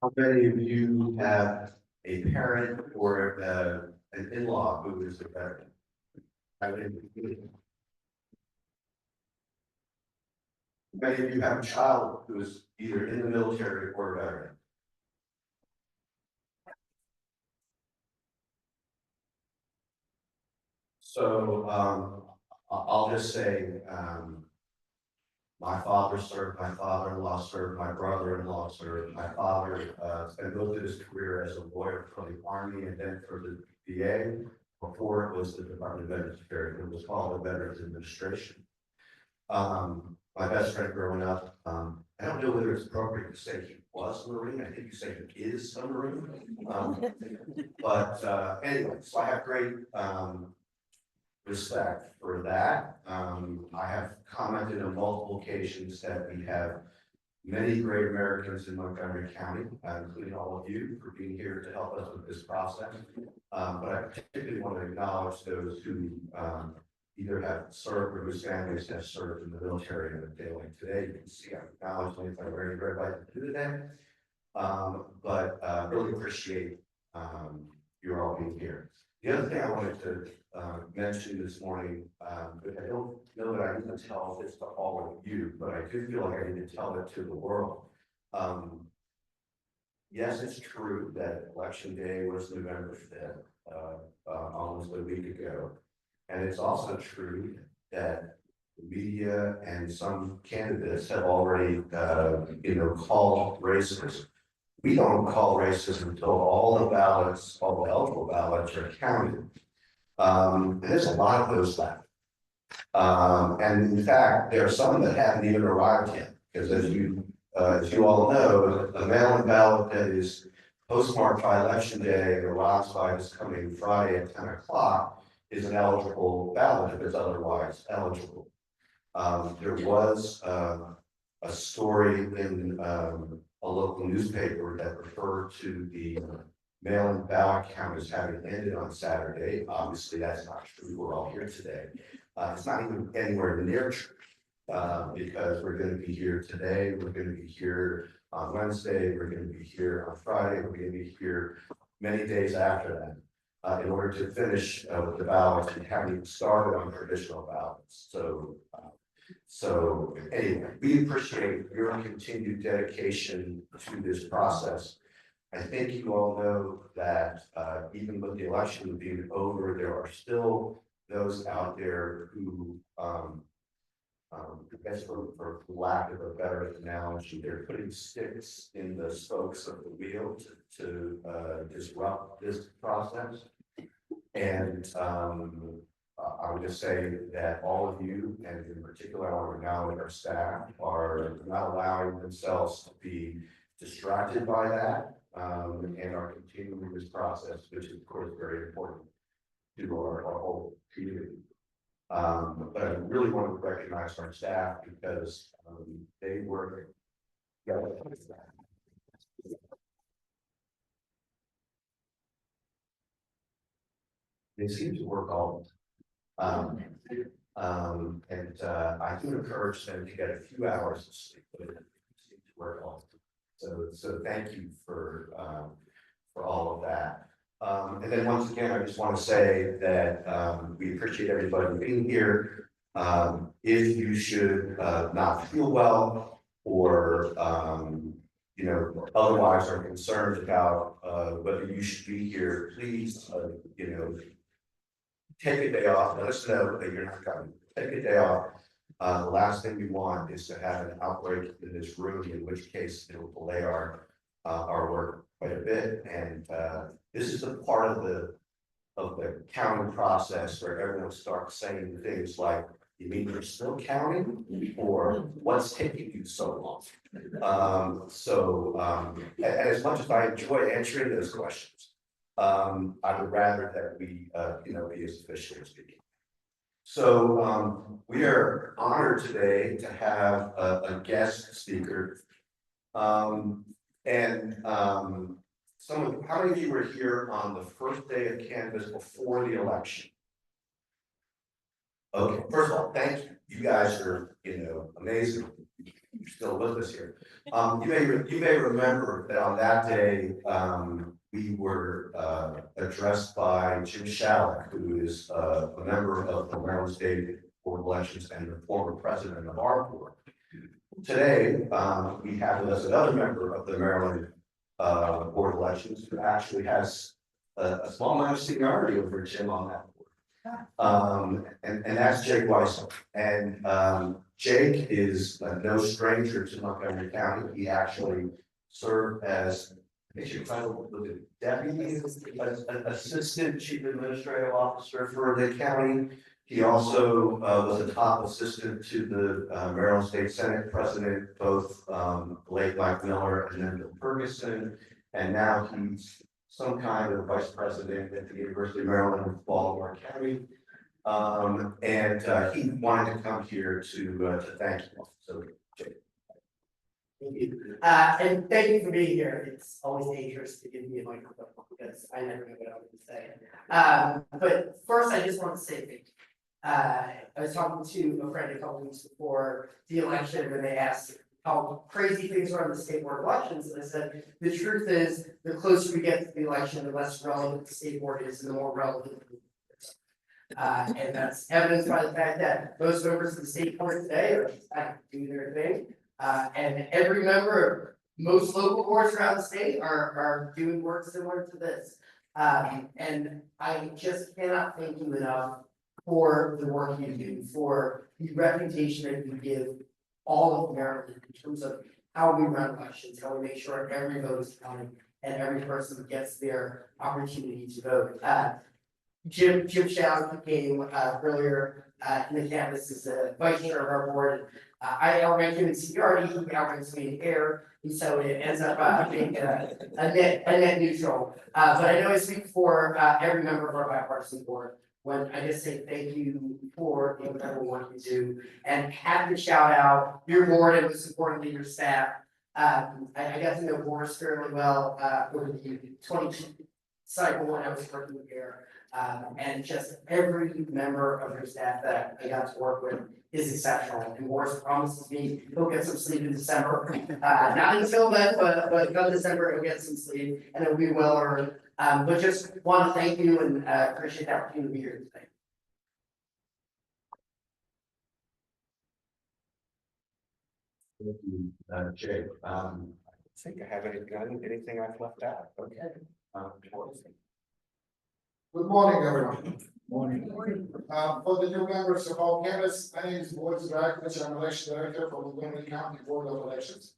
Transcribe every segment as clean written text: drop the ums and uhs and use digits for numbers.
How many of you have a parent or an in-law who is a veteran? How many of you have a child who is either in the military or a veteran? So I'll just say, my father served, my father-in-law served, my brother-in-law served. My father spent most of his career as a lawyer for the Army and then for the VA. Before it was the Department of Veterans Affairs, it was called the Veterans Administration. My best friend growing up, I don't know whether it's appropriate to say he was a Marine. I think you say he is a Marine. But anyway, so I have great respect for that. I have commented on multiple occasions that we have many great Americans in Montgomery County, including all of you, for being here to help us with this process. But I particularly want to acknowledge those who either have served or whose families have served in the military and are failing today. You can see I'm acknowledging if I'm wearing red light to do today. But really appreciate you all being here. The other thing I wanted to mention this morning, but I don't know that I need to tell this to all of you, but I do feel like I need to tell it to the world. Yes, it's true that election day was November 5th, almost a week ago. And it's also true that the media and some candidates have already, called racism. We don't call racism until all the ballots, all the eligible ballots are counted. And there's a lot of those left. And in fact, there are some that haven't even arrived yet, because as you all know, the mail-in ballot that is postmarked by election day and arrives by this coming Friday at 10 o'clock is an eligible ballot if it's otherwise eligible. There was a story in a local newspaper that referred to the mail-in ballot count as having ended on Saturday. Obviously, that's not true. We're all here today. It's not even anywhere near true because we're going to be here today. We're going to be here on Wednesday. We're going to be here on Friday. We're going to be here many days after that in order to finish with the ballots. We haven't even started on traditional ballots. So anyway, we appreciate your continued dedication to this process. I think you all know that even with the election being over, there are still those out there who, I guess for lack of a better analogy, they're putting sticks in the spokes of the wheel to disrupt this process. And I would just say that all of you, and in particular, I want to acknowledge our staff, are not allowing themselves to be distracted by that. And are continuing this process, which is of course very important to our whole community. But I really want to recognize our staff because they work together. They seem to work all the time. And I do encourage them to get a few hours of sleep, but it seems to work all the time. So thank you for all of that. And then once again, I just want to say that we appreciate everybody being here. If you should not feel well or otherwise are concerned about whether you should be here, please take a day off. Let us know that you're not coming. Take a day off. The last thing we want is to have an outbreak in this room, in which case it will delay our work quite a bit. And this is a part of the counting process where everyone starts saying things like, "You mean you're still counting?" or "What's taking you so long?" And as much as I enjoy answering those questions, I would rather that we be as efficient as we can. So we are honored today to have a guest speaker. How many of you were here on the first day of canvass before the election? Okay, first of all, thank you. You guys are, amazing. you're still with us here. You may remember that on that day, we were addressed by Jim Shallak, who is a member of the Maryland State Board of Elections and the former president of our board. Today, we have with us another member of the Maryland Board of Elections who actually has a small amount of seniority over Jim on that board. And that's Jake Weissel. And Jake is no stranger to Montgomery County. He actually served as, I think your title was it deputy, assistant chief administrative officer for the county. He also was a top assistant to the Maryland State Senate president, both late Mike Miller and then Bill Ferguson. And now he's some kind of vice president at the University of Maryland in Baltimore County. And he wanted to come here to thank you. So, Jake. Thank you. And thank you for being here. It's always dangerous to give me a microphone because I never know what I'm going to say. But first, I just want to say thank you. I was talking to a friend a couple weeks before the election, and they asked how crazy things are on the state board elections, and I said the truth is the closer we get to the election, the less relevant the state board is, and the more relevant. And that's evidenced by the fact that most members of the state board today are just doing their thing. And every member of most local boards around the state are doing work similar to this. And I just cannot thank you enough for the work you do, for the reputation that you give all of Maryland in terms of how we run elections, how we make sure every vote is counted and every person gets their opportunity to vote. Jim Shallak came earlier in the campus as the vice chair of our board. I outrank him in seniority, he outranks me in air, and so it ends up being a net neutral. But I know I speak for every member of our bipartisan board when I just say thank you for the incredible work you do, and have to shout out your board and most importantly your staff. I got to know Boris fairly well over the 20 cycle when I was working here. And just every member of your staff that I got to work with is exceptional. And Boris promises me he'll get some sleep in December. Not until then, but come December he'll get some sleep and it'll be well earned. But just want to thank you and appreciate the opportunity to be here today. Thank you, Jake. I think I have anything I've left out. Okay. Good morning, everyone. Morning. For the new members of our campus, my name is Boris Dragovich. I'm election director for Montgomery County Board of Elections.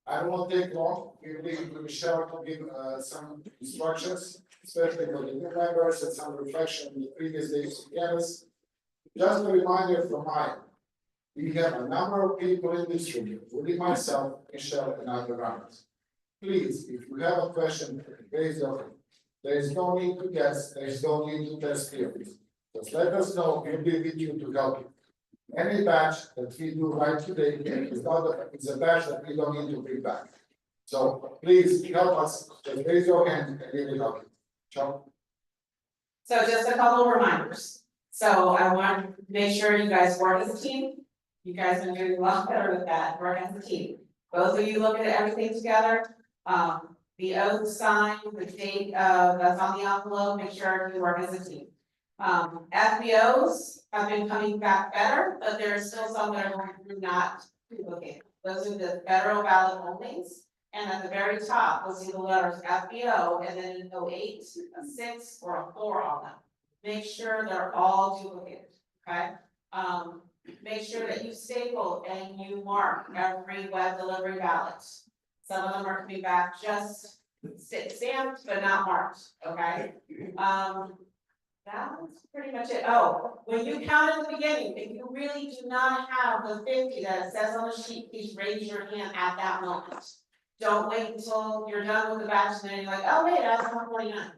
I won't take long. We leave to Michelle to give some instructions, especially for the new members and some reflection on the previous days of campus. Just a reminder from mine. We have a number of people in this room, including myself, Michelle, and other members. Please, if you have a question, raise your hand. There is no need to guess, there is no need to test theories. Just let us know, we'll be with you to help you. Any batch that we do right today is a batch that we don't need to bring back. So please help us, just raise your hand and we will help you. Ciao. So just a couple of reminders. So I want to make sure you guys work as a team. You guys are doing a lot better with that, work as a team. Both of you look at everything together. The oath signed, the date that's on the envelope, make sure you work as a team. FBOs have been coming back better, but there are still some that are going through not duplicated. Those are the federal ballot onlys. And at the very top, you'll see the letters FBO and then an 08, a 6, or a 4 on them. Make sure they're all duplicated, okay? Make sure that you staple and you mark every web delivery ballot. Some of them are coming back just stamped, but not marked, okay? That's pretty much it. Oh, when you count in the beginning, if you really do not have the 50 that it says on the sheet, please raise your hand at that moment. Don't wait until you're done with the batch and then you're like, oh wait, I have 149.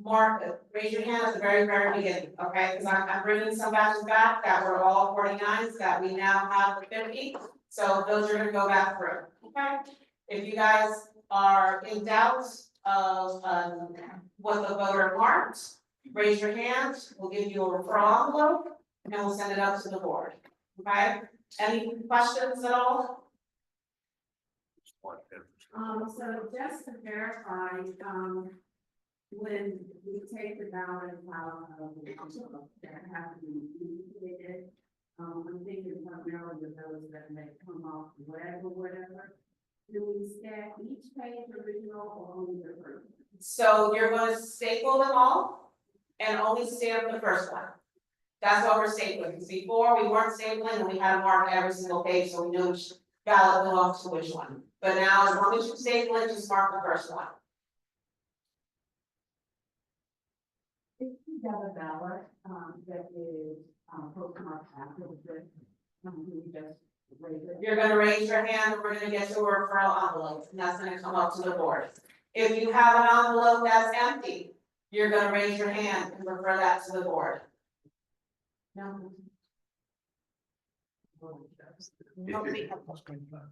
Mark, raise your hand at the very, very beginning, okay? Because I'm bringing some batches back that were all 49s that we now have the 50. So those are gonna go back through, okay? If you guys are in doubt of what the voter marked, raise your hand, we'll give you a referral envelope and we'll send it out to the board, okay? Any questions at all? So just to verify, when we take the ballot out of the that have to be indicated, I'm thinking primarily of those that may come off the web or whatever. Do we scan each page original or only the first? So you're gonna staple them all and only stamp the first one. That's what we're stapling, because before we weren't stapling and we had to mark every single page, so we knew which ballot belonged to which one. But now, as long as you staple it, just mark the first one. If you have a ballot, that is, postmarked after the, you just raise it. You're gonna raise your hand, and we're gonna get you a referral envelope, and that's gonna come up to the board. If you have an envelope that's empty, you're gonna raise your hand and refer that to the board. No.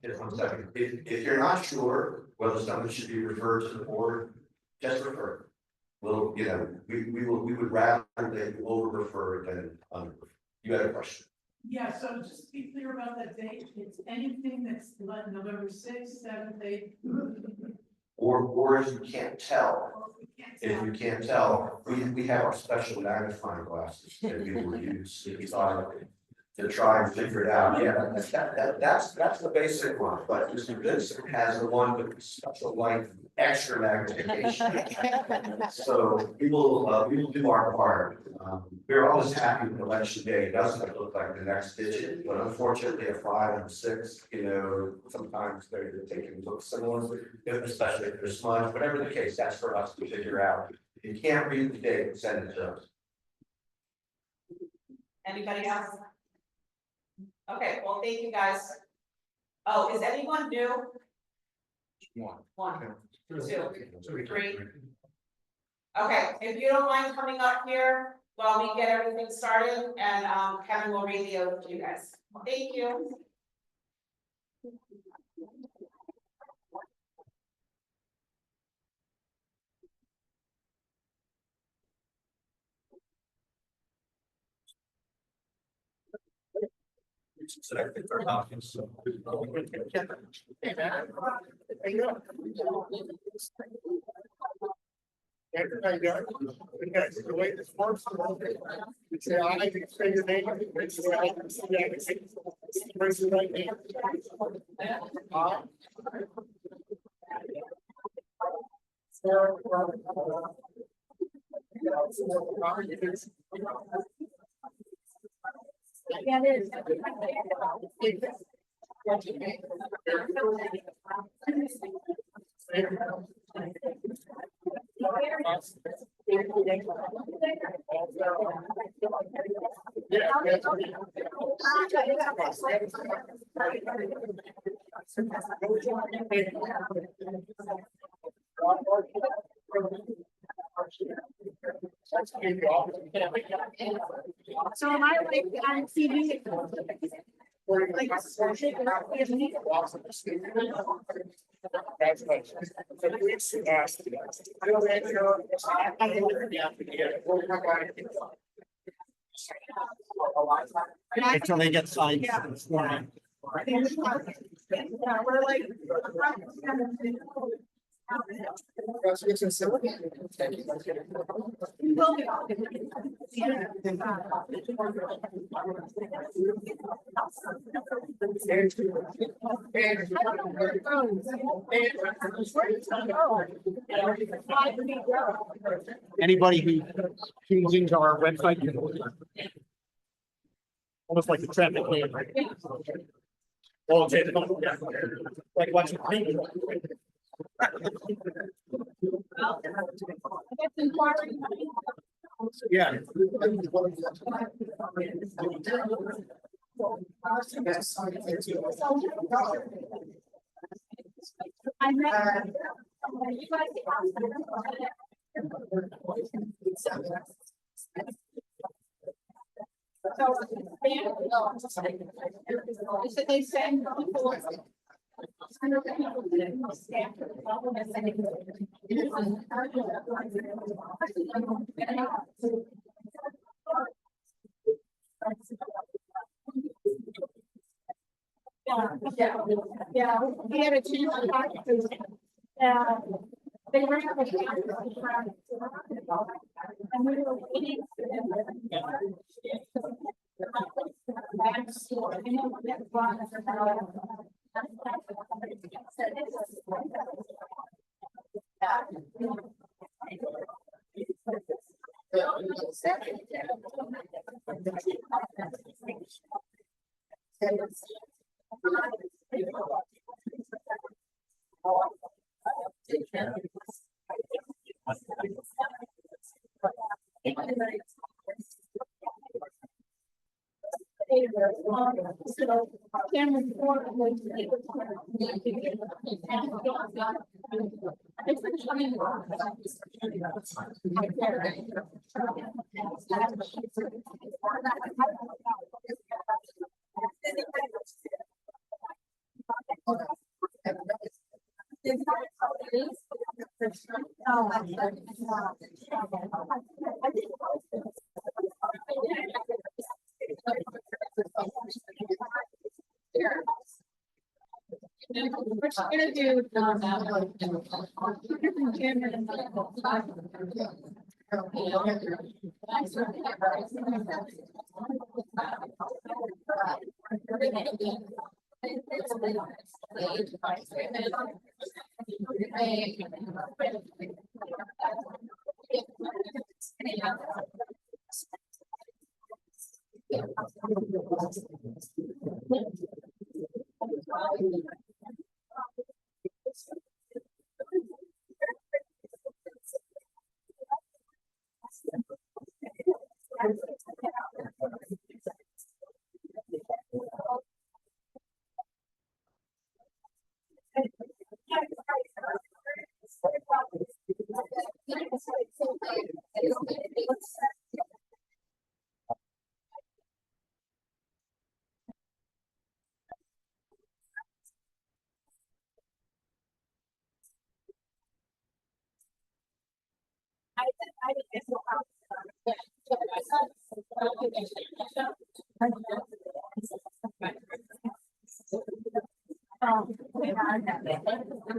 Just one second, if you're not sure whether something should be referred to the board, just refer. Well, you know, we would rather that you over refer than under. You had a question? Yeah, so just to be clear about that date, it's anything that's like November sixth, seventh, eighth. Or if you can't tell, We can't if tell. you can't tell, we have our special magnifying glasses that we will use to try and figure it out. Yeah, that's the basic one, but this has the one with special light, extra magnification. So we will do our part. We're always happy with election day. It doesn't look like the next digit, but unfortunately a 5 and 6, you know, sometimes they can look similar, especially if they're smudged, whatever the case, that's for us to figure out. If you can't read the date, send it to us. Anybody else? Okay, well, thank you guys. Oh, is anyone new? One, two, three. Okay, if you don't mind coming up here while we get everything started, and Kevin will read the oath to you guys. Thank you. The way this works, you say, I can say your name, raise your right hand. Raise your right hand. Yeah, it is. So am I like on TV? Until they get signed. We're like. Anybody who tunes into our website can. Almost like the traffic light. Oh, okay, yeah. Like watching. Yeah. So they say. Yeah, we had a chance to talk to them. They were having and we were waiting for them. What you gonna do?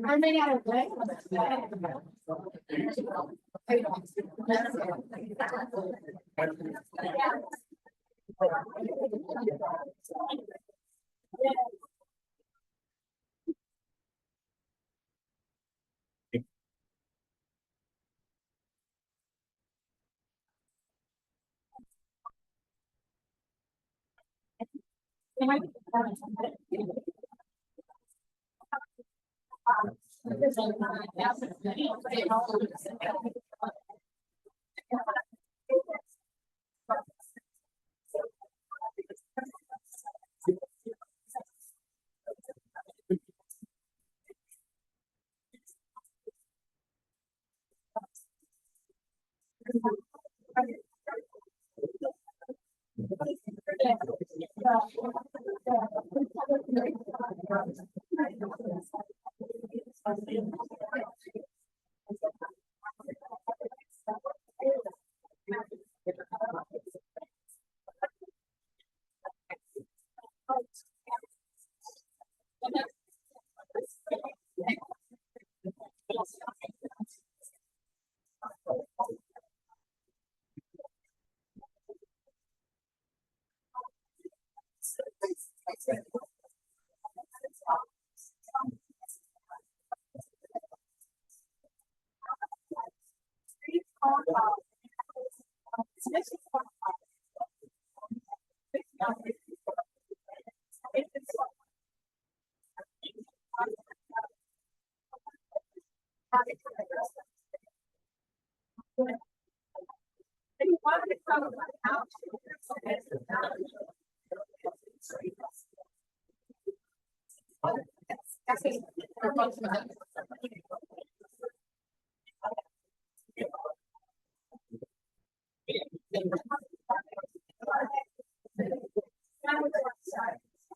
I may not have read.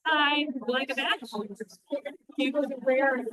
Hi, like a match. You go to where?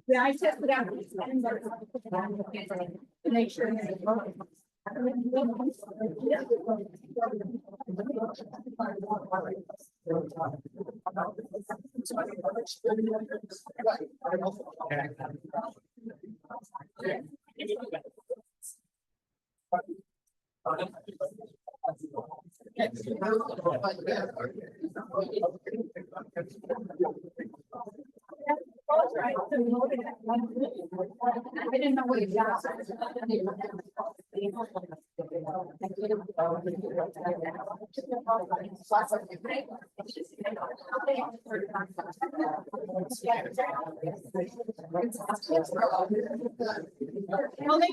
Yeah, I tested out. To make sure. I didn't know what you got. Well, they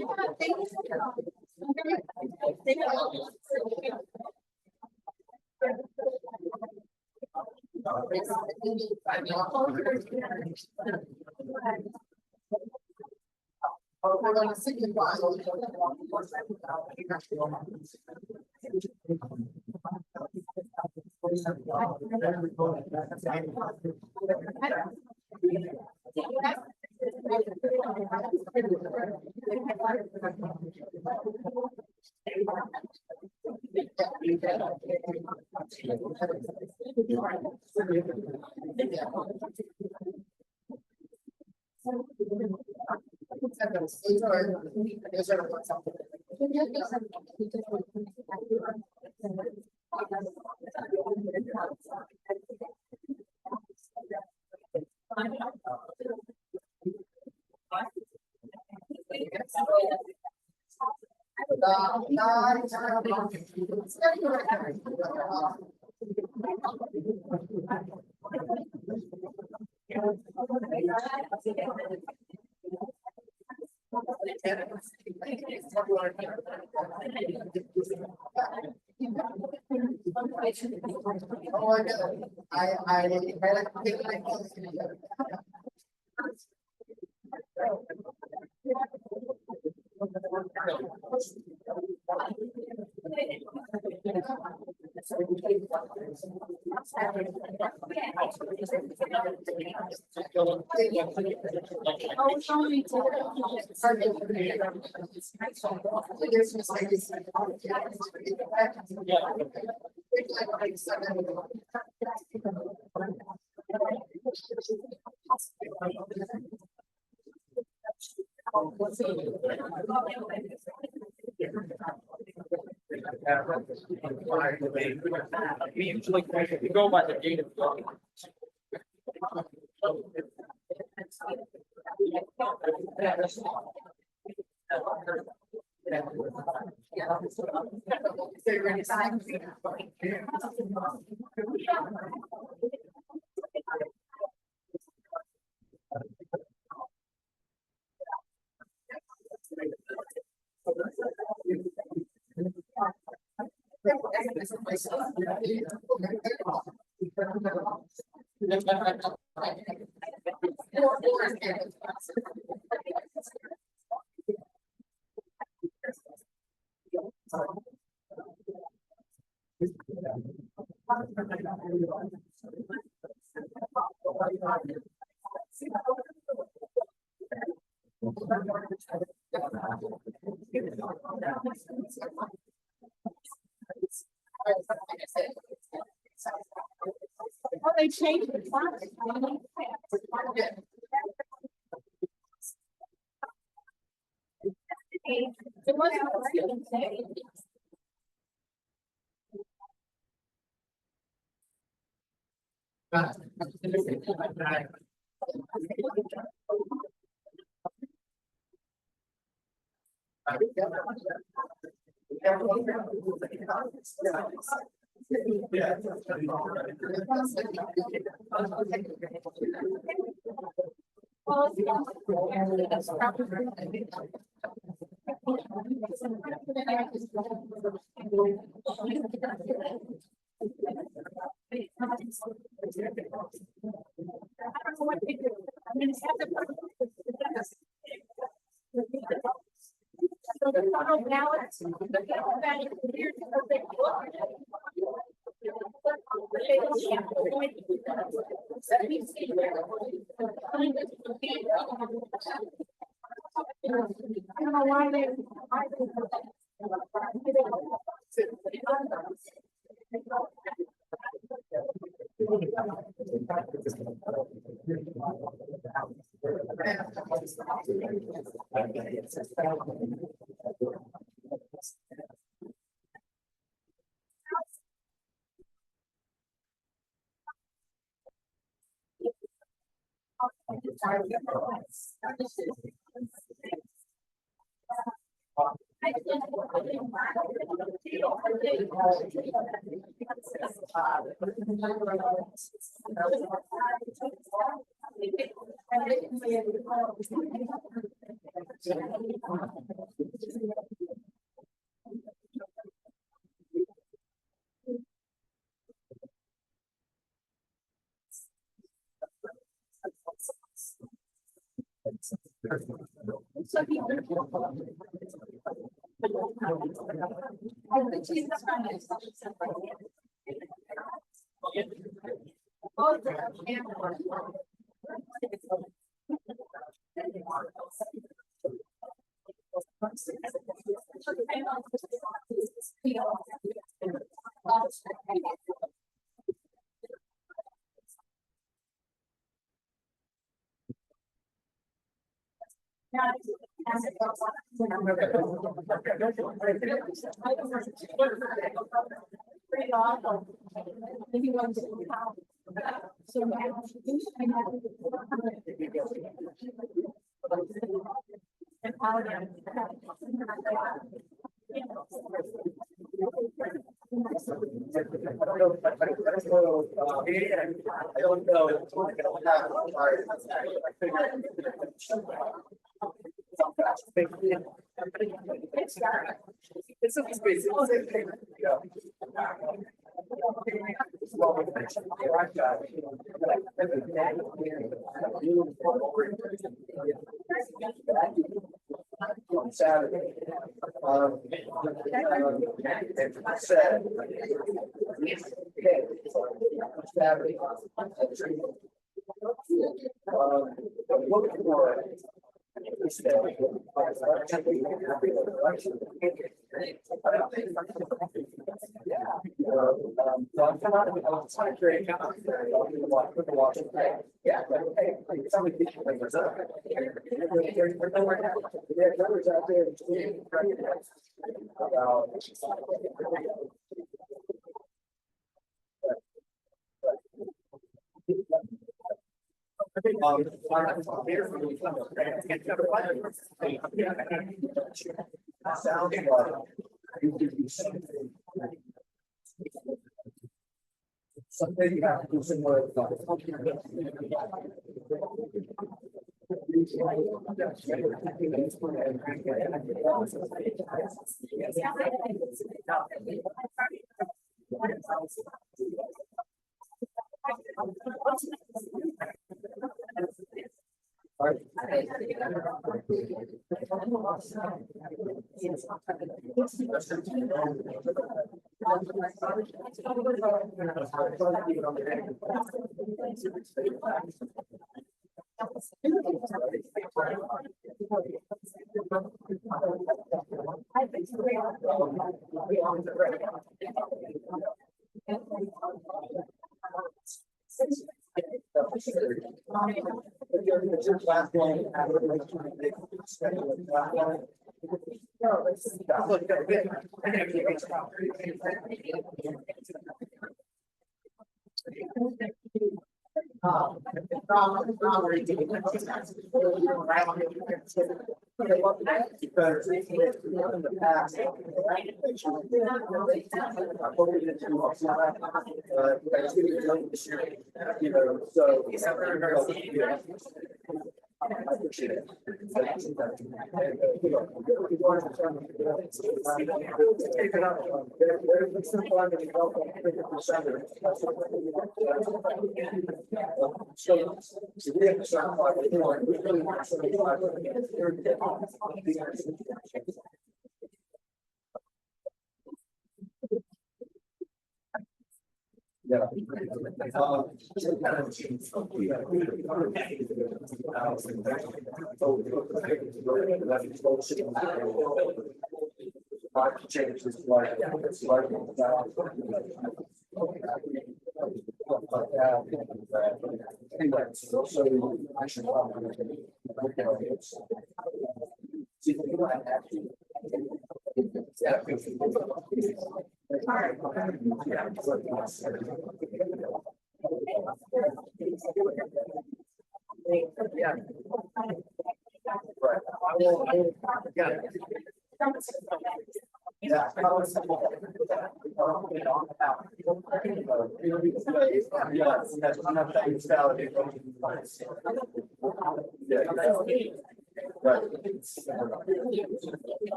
We usually go by the date of. Oh, they changed the font. It wasn't. On Saturday. Saturday. I'm looking for it. Something you have to do some work. I appreciate it. Yeah. Change this like it's like anyway, so I should yeah, I was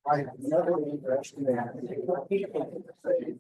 I never underestimated people say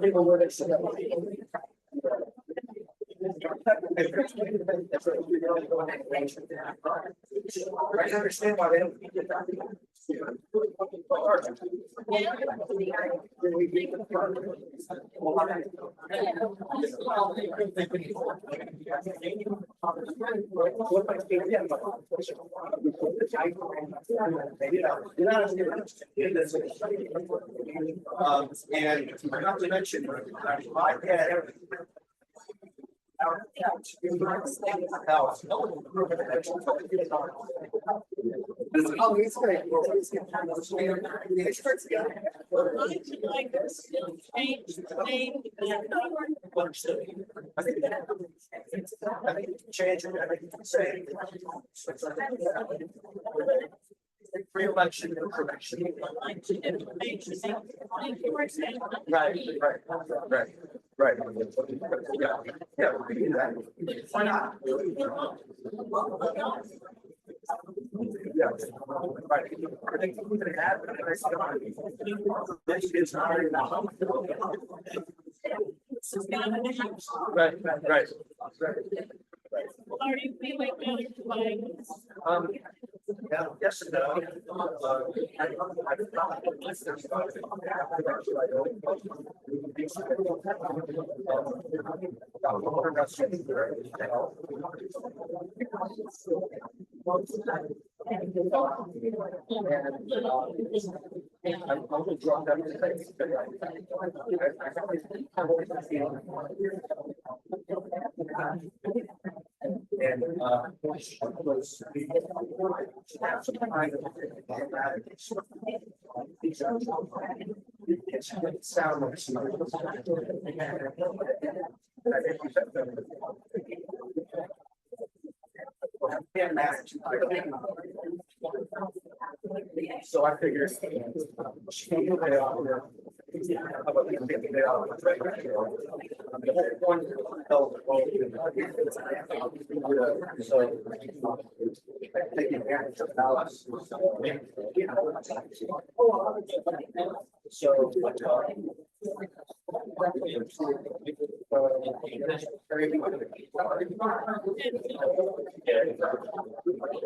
people where they should I understand why they don't. And not to mention, my dad. Pre-election and correction. Right. Yeah. Yeah. We can do that. Why not? Yeah. Right. I think we can have. This is not enough. Right. Are you feeling better today? Yeah, yes and no. So I figured.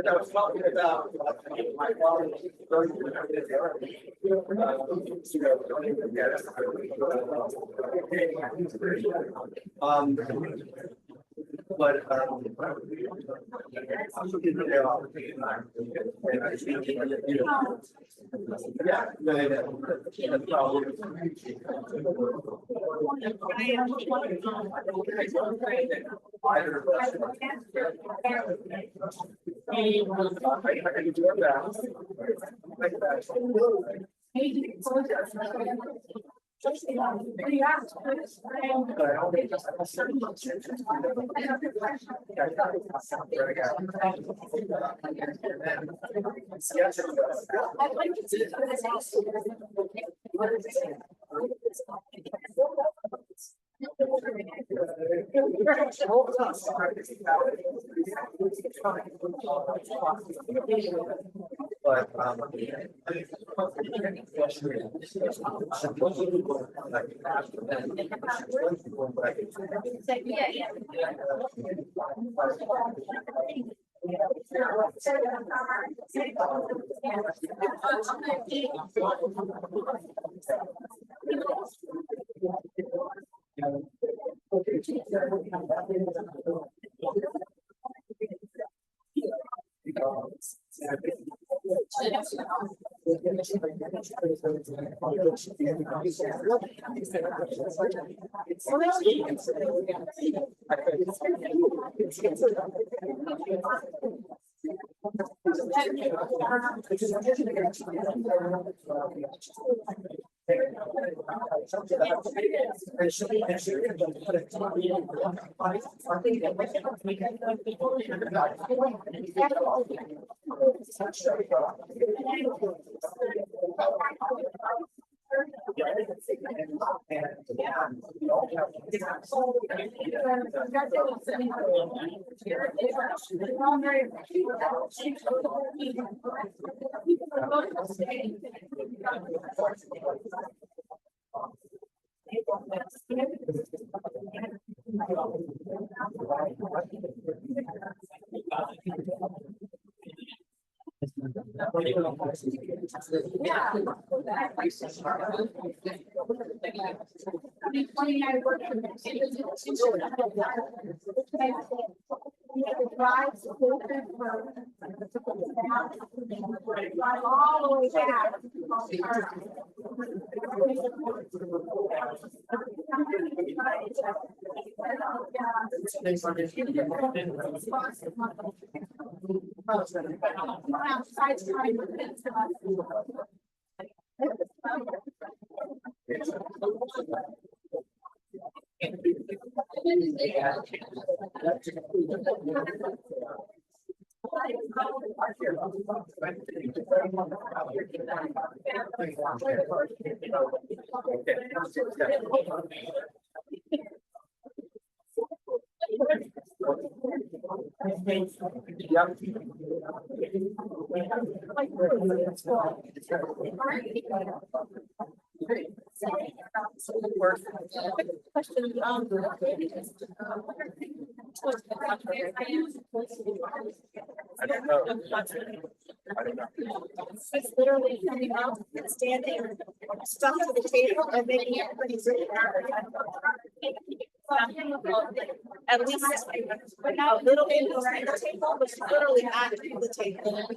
I was talking about my but All the way back. I don't know. It's literally coming out and standing, stuck to the table and making everybody sit at least, but now a little bit of the table, but she's literally at the table.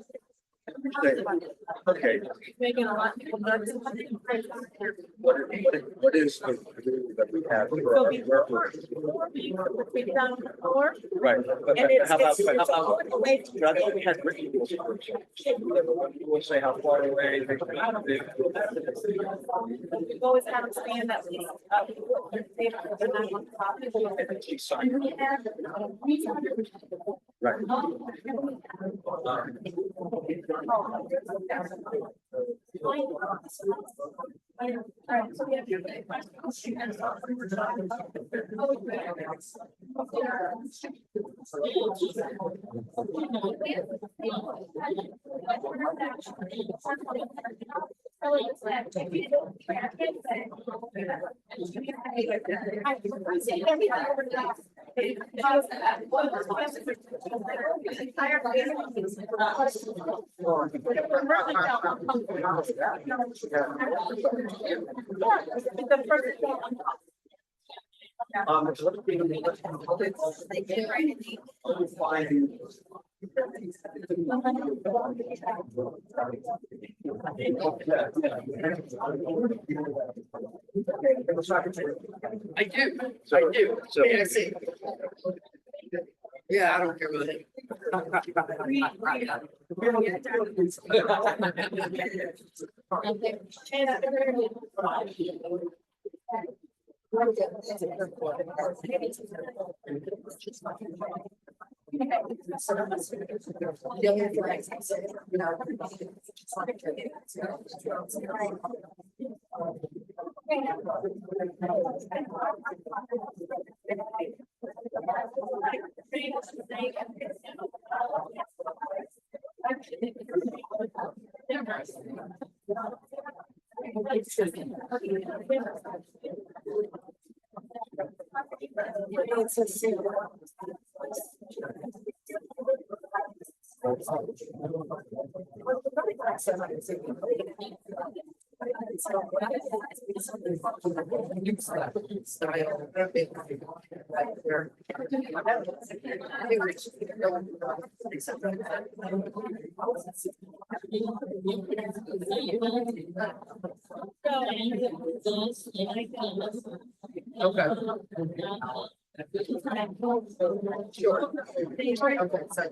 Okay, Making a lot of people nervous. what is the rule that we have? So before, we down on the floor, Right, but and it's, how about, it's all the way to. I thought we had written rules. We'll say how far away. We always have to stand that we, they have to not on top. And we have, Right. Alright, so we have your I do. So, Yeah, I see. Yeah, I don't care what it. Okay. Sure. Okay, so.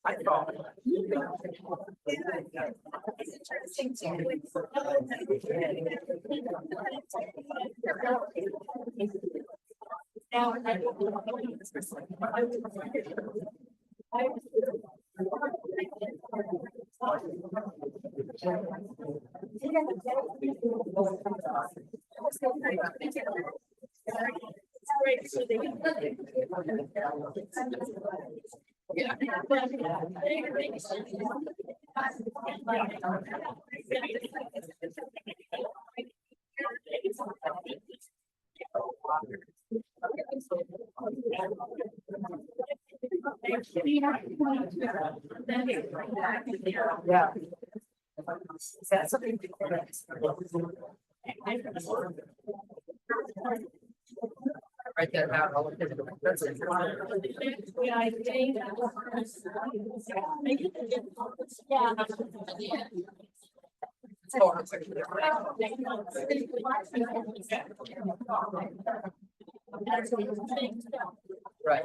I thought. It's interesting too. Now, Yeah. Is that something? Right there now. That's it. Right.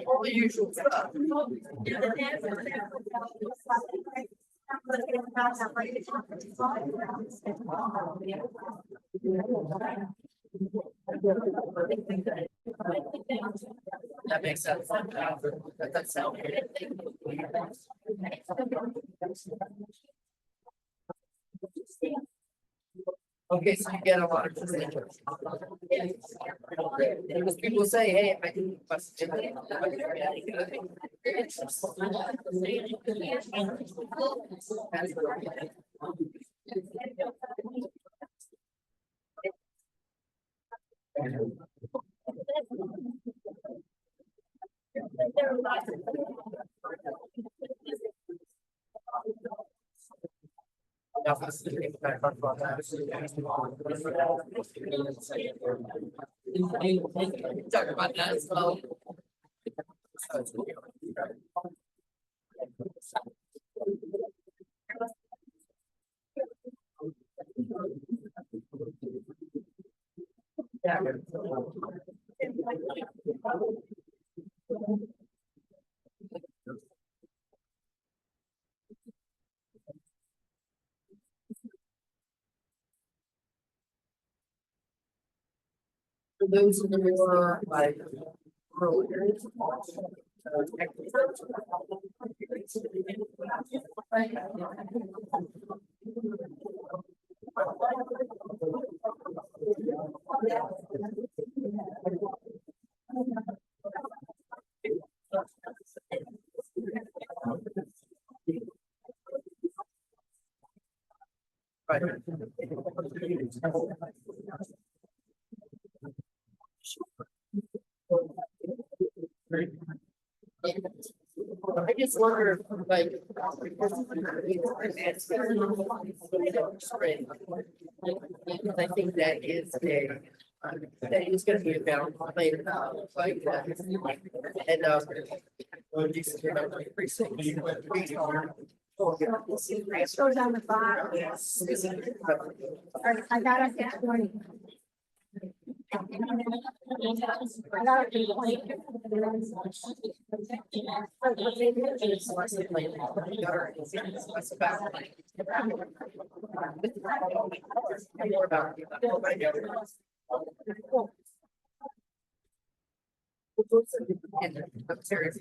All the usual stuff. That makes sense. That's how. Okay, so you get a lot of. Because people say, hey, I can. Talk about that as well. Yeah. For those of you who are like rural areas. Right. I just wonder, like, I think that is that is gonna be a balance later, like that. And, Goes on the bottom. I got it that morning. I got I'm serious.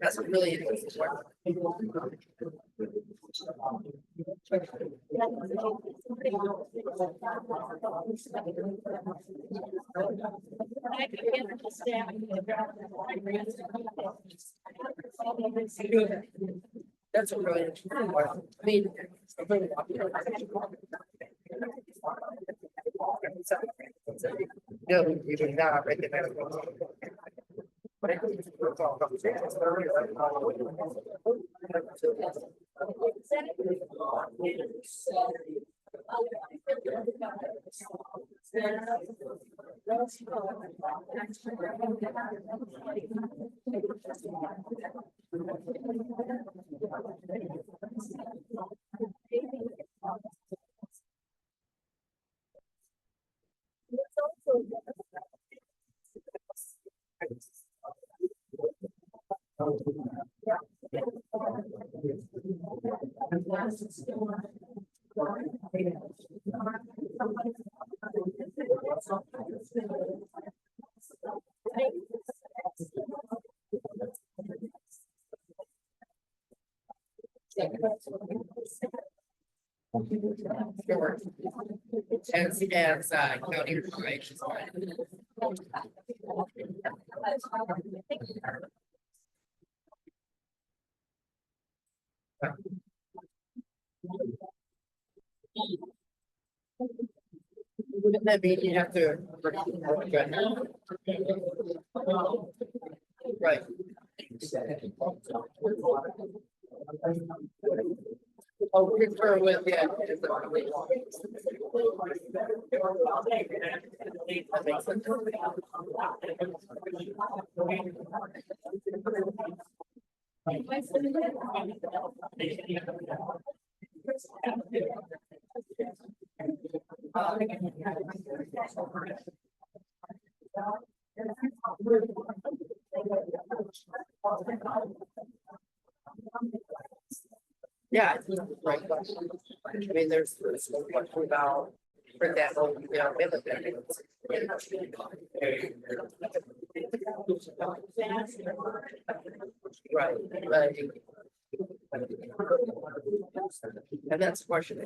That's really interesting. That's a really interesting one. I mean. No, even not right there. But I think it's as county operations. Wouldn't that mean you have to? Right. Oh, concur with, yeah. That makes sense. Yeah, I think it's right. I mean, there's no question about, for example, you know, military. Right, right. And that's a question.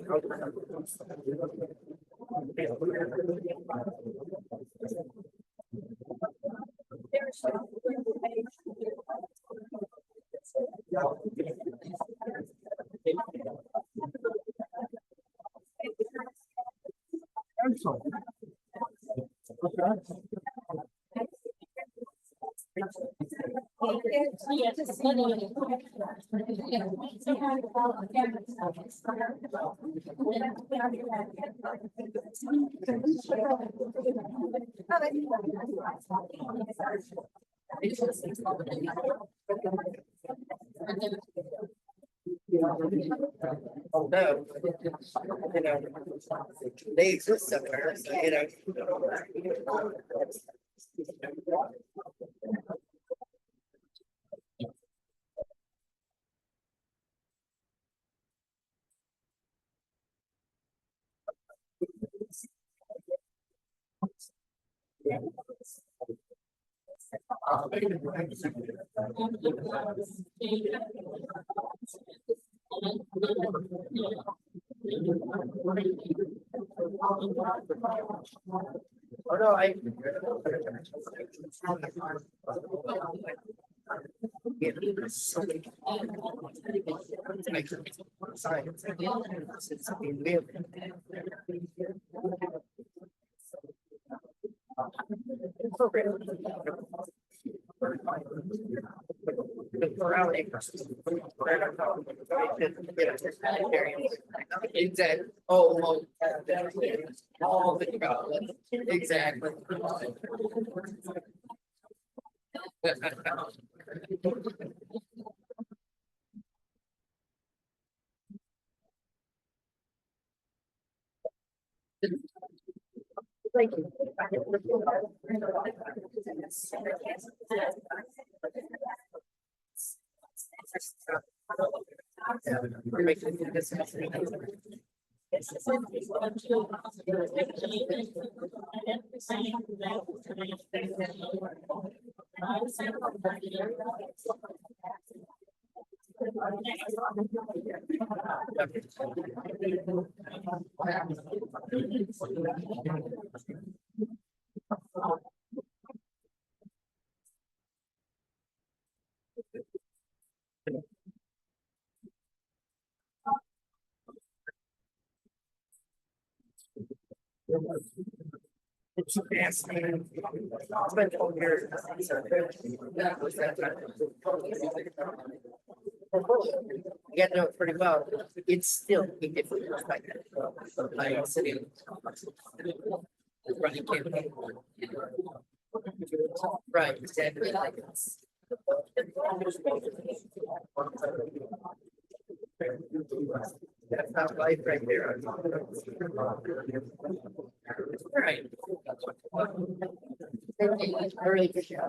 Oh, no. You know, they exist somewhere, so, you know. Oh, no, I. Exactly. Oh, all the problem. Exactly. Thank you. We're making this. It's fascinating. It's been 12 years. You get to know it pretty well. It's still a different perspective. I'm sitting. Running campaign. Right, exactly. That's not life right there. Right. I really appreciate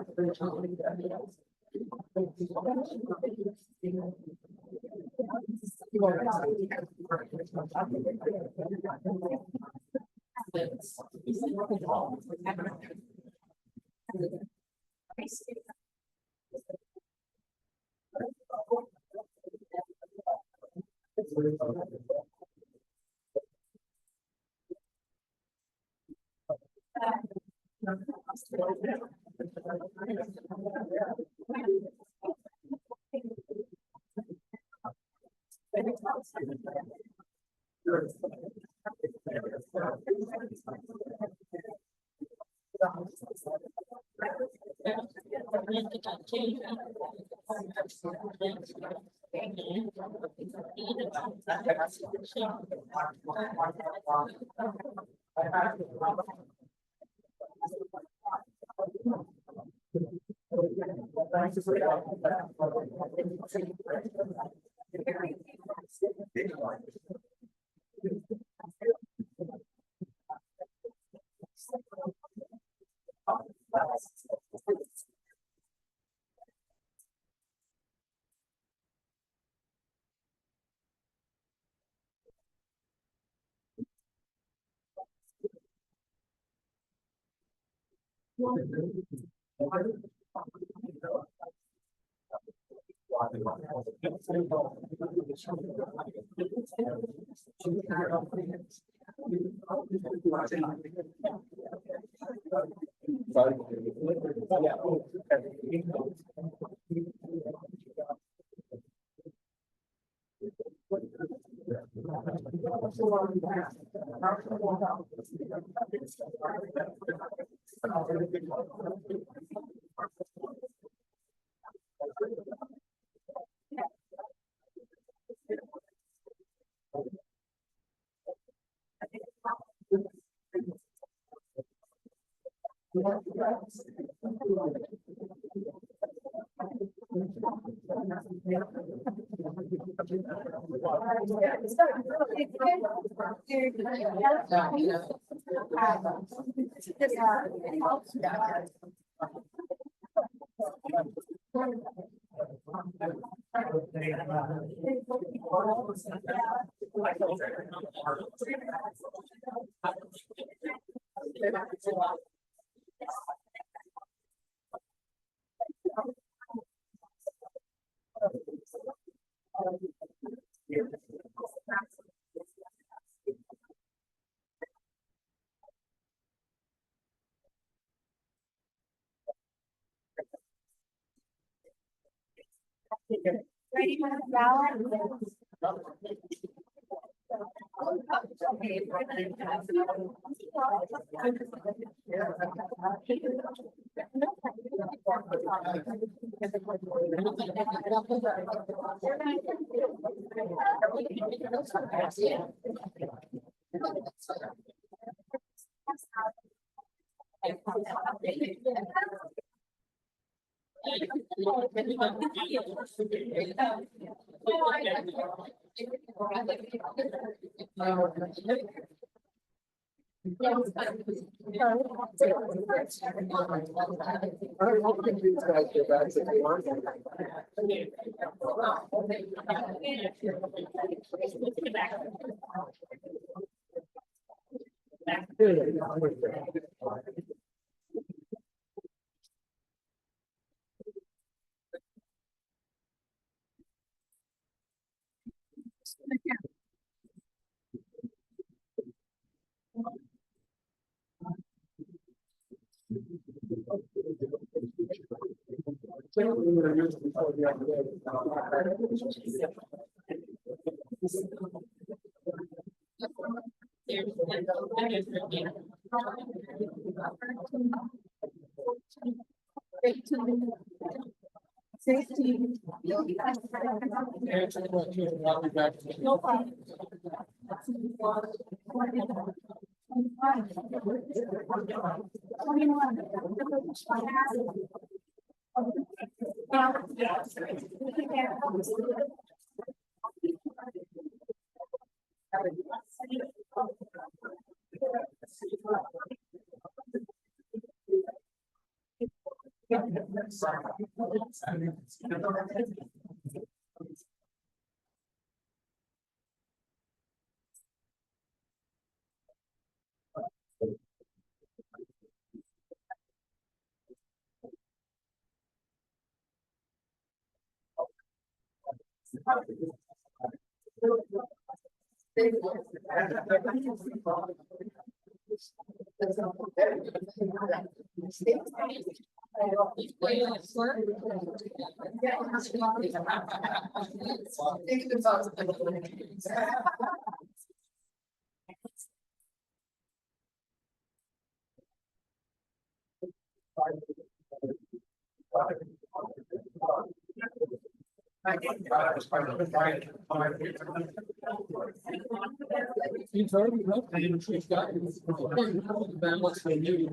He's already left, and she's got his balance they knew.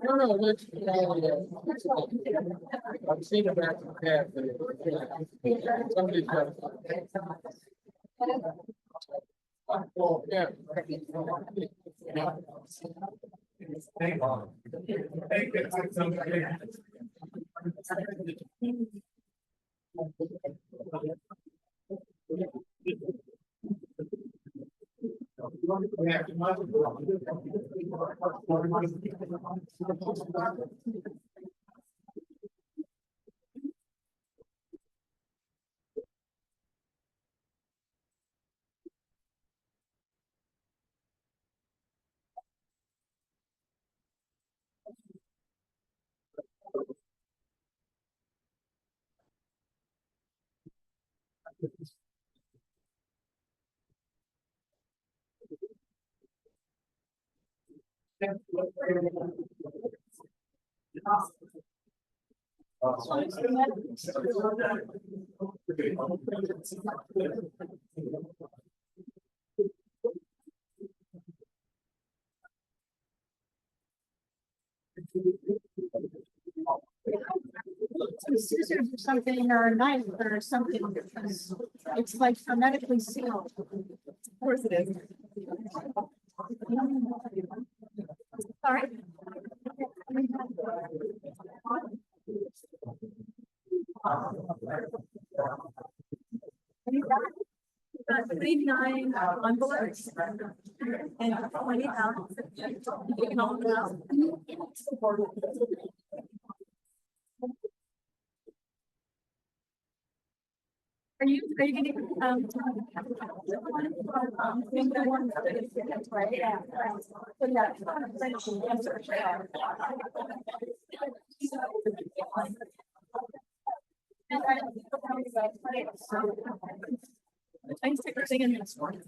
No, no, let's. I've seen it back in the past. Somebody's got. Oh, yeah. Scissors or something or a knife or something, because it's like hermetically sealed. Of course it is. All right. 39 envelopes and 20,000. You can hold it out. Are you gonna, think the one that is, right? Yeah. So thanks for singing this one.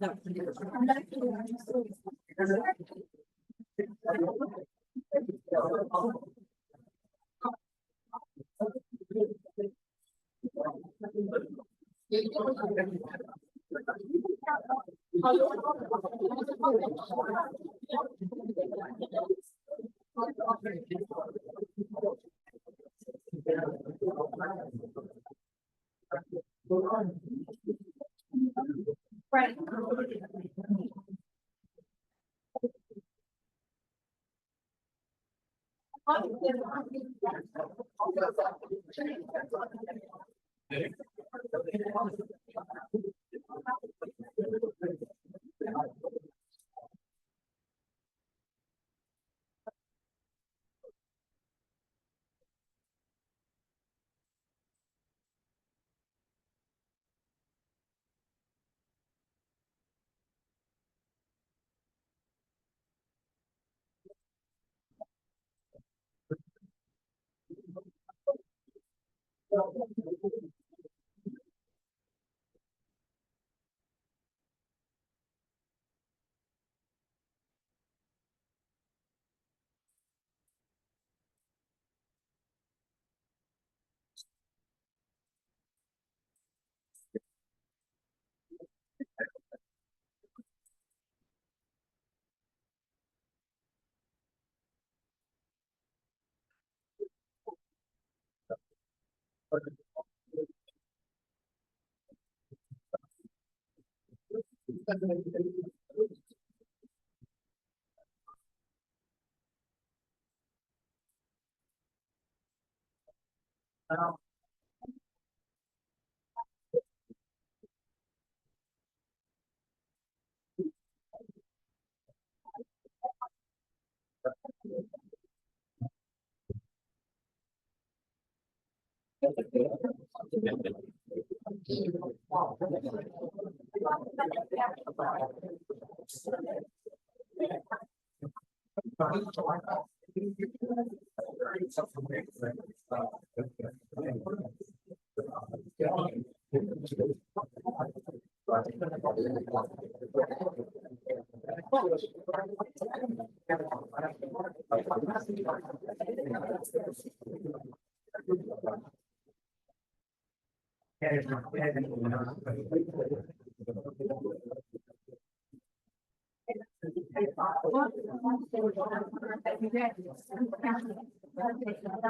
Right.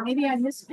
Maybe I missed.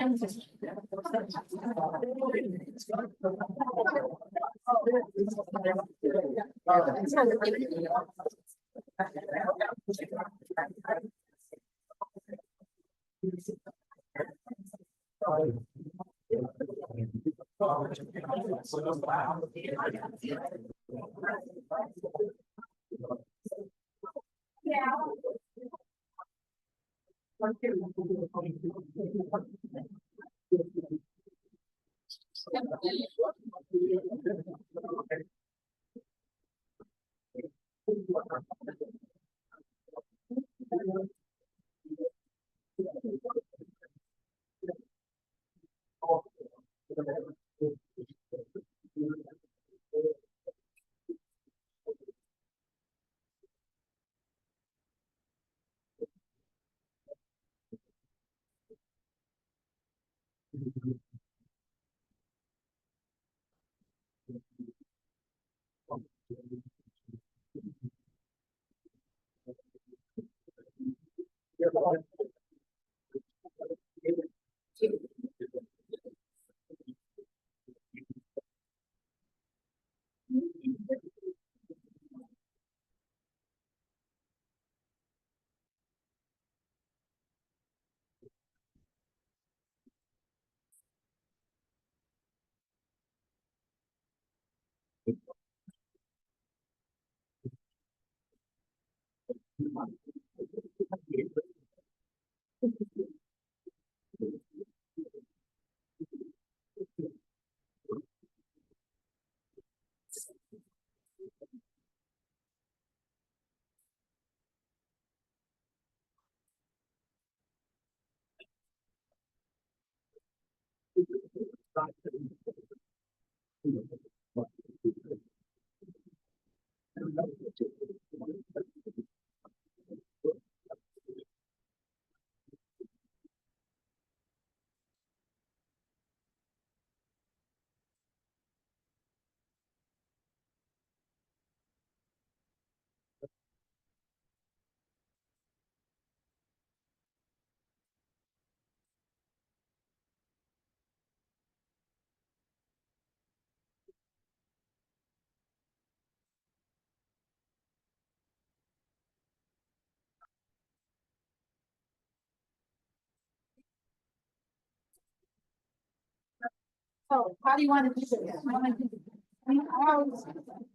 So how do you want to do this?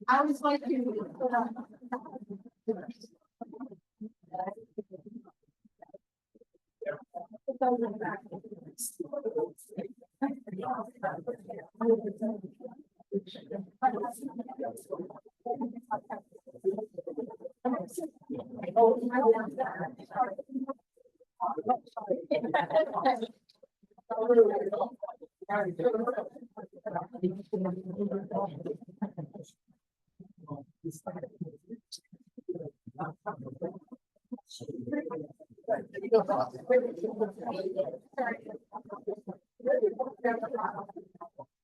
I always like to put up.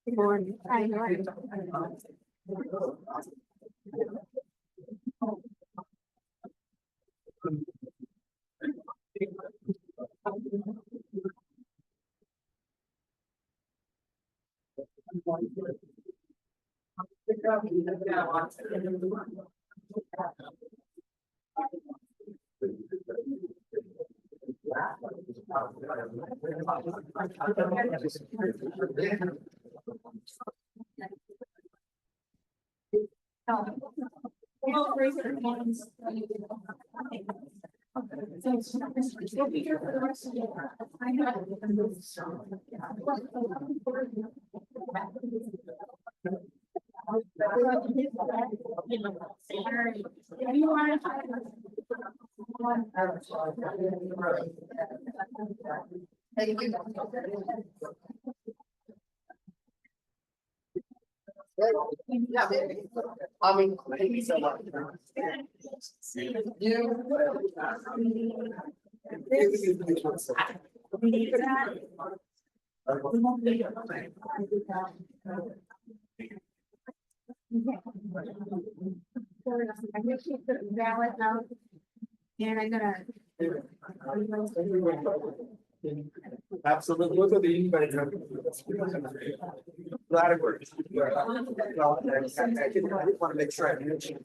Good morning. Hi, how are you? Well, raise your hands. You'll be here for the rest of the year. I know. If you want to Thank you. Yeah, I mean, thank you so much. I'm gonna keep the ballot out. And I'm gonna. Absolutely. Look at the invite. Glad it worked. I didn't want to make sure I mentioned.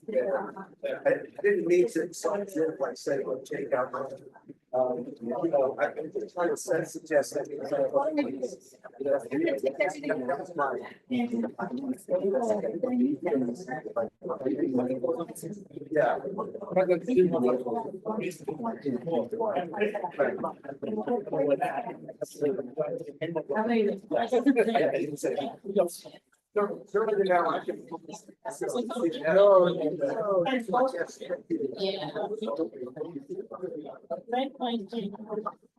I didn't mean to, so I did like say, well, take out. You know, I've been trying to suggest that.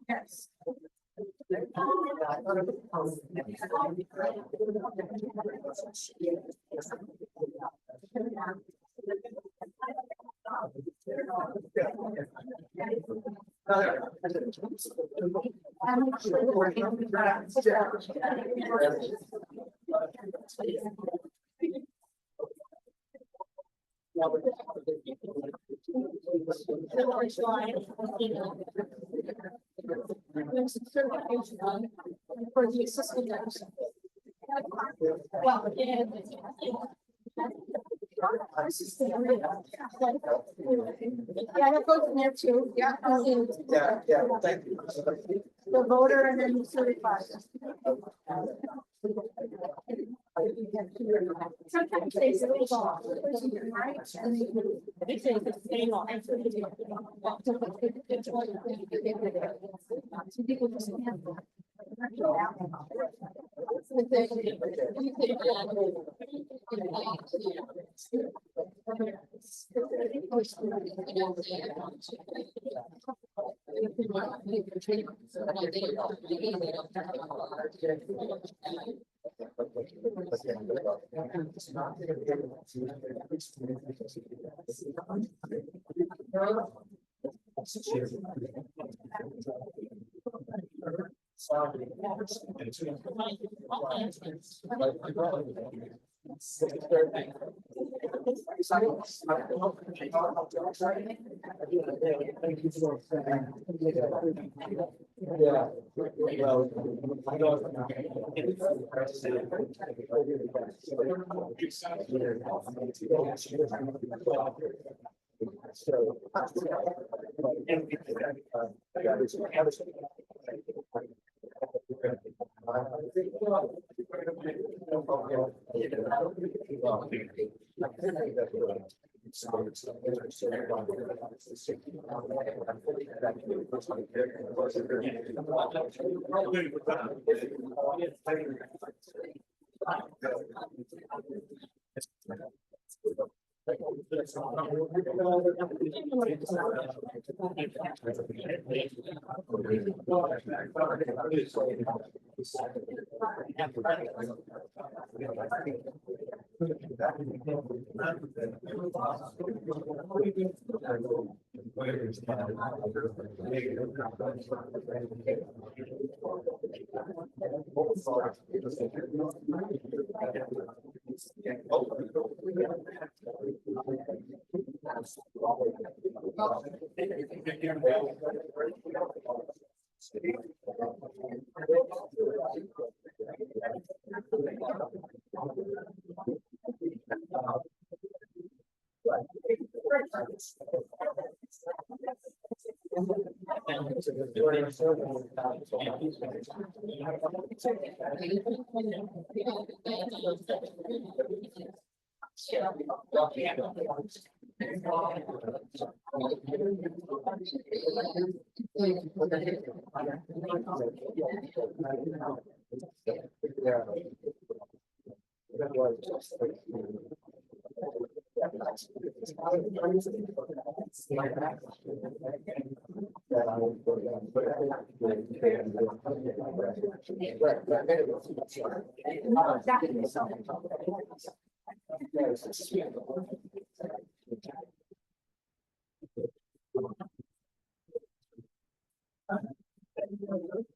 Yes. For the assistant. Well, yeah. Yeah, that goes in there too, yeah. Yeah, thank you. The voter and then the certified. Sometimes they say it's off. Right? They say it's staying on. Some people just can't.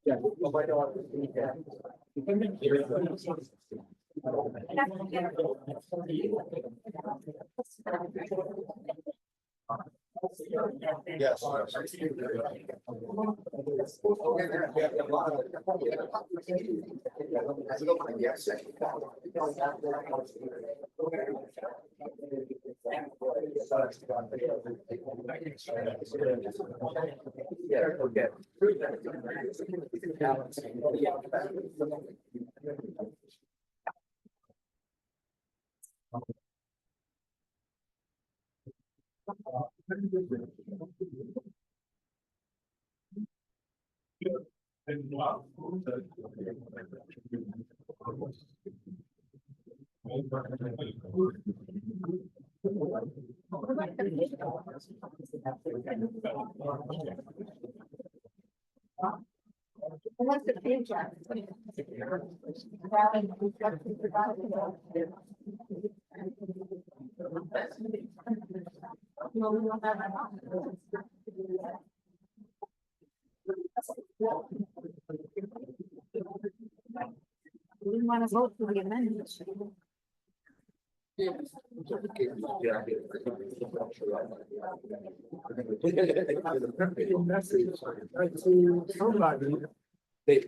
Yeah, well, my daughter, yeah. Yes. Yeah, okay. What's the paycheck? We want to vote for the amendment. They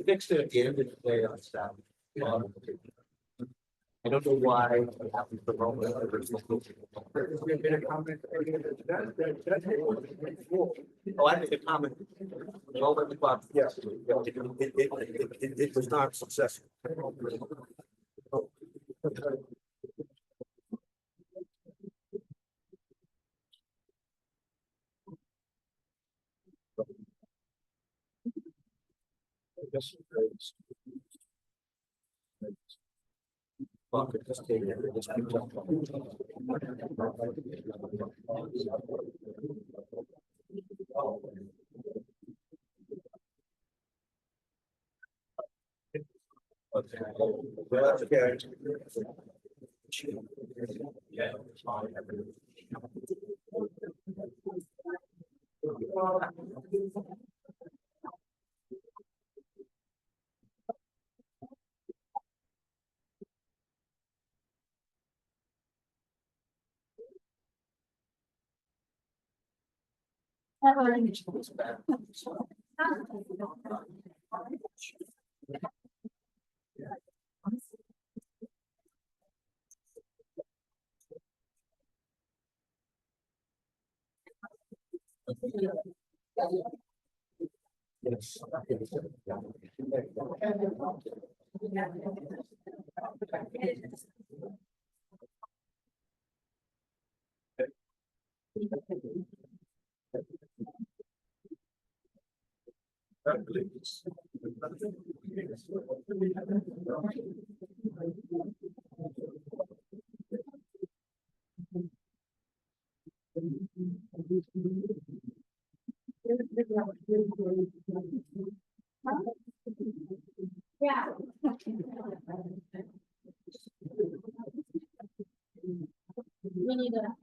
fixed it at the end of the day on staff. I don't know why. It happened for a moment. Oh, I made a comment. Over at the club. Yes. It was not successful. Okay. Well, that's okay. Yeah. Yes. Yeah. We need a.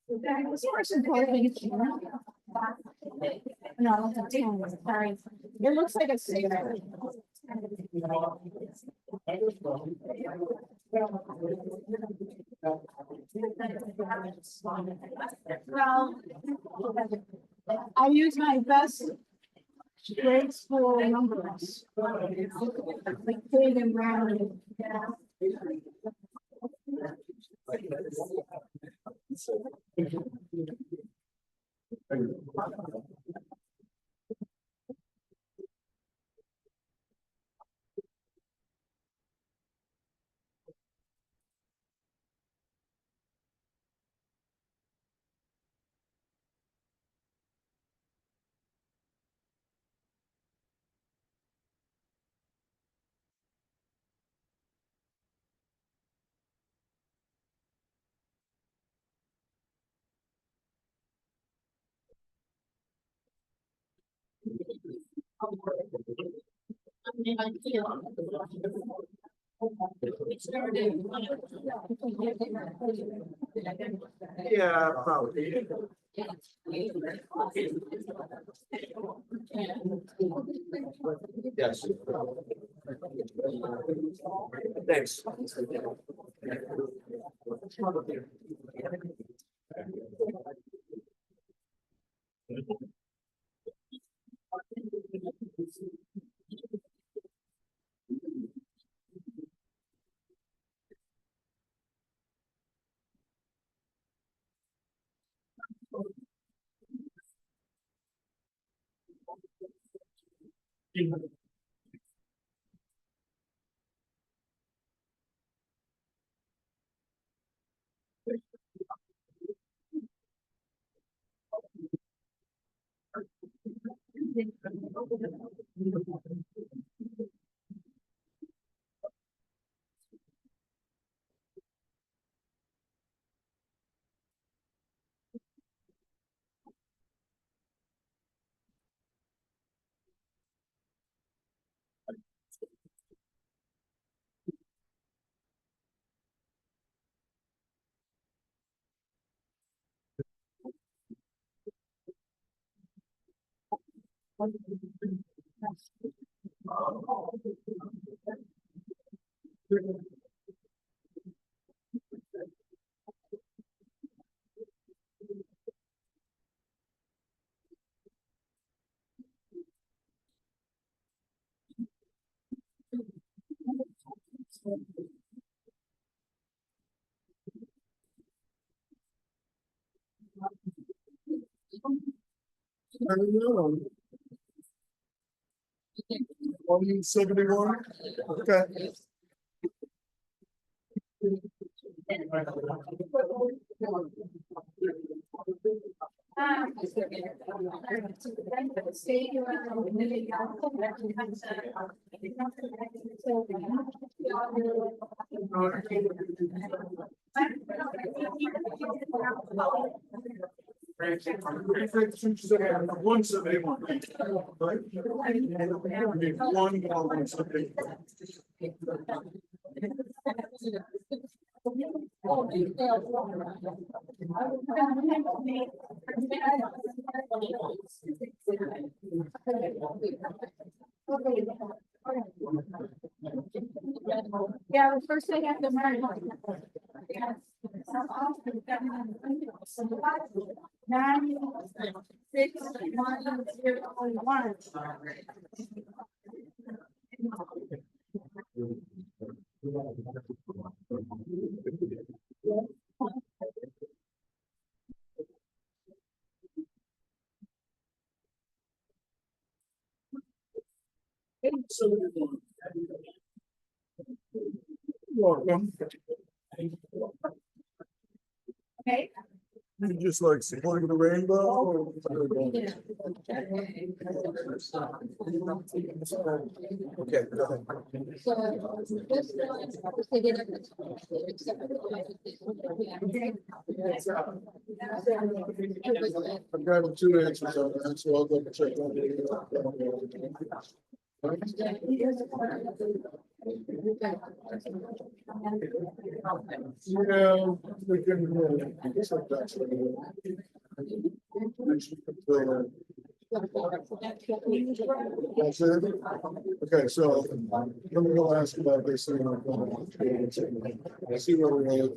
This person probably is- No, it's 10, sorry. It looks like a cigarette. Well, I use my best grade school numbers. Like big and round. Yeah, probably. Yes. Thanks. I don't know. 171, okay. One seventy one. One seventy. Yeah, well, first they have to marry. Nine, 6, 1, 0, 1. Welcome. Okay. You just like supporting the rainbow? Okay, go ahead. I've got 2 answers on that, so I'll double check. Yeah, we can. That's it? Okay, so let me go ask about this. I see where we're at.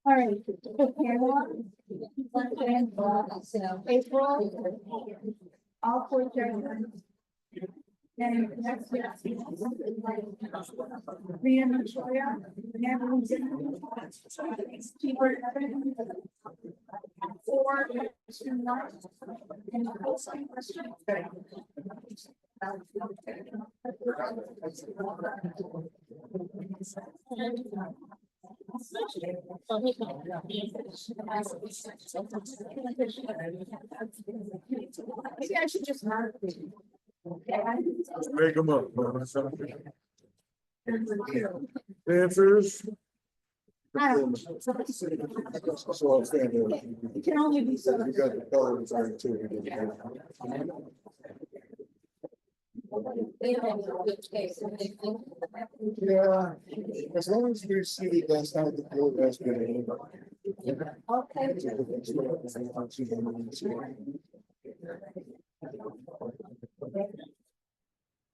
All right. April. All 4 January. And next week. Rita Montoya, Natalie Zimmerman, Keyword Evan, 4, 2, 1, and the whole same question. Maybe I should just mark it. Make them up. Answers? So I'll stand there. It can only be so. You got the colors on too. Yeah, as long as we see that's how the board has been. Okay.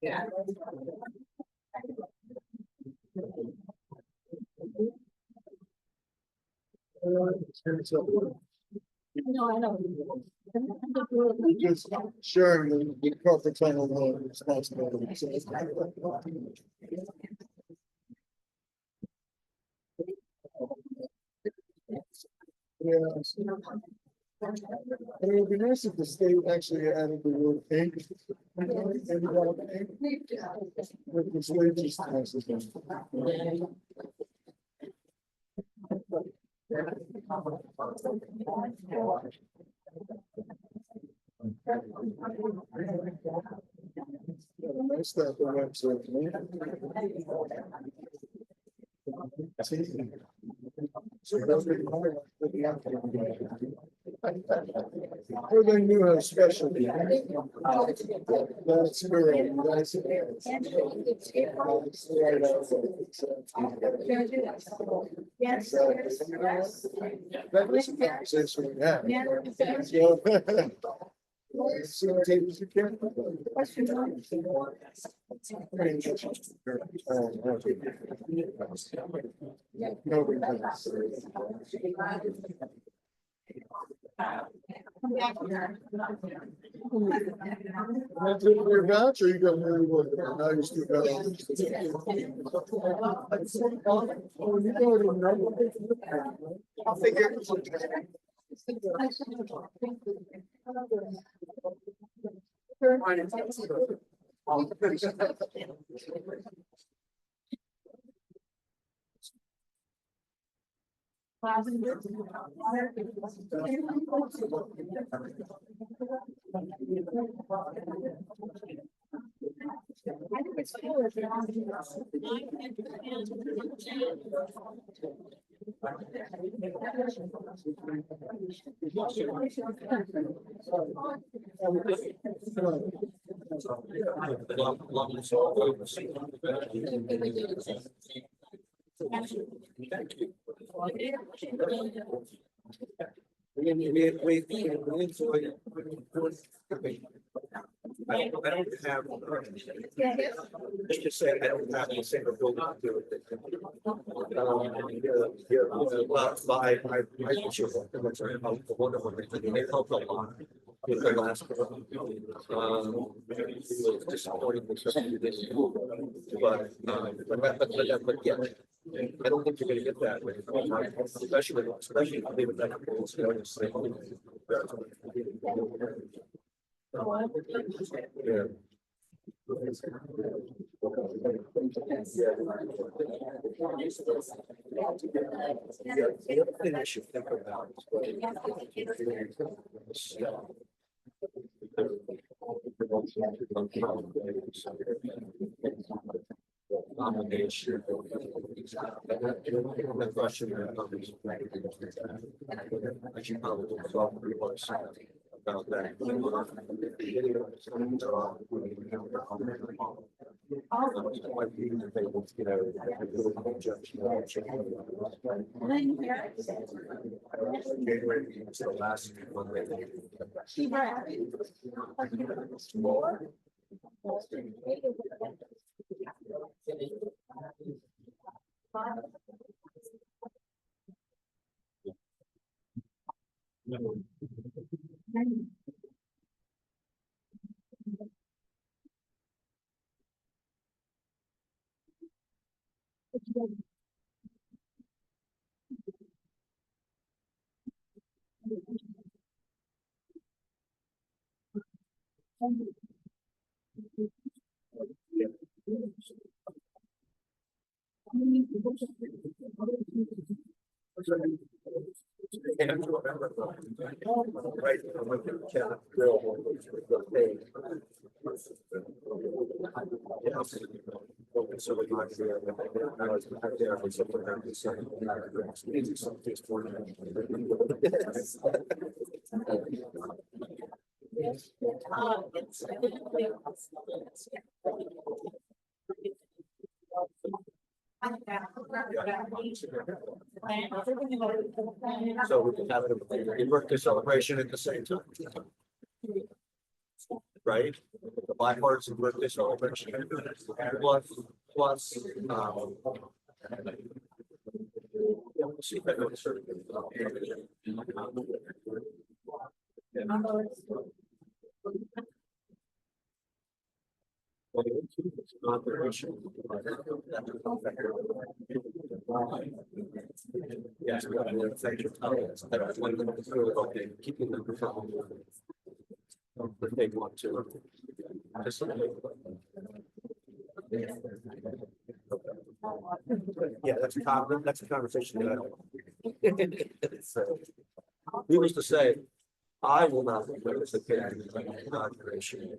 Yeah. No, I know. Just sharing the corporate channel responsibility. Yeah. And it would be nice if the state actually added the word pink. With the state just passes them. Nice that the website. Everything new has specialty. That's great. That's Yes. that was a conversation we had. So, tables you can. That's it for your voucher, you got really what, now you still got. I'll figure. I think it's cool if you're on I don't have, let's just say I don't have a single building to do it. I sure the wonderful thing, they helped a lot. With their last, it was disappointing because we didn't do it. But yeah, I don't think you're gonna get that, especially if they would like. Yeah. Yeah, the other thing I should think about is I should probably solve pretty much about that. January is the last one. So we might be there for something like this. So we can have a birthday celebration at the same time. Right? The bipartisan birthday celebration. Plus, see if I know it's yes, keeping them from if they want to. Yeah, that's a conversation that needless to say, I will not participate in the inauguration.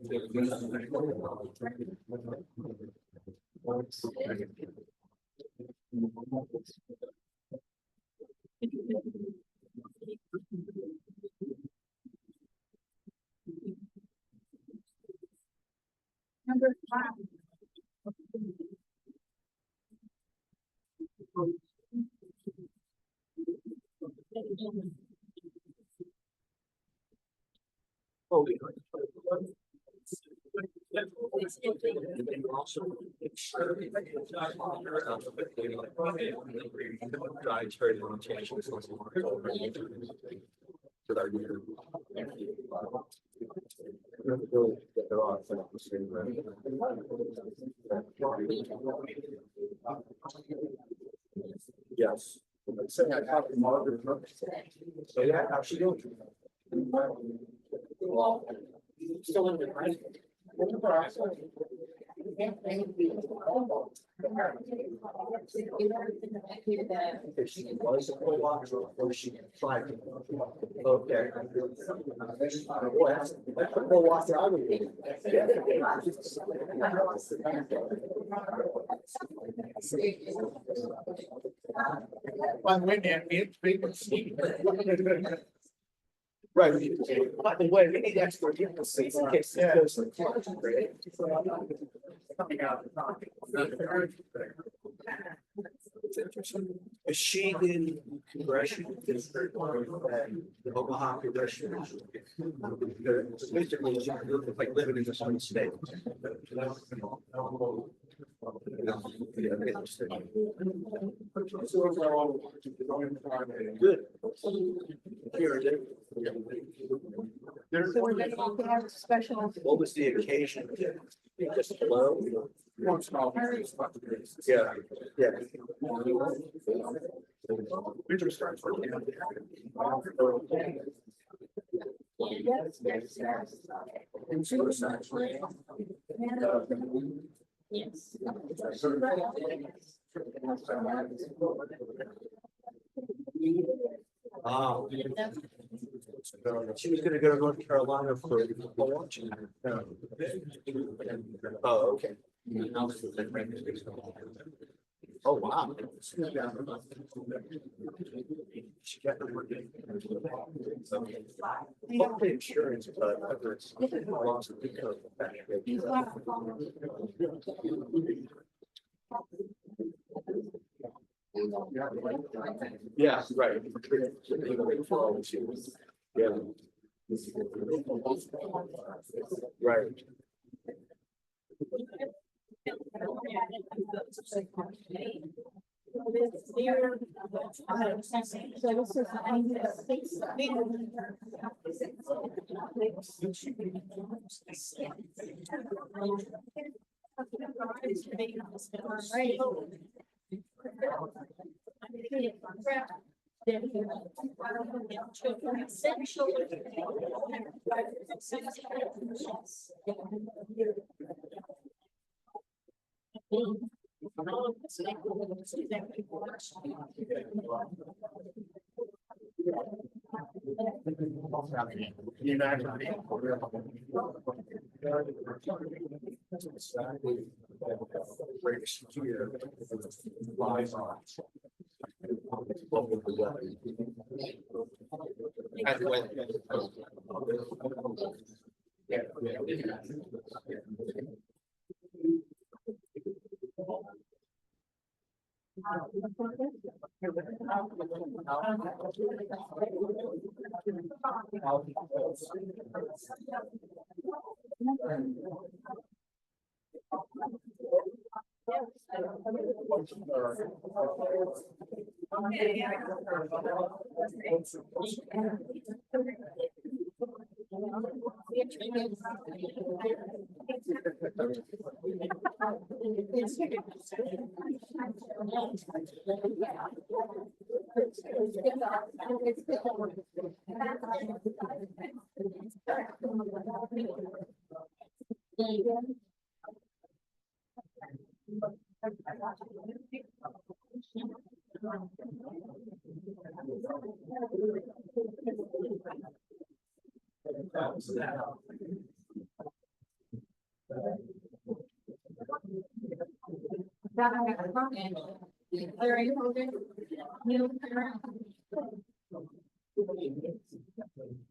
Number 5. Yes. So yeah, how's she doing? Still in the right. If she was a co-watcher or she tried to. Okay. Boy, that's a co-watcher I would be. By the way, man, it's big. Right. By the way, we need extra people seats in case it goes. Is she in congressional district or the Omaha congressional? Basically, it's like living in the same state. Good. Here, Special. what was the occasion? Just hello? Yeah, yeah. We just started. Yes, yes, yes. And suicide. Yes. Oh. She was gonna go to North Carolina for lunch. Oh, okay. Oh, wow. She got the hopefully insurance, but whether it's lost because of yeah, right. Yeah. Right.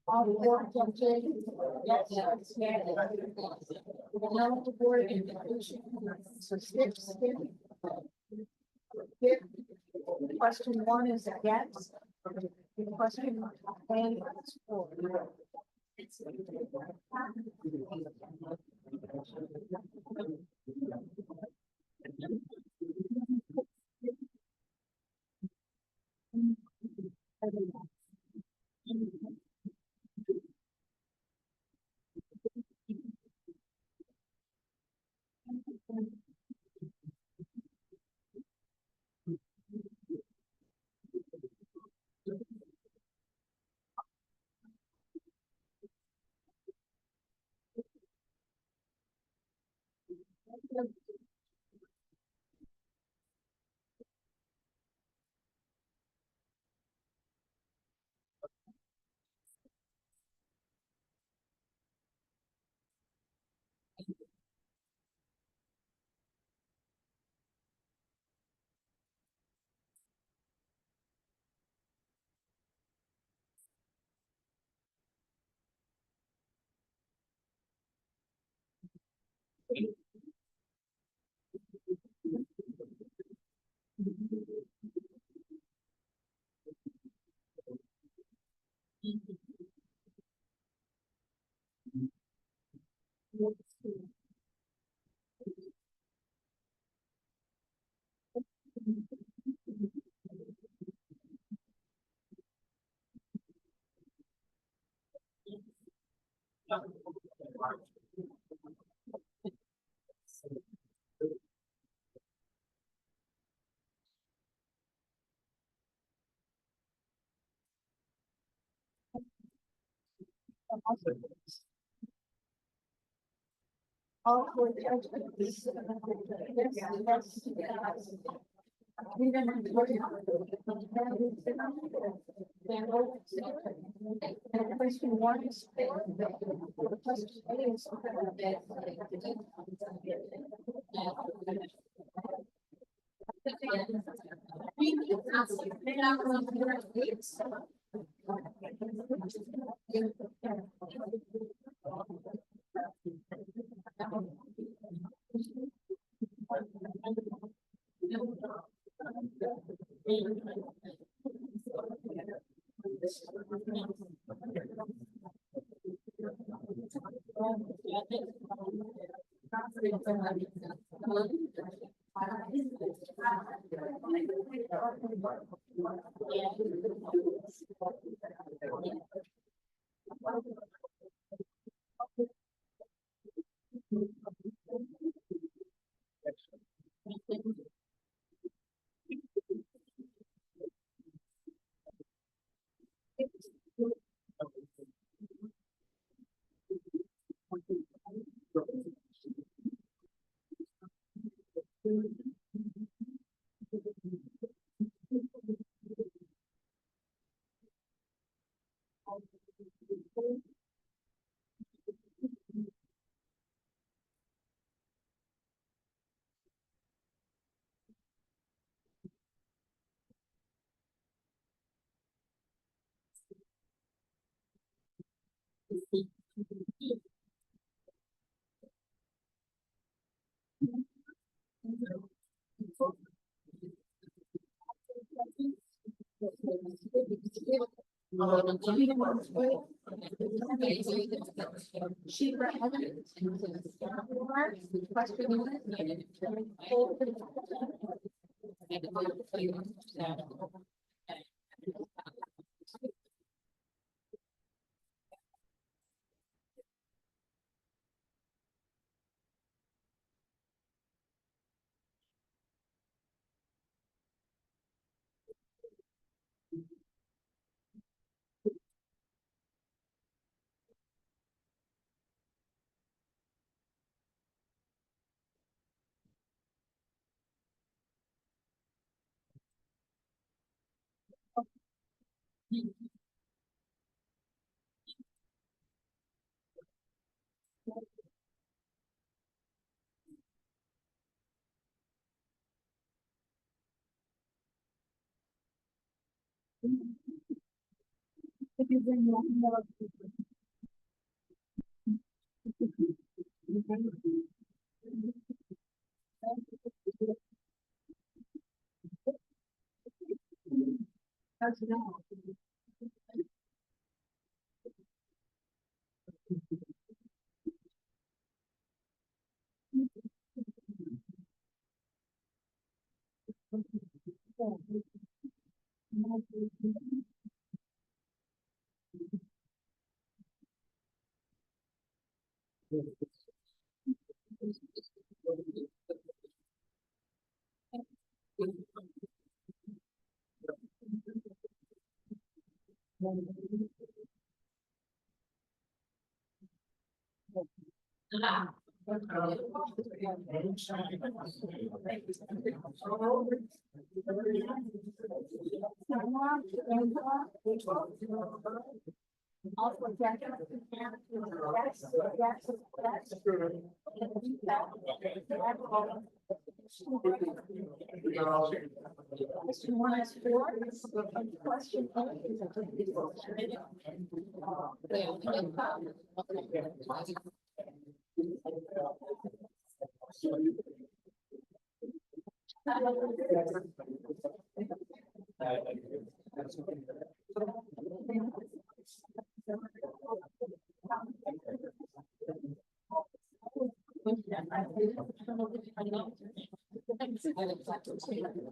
All the work on change. Yes, yes, yeah. Now the board and so skip. Question one is yes. Question A is for. All for judgment. Yes. We never. And question one is. Also, question one is four. Question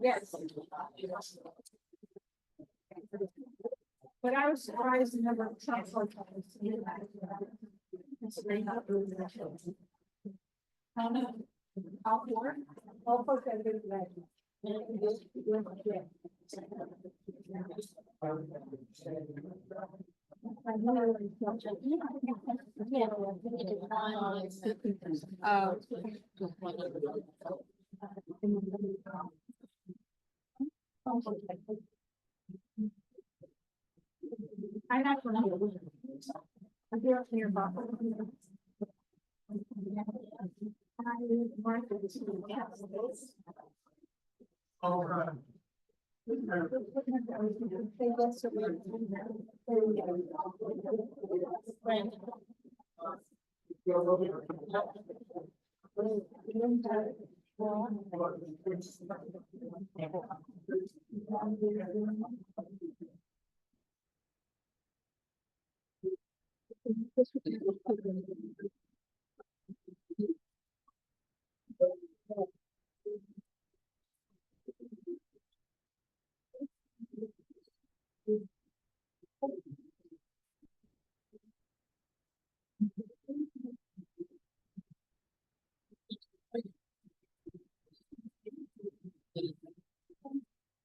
yes. But I was surprised the number of times like I was seeing that. It's very not really that show. All four? All four can do that. I'm not gonna. I'm here for your boss. I want to see the gas. All right.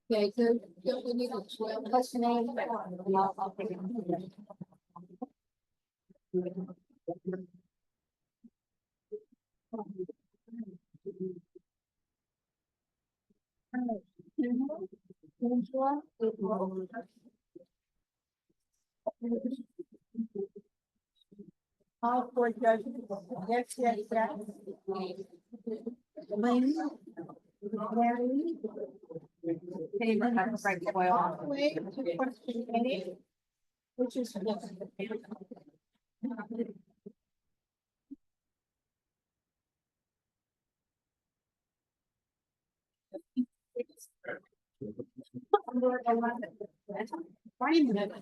Okay, so don't we need a 12 plus name? All four judges, yes, yes, yes. Lynn, Mary. Favor, not Frank Boyle. All the way to question 8, which is. Wait a minute.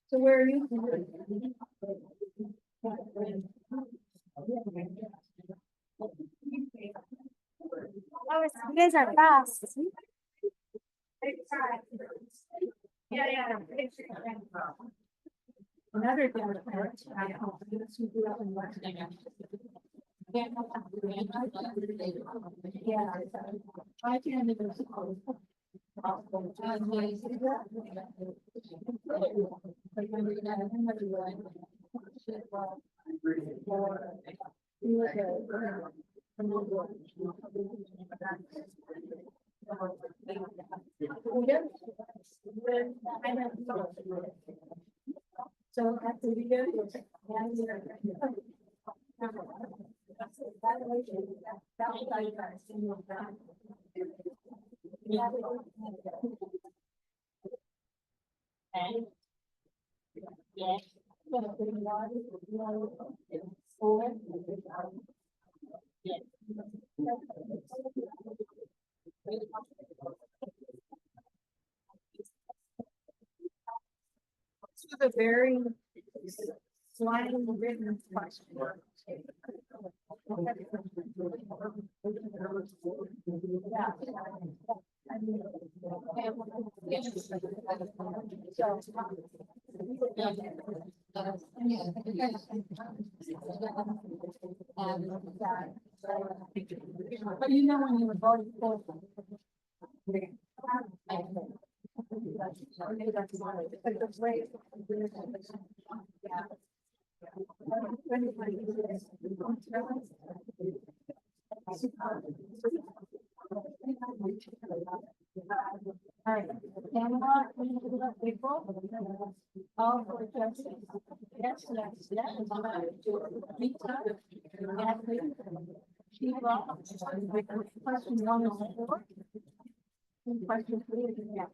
So where are you? Oh, you guys are fast. Yeah. Another thing. Yeah. I can't even. So after we go. This is a very sliding written question. But you know when you were voting for. All right, Pamela, April, all four judges. Yes, yes, yes. Rita, Natalie, Sheila, question 1 is 4. Question 3 is yeah.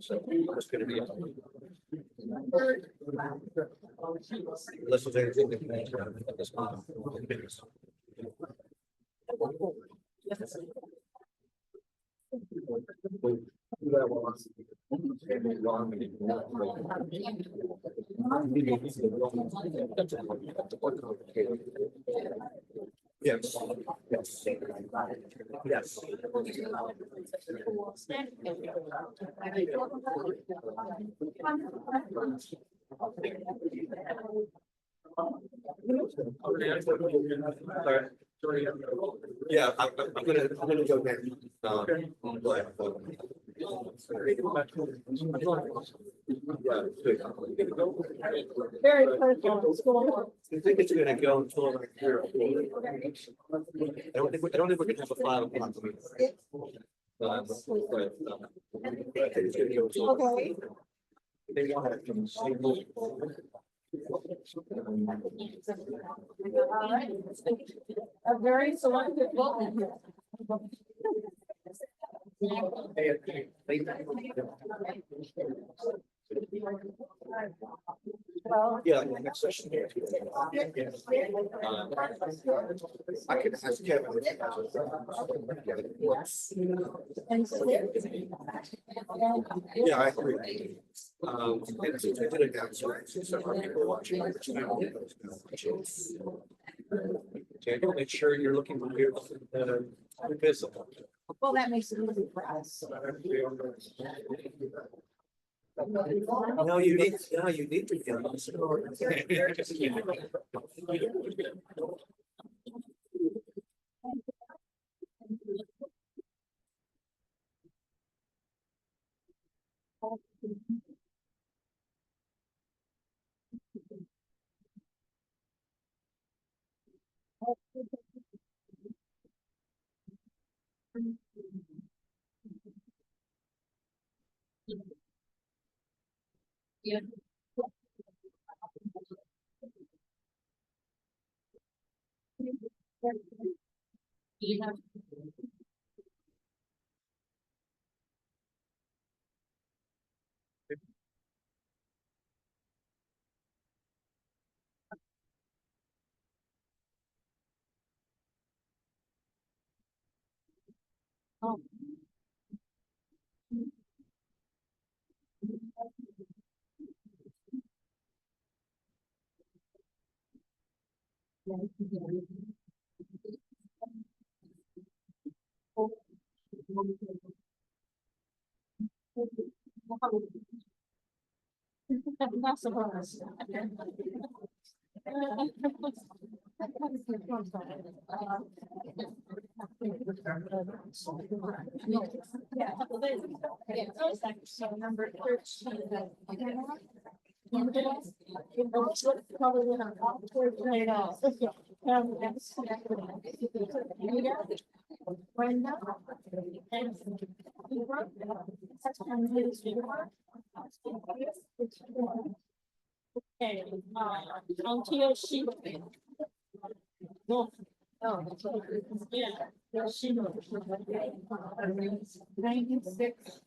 So it's gonna be. Unless there's anything that can answer at this point. Yes. Yes. Yes. Yeah, I'm gonna go next. Very personal, school. I think it's gonna go until like here. I don't think we're gonna have a 5 o'clock meeting. But I think it's gonna go until. Okay. They want it from the same. All right. A very selective vote here. Well, Yeah, next session. I can ask Kevin. and so Yeah, I agree. And since I did it down, so several people watching. Okay, make sure you're looking for your, visible. well, that makes it easy for us. No, you need to get this. Yeah. You have. Oh. Not surprised. So number 13. Probably when I'm off right now. Right now. Okay, onto your sheet. No. Oh, yeah, your sheet. 96.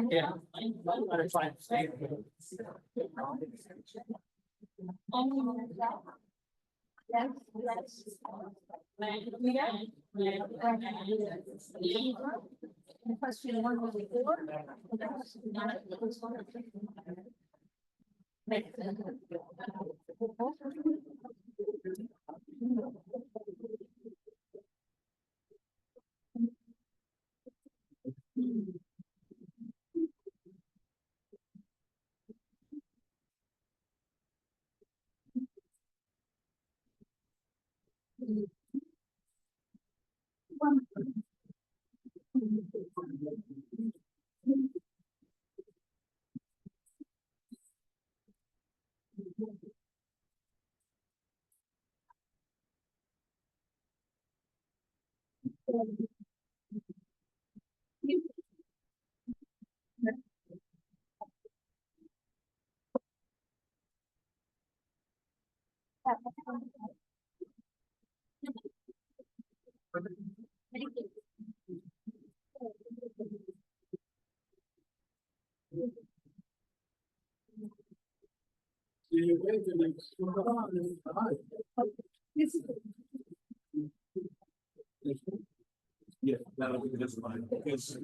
Yeah. I'm gonna try to stay. Question one was before. Yeah, that'll be this one, because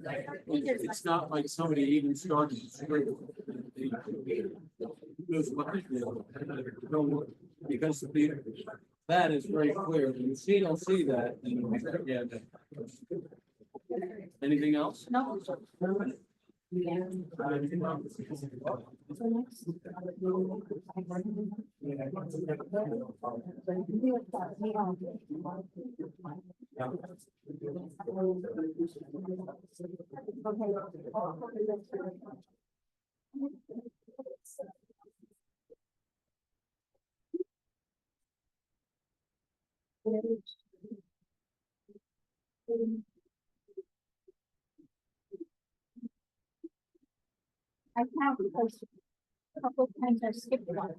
it's not like somebody even started. Because that is very clear, and you don't see that. Yeah. Anything else? No. I can't because a couple of times I skipped one.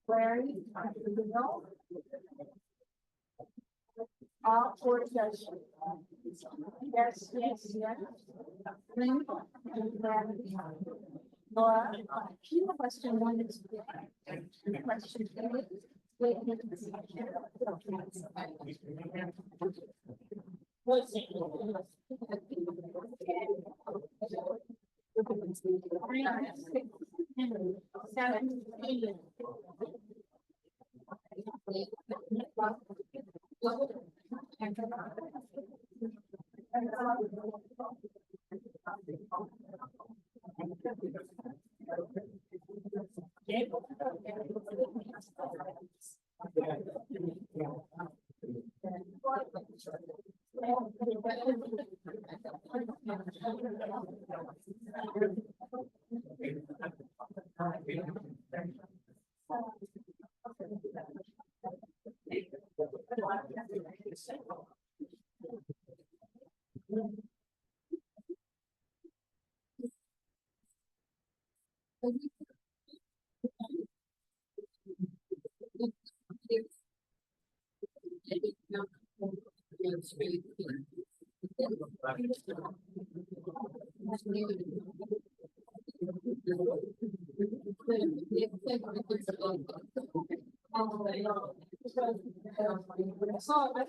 Larry, all four judges. Yes, yes, yes. Lynn, and Laura, question one is. Question two is. What's it?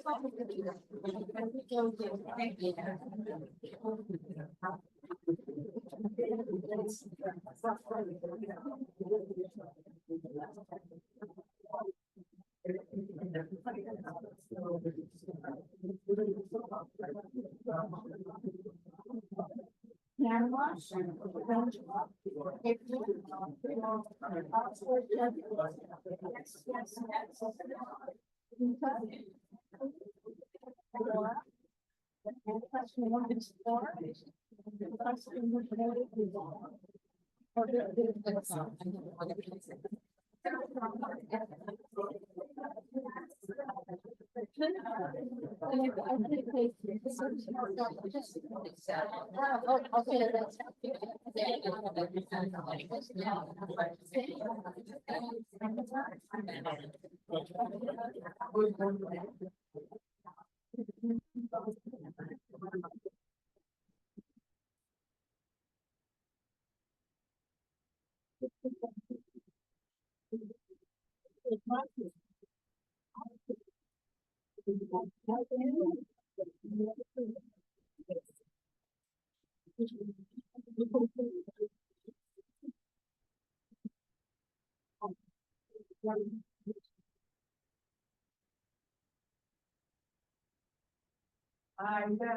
thought we could do that. Thank you. Hand wash. I know.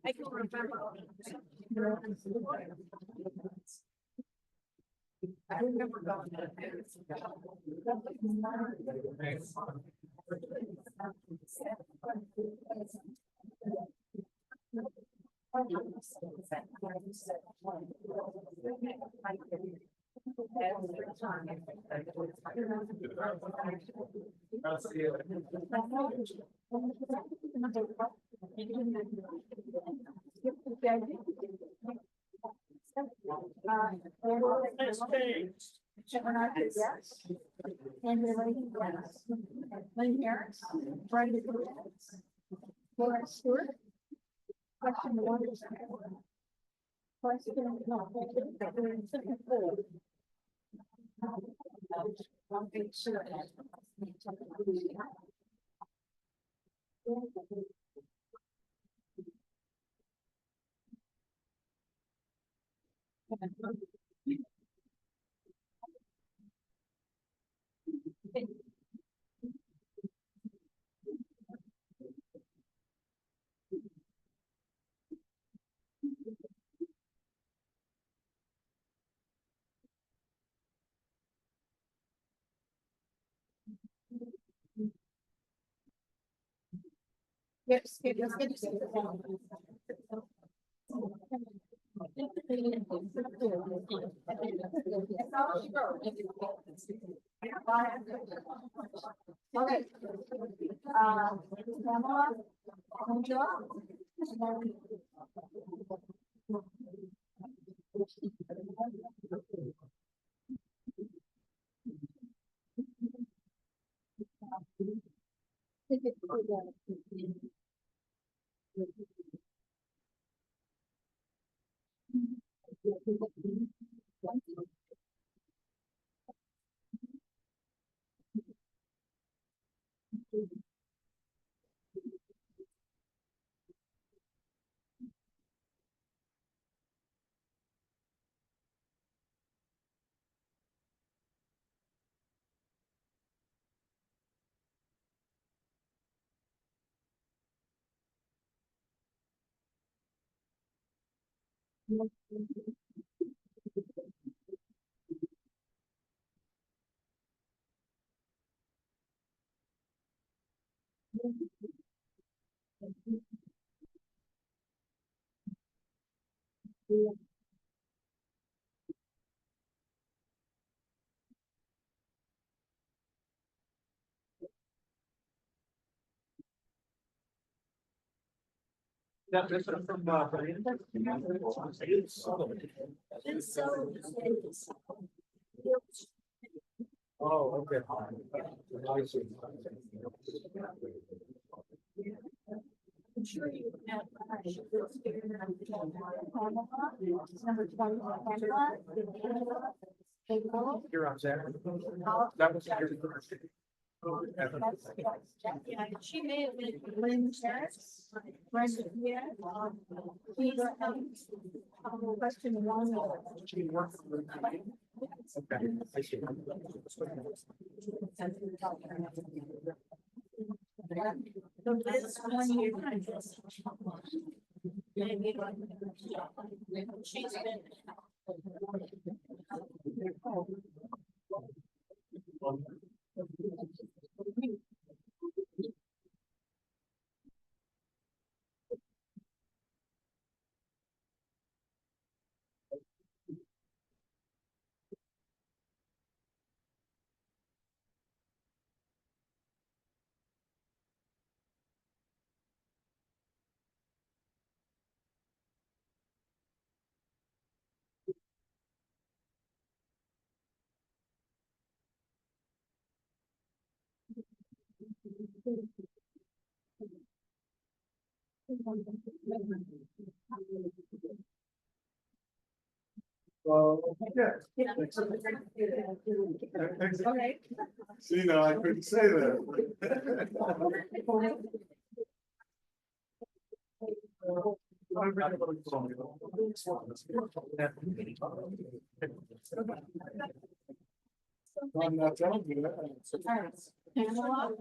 I can remember. I remember going to Yes. And the lady, yes. Lynn Harris, Brenda Williams, Laura Stewart. Question one is. Question no. Yes, yes, okay. Pamela, Angela. Yeah, that's from Oh, okay. I see. I'm sure you have. Number 20, Pamela. You're on, Zach. That was your first. Yeah, she may have been Lynn Terrace, Brenda, yeah. Peter, question one. Okay. I see. So this 1 year. She's been. Well, yeah. Okay. See, no, I couldn't say that. I'm not telling you that. Pamela.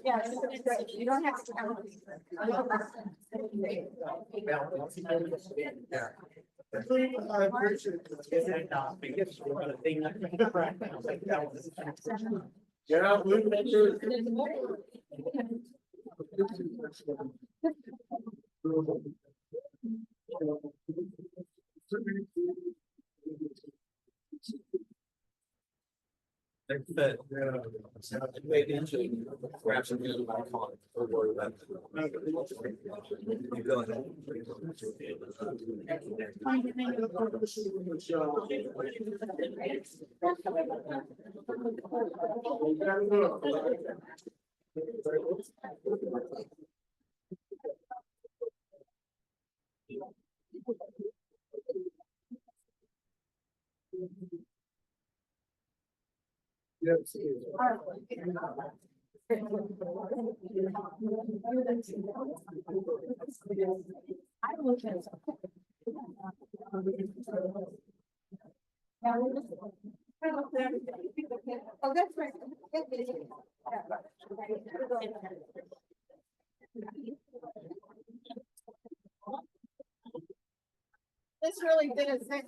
Yes, you don't have to. I appreciate it. Yeah, look at you. That made into perhaps a new icon or worry about. You go ahead. Yes. Oh, that's right. This really didn't say.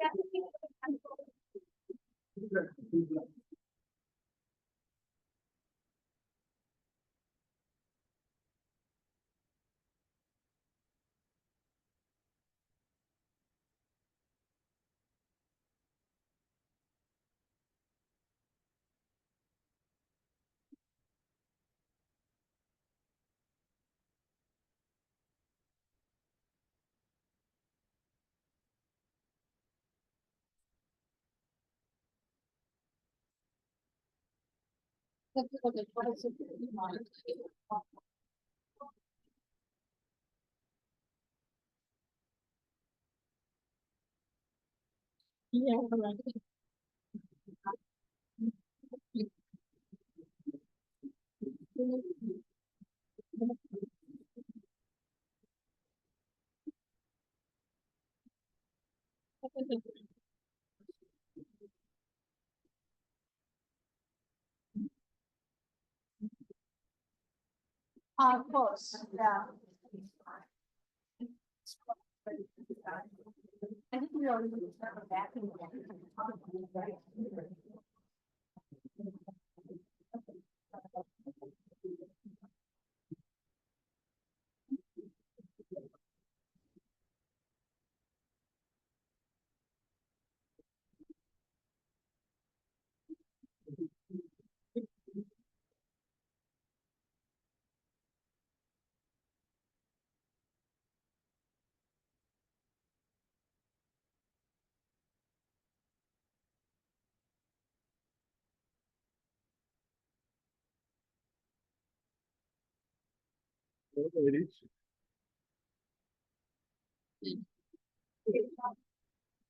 Yeah, right. Of course, yeah. I think we already started back in.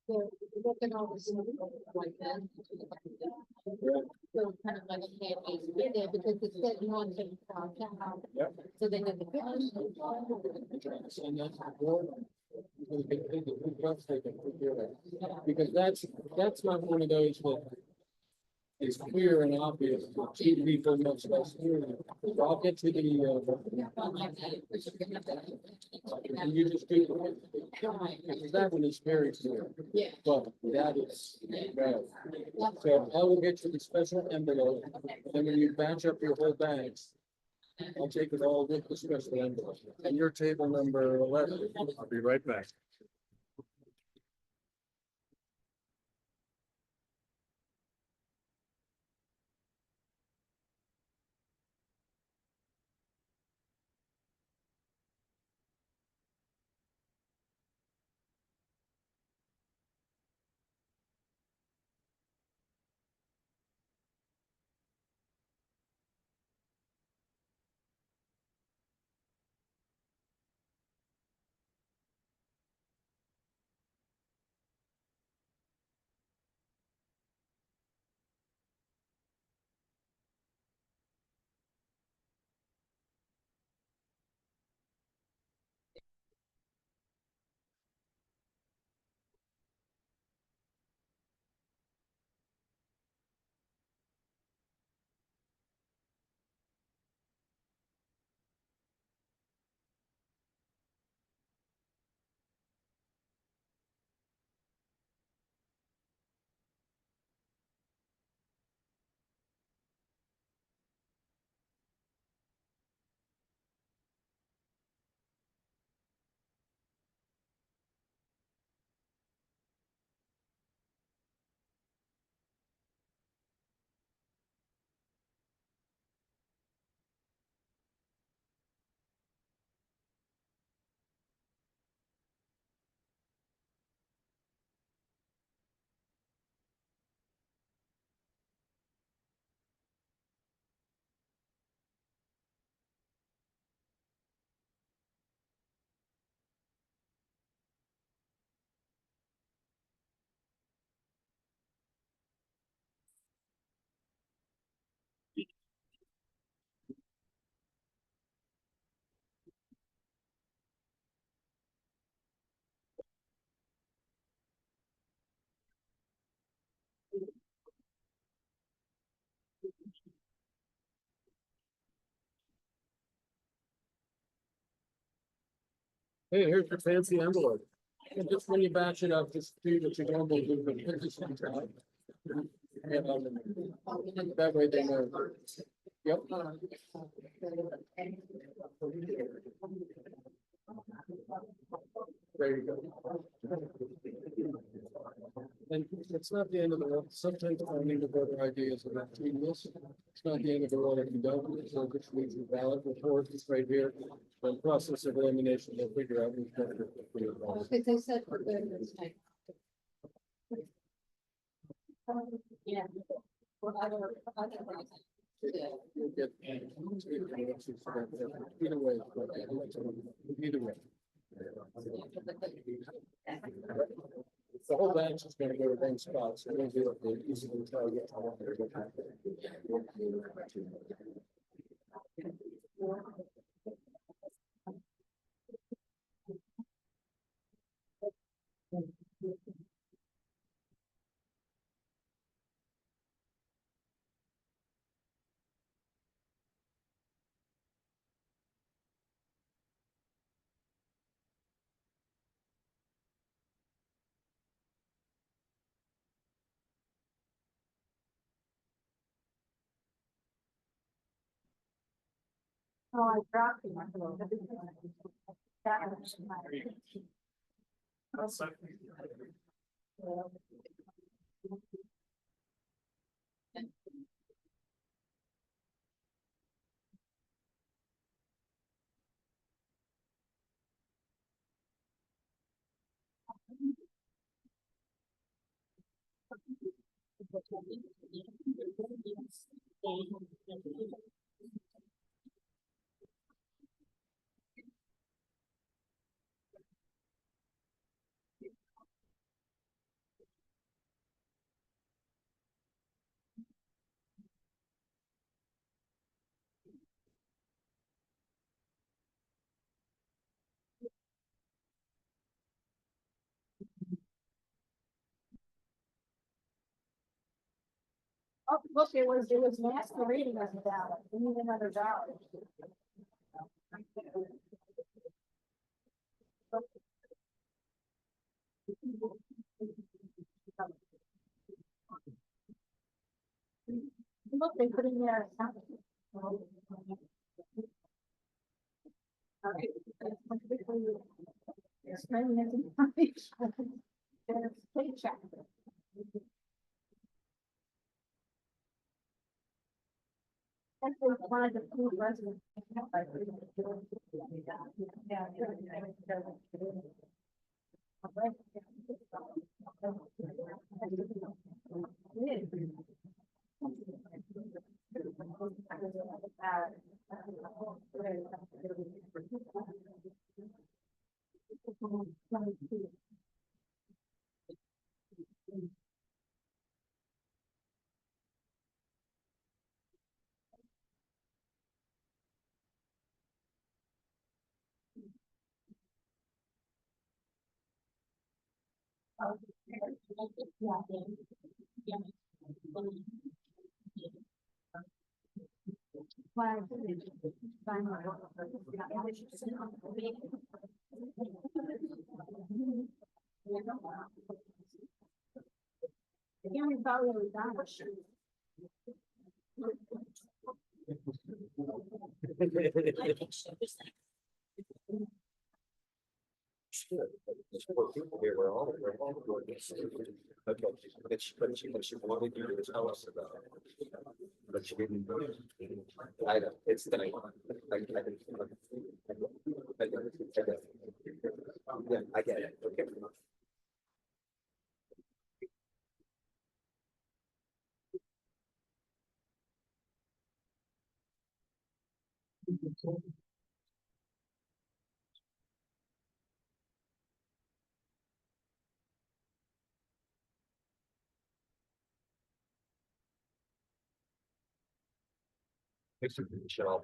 So looking over some of the like that. So kind of like a campaign in there because it's setting on to town. Yep. So they have the. Because that's not one of those that is clear and obvious, to people much less clear. I'll get to the, and you just do, because that one is very clear. Yeah. But that is, bad. So I will get you the special envelope, then when you batch up your whole bags, I'll take it all with the special envelope, and your table number 11. I'll be right back. Hey, here's your fancy envelope. And just when you batch it up, just do what you normally do, but put this in time. And, that way they know. Yep. There you go. And it's not the end of the world. Sometimes finding the voter ID is about tedious. It's not the end of the world if you don't. So this means the ballot report is right here. The process of elimination, they'll figure out who's going to. Okay, they said for good. Yeah. For other reasons. You'll get. Either way. Either way. The whole batch is gonna go to one spot, so it'll be able to easily tell you how long they're gonna have. Oh, I dropped it. That was Oh, look, it was masquerading as a ballot. We need another ballot. Look, they put in there. Okay. It's bringing it information. There's paycheck. And they wanted to prove resident. There's four people here, we're all going to see. Okay, but she wanted you to tell us about it. But she didn't. I know, it's the. Yeah, I get it, okay. Fix it, shut off.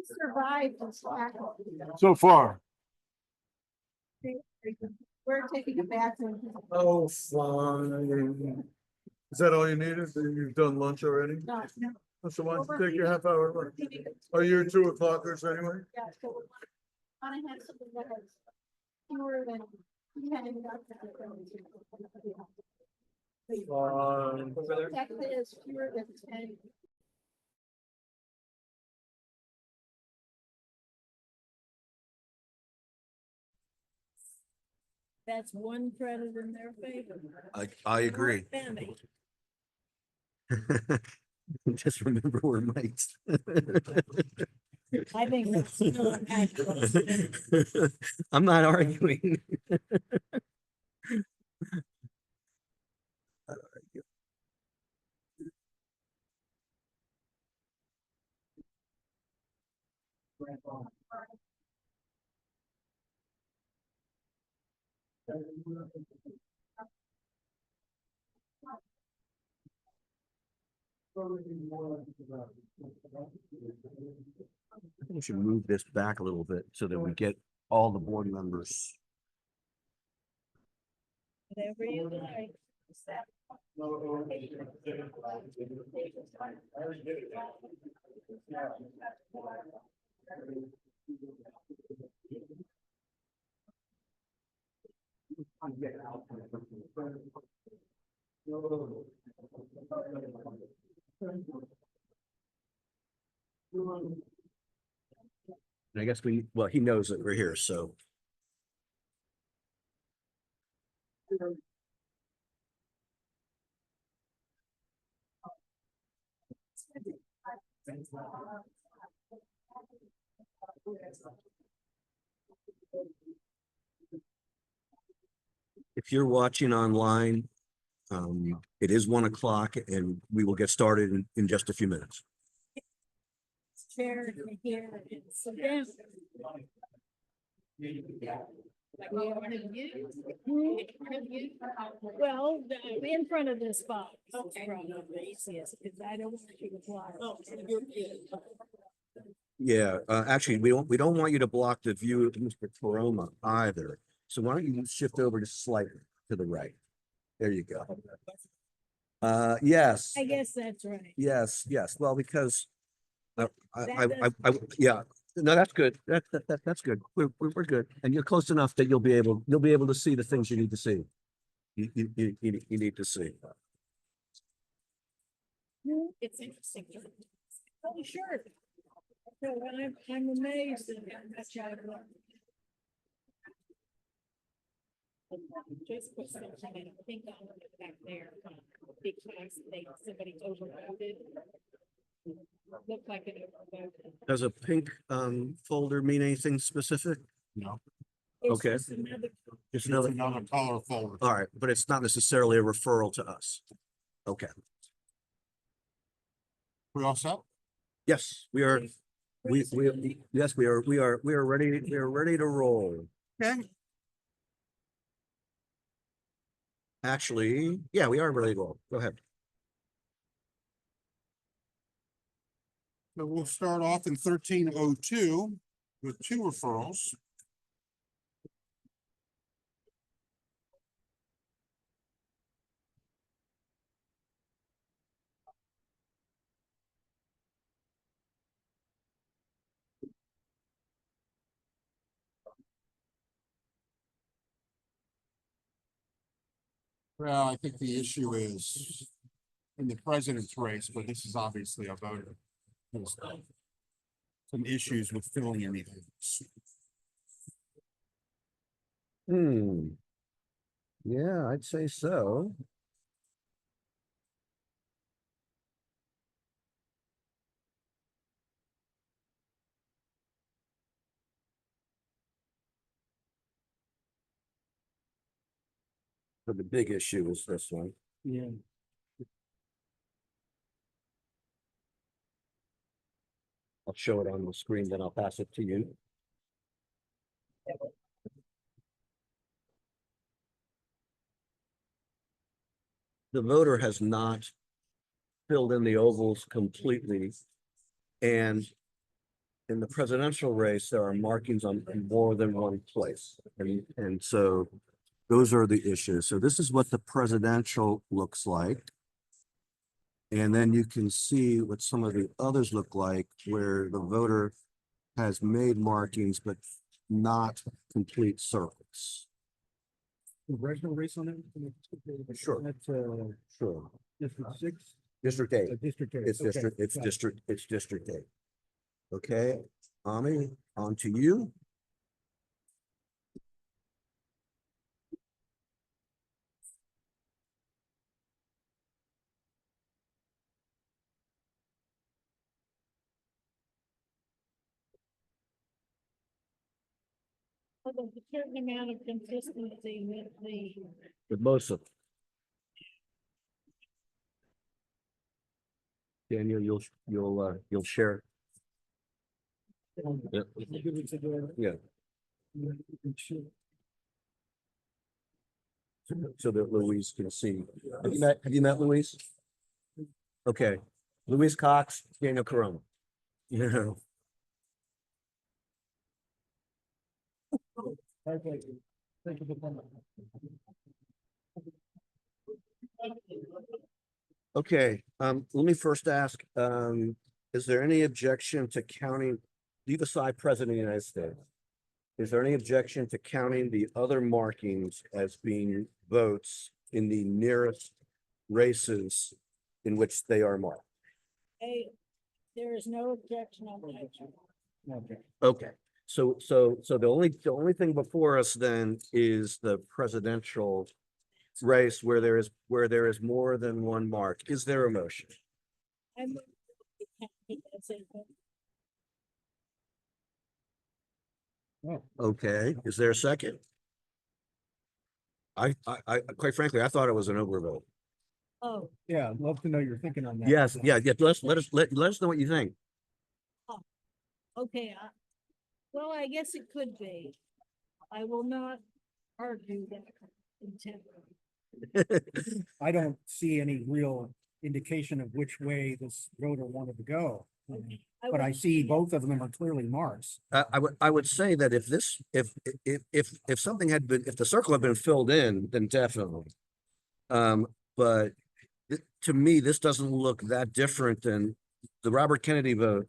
Survived this lack of. So far. We're taking a bathroom. Oh, fine. Is that all you needed? You've done lunch already? No, no. So why don't you take your half hour lunch? Are you 2 o'clockers anyway? Yeah, so I had something that was fewer than. We had ended up with Texas is fewer than 10. That's one credit in their favor. I agree. Benny. Just remember we're mates. I think that's still an accurate. I'm not arguing. I think we should move this back a little bit so that we get all the board members. Whatever you like. I guess well, he knows that we're here, so. If you're watching online, it is 1 o'clock and we will get started in just a few minutes. Chair here and sit down. Well, in front of this box. Is probably the easiest, because I don't want you to fly. Yeah, actually, we don't want you to block the view of Mr. Coroma either. So why don't you shift over to slightly to the right? There you go. Yes, I guess that's right. yes. Well, because yeah, no, that's good. That's good. We're good. And you're close enough that you'll be able to see the things you need to see. You need to see. It's interesting. Oh, sure. So I'm amazed at how much I've learned. Just put something in a pink on it back there, because somebody overloaded. Looked like it overloaded. Does a pink folder mean anything specific? No. It's Okay. just another. It's another color folder. All right, but it's not necessarily a referral to us. Okay. We all set? Yes, we are. Yes, we are ready. We are ready to roll. Okay. Actually, yeah, we are ready to roll. Go ahead. So we'll start off in 1302 with 2 referrals. Well, I think the issue is in the president's race, but this is obviously a voter. There's some issues with filling in the votes. Yeah, I'd say so. But the big issue is this one. Yeah. I'll show it on the screen, then I'll pass it to you. The voter has not filled in the ovals completely. And in the presidential race, there are markings on more than one place. And so those are the issues. So this is what the presidential looks like. And then you can see what some of the others look like, where the voter has made markings, but not complete circles. Congressional race on it? Sure. That's, Sure. District 6? District 8. District 8. It's Okay. District 8. Okay, Ami, on to you. So there's a certain amount of consistency with the, With most of them. Daniel, you'll share. Yeah. Yeah. So that Louise can see. Have you met Louise? Okay, Louise Cox, Daniel Corona. Yeah. Okay, let me first ask, is there any objection to counting, leave aside President of the United States? Is there any objection to counting the other markings as being votes in the nearest races in which they are marked? there is no objection on that. Okay, so the only thing before us then is the presidential race where there is more than one mark. Is there a motion? I move that we count it as a vote. Okay, is there a second? I quite frankly, I thought it was an overvote. Oh, Yeah, I'd love to know your thinking on that. Yes, yeah, let us know what you think. okay, well, I guess it could be. I will not argue that intent. I don't see any real indication of which way this voter wanted to go. But I see both of them are clearly marks. I would say that if something had been, if the circle had been filled in, then definitely. But to me, this doesn't look that different than the Robert Kennedy vote.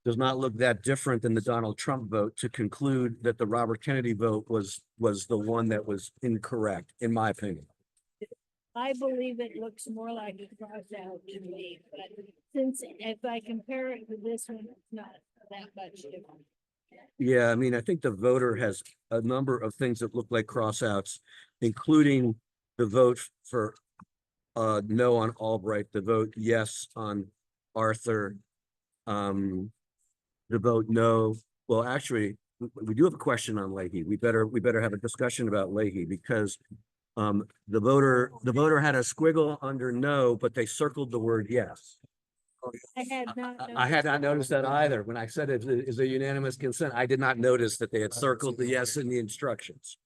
Does not look that different than the Donald Trump vote to conclude that the Robert Kennedy vote was the one that was incorrect, in my opinion. I believe it looks more like a cross out to me, but since if I compare it to this one, it's not that much different. Yeah, I mean, I think the voter has a number of things that look like crossouts, including the vote for no on Albright, the vote yes on Arthur, the vote no. Well, actually, we do have a question on Leahy. We better have a discussion about Leahy because the voter had a squiggle under no, but they circled the word yes. I had not noticed that either. When I said it is a unanimous consent, I did not notice that they had circled the yes in the instructions.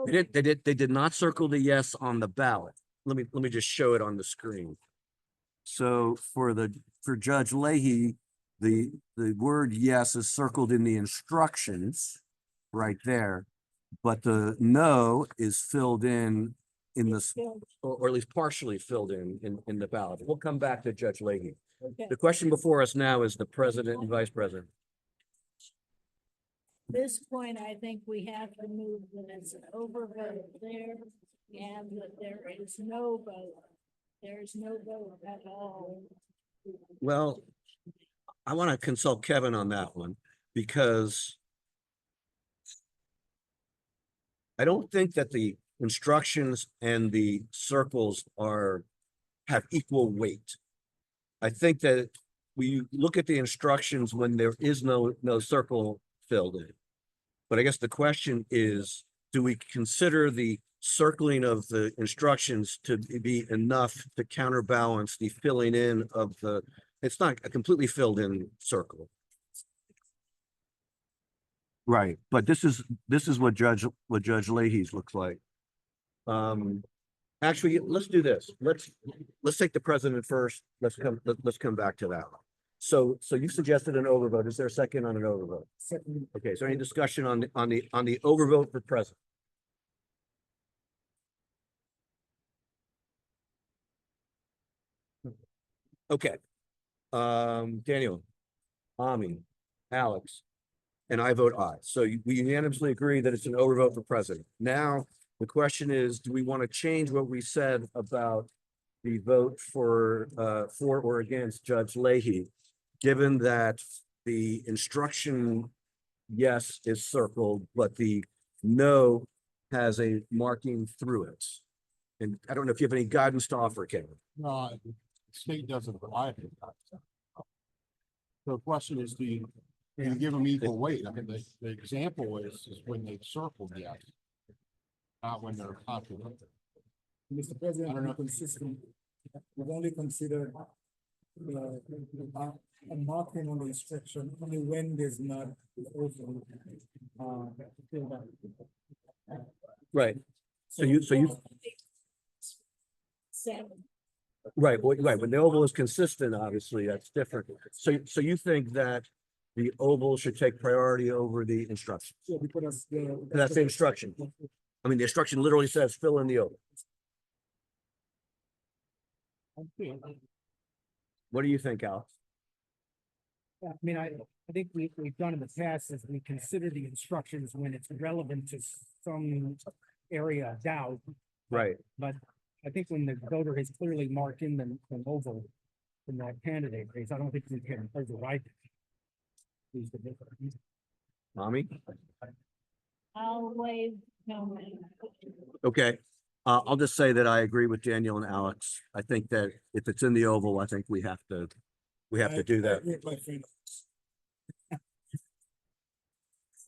They did not circle the yes on the ballot. Let me just show it on the screen. So for Judge Leahy, the word yes is circled in the instructions right there, but the no is filled in the, or at least partially filled in the ballot. We'll come back to Judge Leahy. Okay. The question before us now is the president and vice president. This point, I think we have to move that it's an overvote there and that there is no vote. There's no vote at all. Well, I want to consult Kevin on that one because I don't think that the instructions and the circles have equal weight. I think that we look at the instructions when there is no circle filled in. But I guess the question is, do we consider the circling of the instructions to be enough to counterbalance the filling in of it's not a completely filled in circle. Right, but this is what Judge Leahy's looks like. Actually, let's do this. Let's take the president first. Let's come back to that one. So you suggested an overvote. Is there a second on an overvote? Second. Okay, is there any discussion on the overvote for president? Okay. Daniel, Ami, Alex, and I vote aye. So we unanimously agree that it's an overvote for president. Now, the question is, do we want to change what we said about the vote for or against Judge Leahy, given that the instruction yes is circled, but the no has a marking through it? And I don't know if you have any guidance to offer, Kevin. No, the state doesn't provide it. So the question is, do you You give them equal weight. I mean, the example is when they circled yes. Not when they're contradicted. Mr. President, to be consistent, we've only considered a marking on the instruction only when there's not. Filled out. Right. So you, Seven. right, when the oval is consistent, obviously, that's different. So you think that the oval should take priority over the instruction? Yeah, because That's the instruction. I mean, the instruction literally says fill in the oval. What do you think, Alex? I mean, I think we've done in the past is we consider the instructions when it's relevant to some area of doubt. Right. But I think when the voter has clearly marked in the oval in that candidate race, I don't think we can override it. Who's the difference? Mommy? I'll waive comment. Okay. I'll just say that I agree with Daniel and Alex. I think that if it's in the oval, I think we have to do that.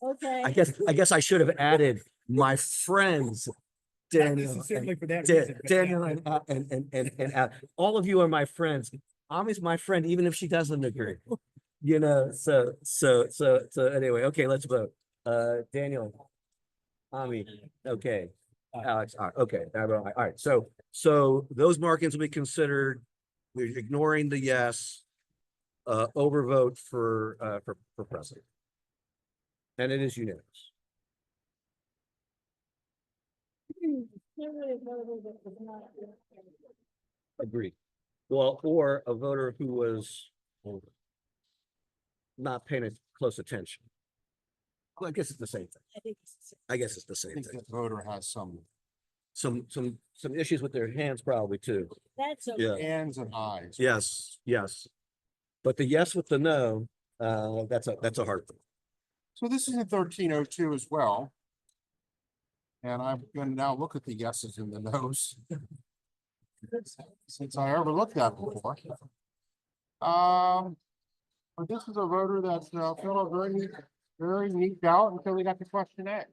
Okay. I guess I should have added my friends, Daniel, Certainly for that Da- reason. but Daniel yeah. and all of you are my friends. Ami's my friend, even if she doesn't agree. You know, so anyway, okay, let's vote. Daniel, Ami, okay, Alex, okay, all right. So those markings will be considered. We're ignoring the yes, overvote for president. And it is unanimous. Agreed. Well, or a voter who was not paying close attention. Well, I guess it's the same thing. I guess it's the same thing. The voter has some Some issues with their hands probably too. That's Yeah. okay. hands and eyes. Yes. But the yes with the no, that's a hard thing. So this is in 1302 as well. And I'm gonna now look at the yeses and the nos. Since I overlooked that before. But this is a voter that filled a very neat ballot until we got to question A.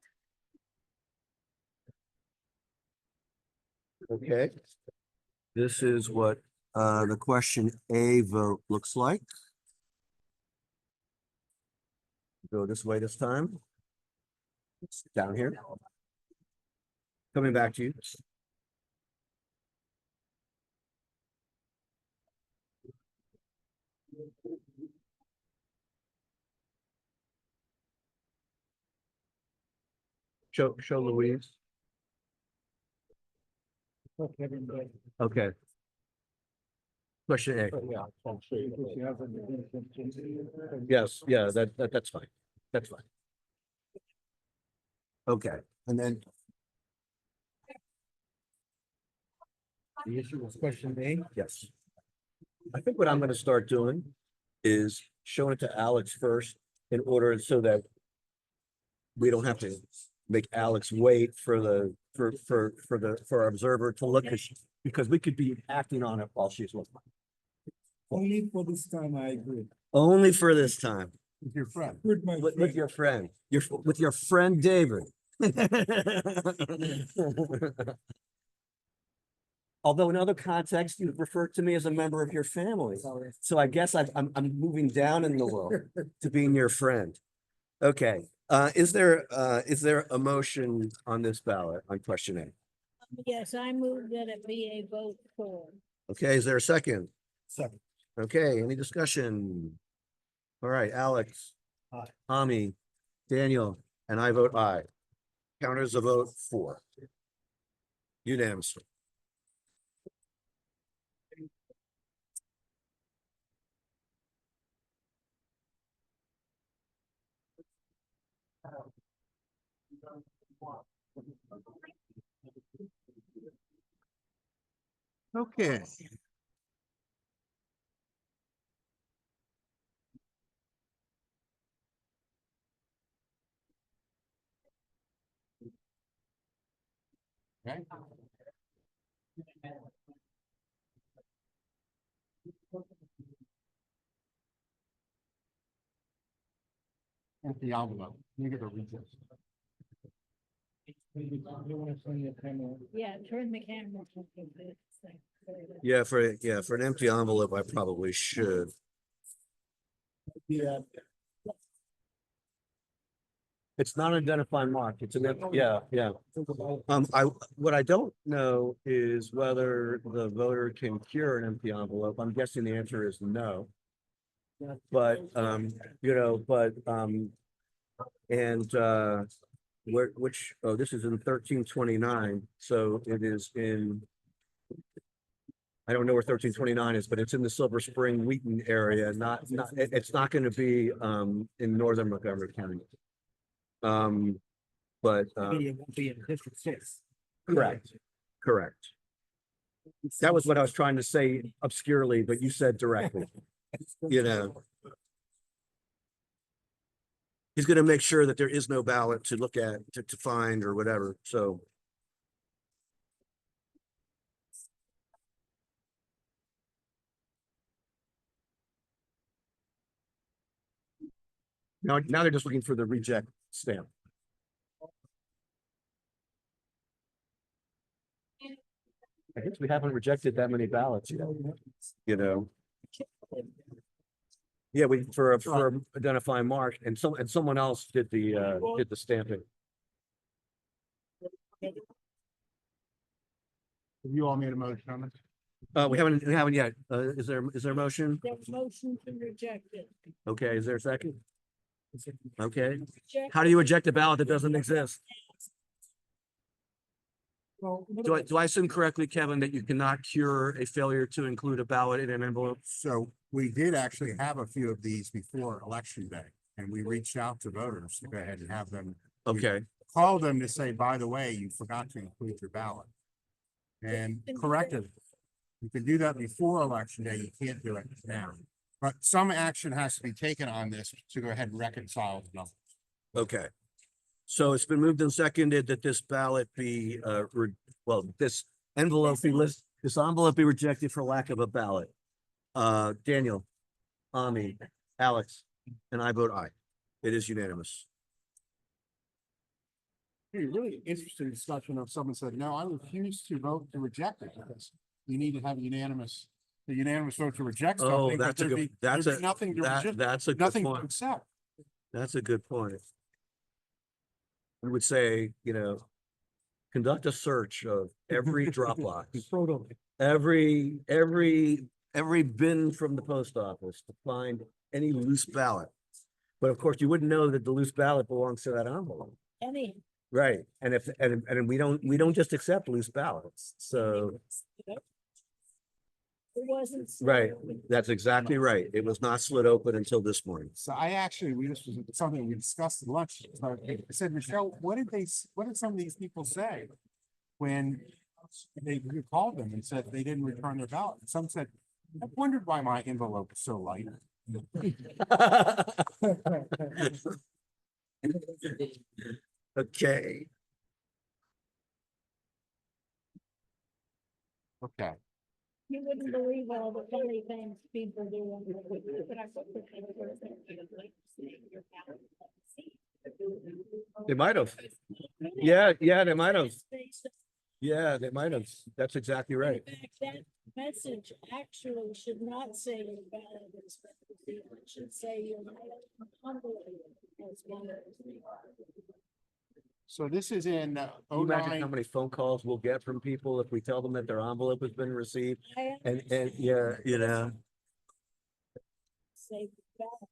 Okay. This is what the question A vote looks like. Go this way this time. It's down here. Coming back to you. Show Louise. Okay. Question A. Yes, yeah, that's fine. That's fine. Okay, and then The issue was question A. yes. I think what I'm gonna start doing is showing it to Alex first in order so that we don't have to make Alex wait for our observer to look because we could be acting on it while she's looking. Only for this time, I agree. Only for this time. With your friend. With my With your friend, with your friend David. Although in other contexts, you refer to me as a member of your family. So I guess I'm moving down in the world to being your friend. Okay, is there a motion on this ballot on question A? Yes, I move that it be a vote for. Okay, is there a second? Second. Okay, any discussion? All right, Alex. Aye. Ami, Daniel, and I vote aye. Counters a vote for. Unanimously. Okay. Okay. Empty envelope, negative recess. Yeah, turn the camera. Yeah, for an empty envelope, I probably should. Yeah. It's not an identifying mark. It's an, yeah. What I don't know is whether the voter can cure an empty envelope. I'm guessing the answer is no. But, this is in 1329, so it is in. I don't know where 1329 is, but it's in the Silver Spring Wheaton area, it's not gonna be, in northern Montgomery County. But, Maybe it won't be in District 6. correct. That was what I was trying to say obscurely, but you said directly, you know. He's gonna make sure that there is no ballot to look at, to find or whatever, so. Now they're just looking for the reject stamp. I guess we haven't rejected that many ballots yet, you know. Yeah, for identifying mark, and someone else did the stamping. You all made a motion on this? We haven't yet. Is there a motion? There's motion to reject it. Okay, is there a second? Okay, how do you reject a ballot that doesn't exist? Do I assume correctly, Kevin, that you cannot cure a failure to include a ballot in an envelope? So we did actually have a few of these before Election Day, and we reached out to voters to go ahead and have them. Okay, Call them to say, by the way, you forgot to include your ballot. And corrected. You can do that before Election Day, you can't do it now. But some action has to be taken on this to go ahead and reconcile the numbers. okay. So it's been moved and seconded that this ballot be, this envelope be rejected for lack of a ballot. Daniel, Ami, Alex, and I vote aye. It is unanimous. Hey, really interesting discussion of someone said, no, I refuse to vote to reject it because you need to have the unanimous vote to reject something. Oh, but that's a there'd good, be- there'd be nothing to reject, that's a good nothing to point. accept. That's a good point. We would say, conduct a search of every Dropbox, every bin from the post office to find any loose ballot. But of course, you wouldn't know that the loose ballot belongs to that envelope. Any. Right, and we don't just accept loose ballots, so. It wasn't. Right, that's exactly right. It was not slid open until this morning. So this was something we discussed at lunch. So I said, Michelle, what did some of these people say when you called them and said they didn't return their ballot? Some said, I wondered why my envelope is so light. Okay. Okay. You wouldn't believe all the funny things people do. They might have. Yeah, they might have. Yeah, they might have. That's exactly right. In fact, that message actually should not say your ballot is received. It should say your envelope has been received. So this is in Can you imagine how 09. many phone calls we'll get from people if we tell them that their envelope has been received? And yeah, Say ballot.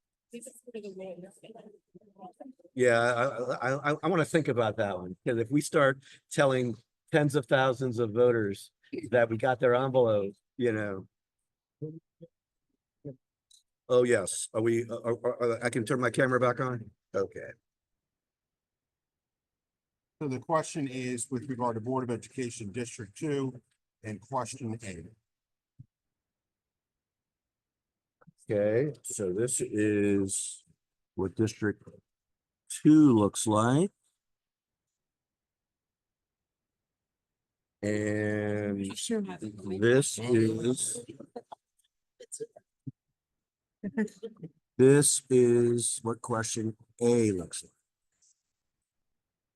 Yeah, I want to think about that one, because if we start telling tens of thousands of voters that we got their envelope, Oh, yes, I can turn my camera back on? Okay. So the question is with regard to Board of Education District 2 and question A. Okay, so this is what District 2 looks like. And this is This is what question A looks like.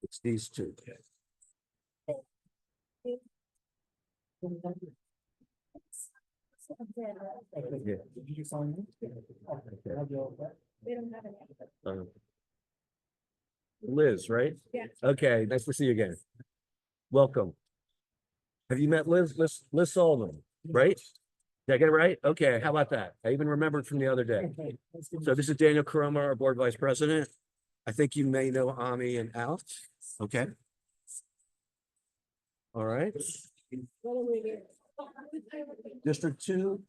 It's these two. Yeah. Did you sign it? We don't have any. Liz, right? Yeah. Okay, nice to see you again. Welcome. Have you met Liz? Liz Sullivan, right? Did I get it right? Okay, how about that? I even remembered from the other day. So this is Daniel Caroma, our board vice president. I think you may know Ami and Alex. Okay. All right. What are we doing? District 2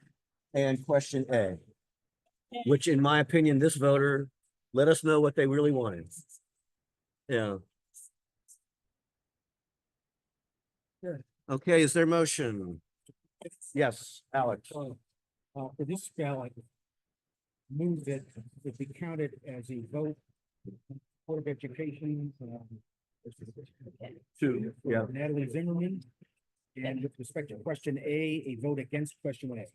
and question A, which in my opinion, this voter let us know what they really wanted. Yeah. Okay, is there motion? Yes, Alex. For this ballot, move that it be counted as a vote, Board of Education. 2, yeah. for Natalie Zimmerman. And with respect to question A vote against question A.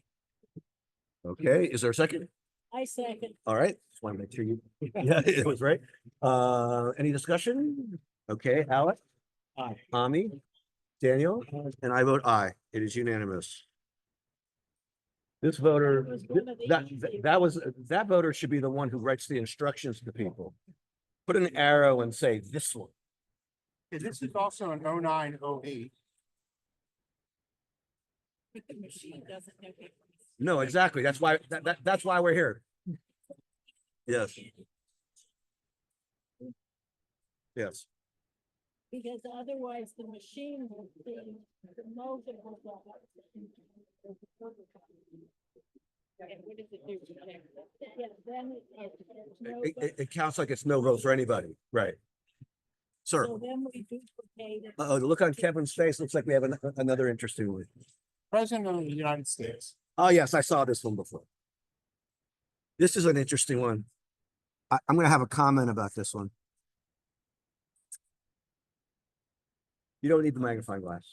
Okay, is there a second? I second. All right, just want to make sure you, yeah, it was right. Any discussion? Okay, Alex? Aye. Ami? Daniel? And I vote aye. It is unanimous. This voter, That was one of the easy that voter should be the one who writes the instructions to people. Put an arrow and say this one. This is also an 0908. But the machine doesn't know. No, exactly. That's why, that's why we're here. Yes. Yes. Because otherwise the machine will be the multiple. And what does it do? Yeah, then It counts like it's no vote for anybody, right? Sir, so then we duplicate it. the look on Kevin's face looks like we have another interesting one. President of the United States. Oh, yes, I saw this one before. This is an interesting one. I'm gonna have a comment about this one. You don't need the magnifying glass.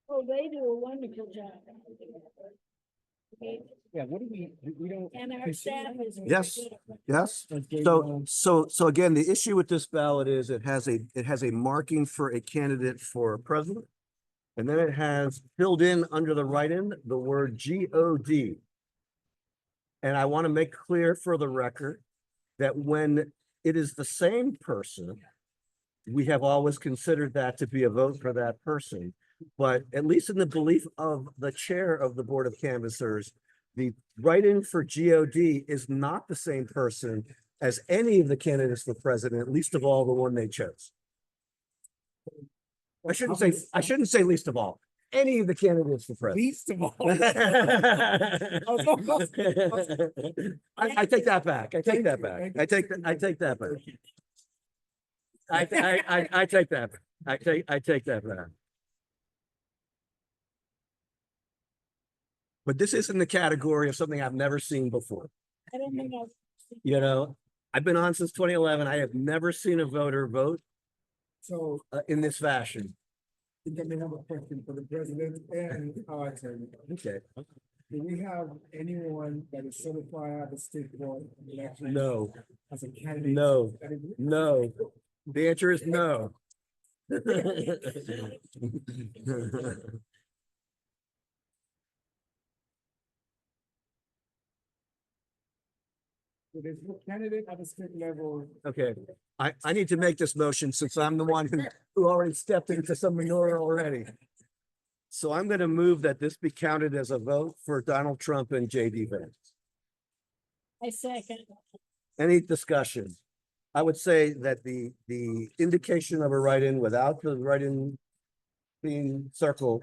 Oh, they do a wonderful job. Yeah, what do we don't. And our staff is. very Yes. good at Yes. So, So again, the issue with this ballot is it has a marking for a candidate for president. And then it has filled in under the write-in, the word God. And I want to make clear for the record that when it is the same person, we have always considered that to be a vote for that person. But at least in the belief of the chair of the Board of Canvassers, the write-in for God is not the same person as any of the candidates for president, least of all the one they chose. I shouldn't say least of all, any of the candidates for president. Least of all. I take that back. I take that back. I take that back. I take that back. I take that back. But this isn't the category of something I've never seen before. I don't think I've. You know, I've been on since 2011. I have never seen a voter vote So in this fashion. I think I may have a question for the president and our attorney. Okay. Do we have anyone that is certified at the state board of elections? No, As a candidate? no, That is- no. The answer is no. So there's no candidate at the state level. Okay, I need to make this motion since I'm the one who already stepped into some manure already. So I'm gonna move that this be counted as a vote for Donald Trump and JD Vance. I second. Any discussion? I would say that the indication of a write-in without the write-in being circled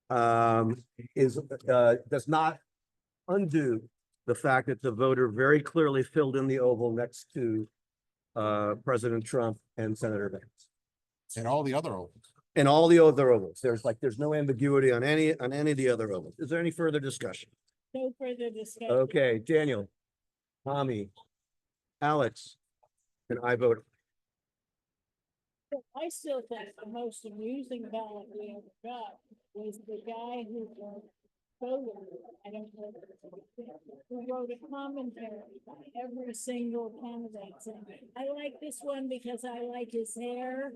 does not undo the fact that the voter very clearly filled in the oval next to President Trump and Senator Vance. And all the other ovals. And all the other ovals. There's no ambiguity on any of the other ovals. Is there any further discussion? No further discussion. Okay, Daniel, Tommy, Alex, and I vote. I still think the most amusing ballot we ever got was the guy who voted, I don't know, who wrote a commentary on every single candidate. saying, I like this one because I like his hair.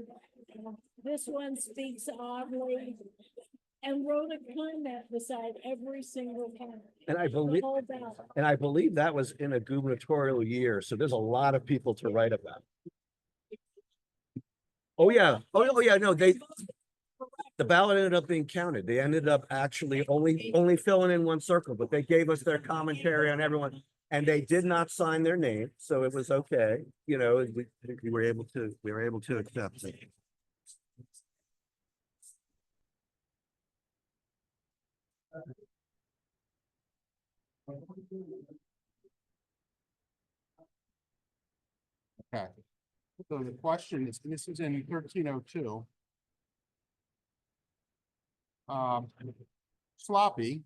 This one speaks oddly. And wrote a comment beside every single candidate. And I The believe, whole ballot. and I believe that was in a gubernatorial year, so there's a lot of people to write about. Oh, yeah, oh, yeah, no, the ballot ended up being counted. They ended up actually only filling in one circle, but they gave us their commentary on everyone. And they did not sign their name, so it was okay, you know, we were able to accept it. Okay. So the question is, this is in 1302. Sloppy,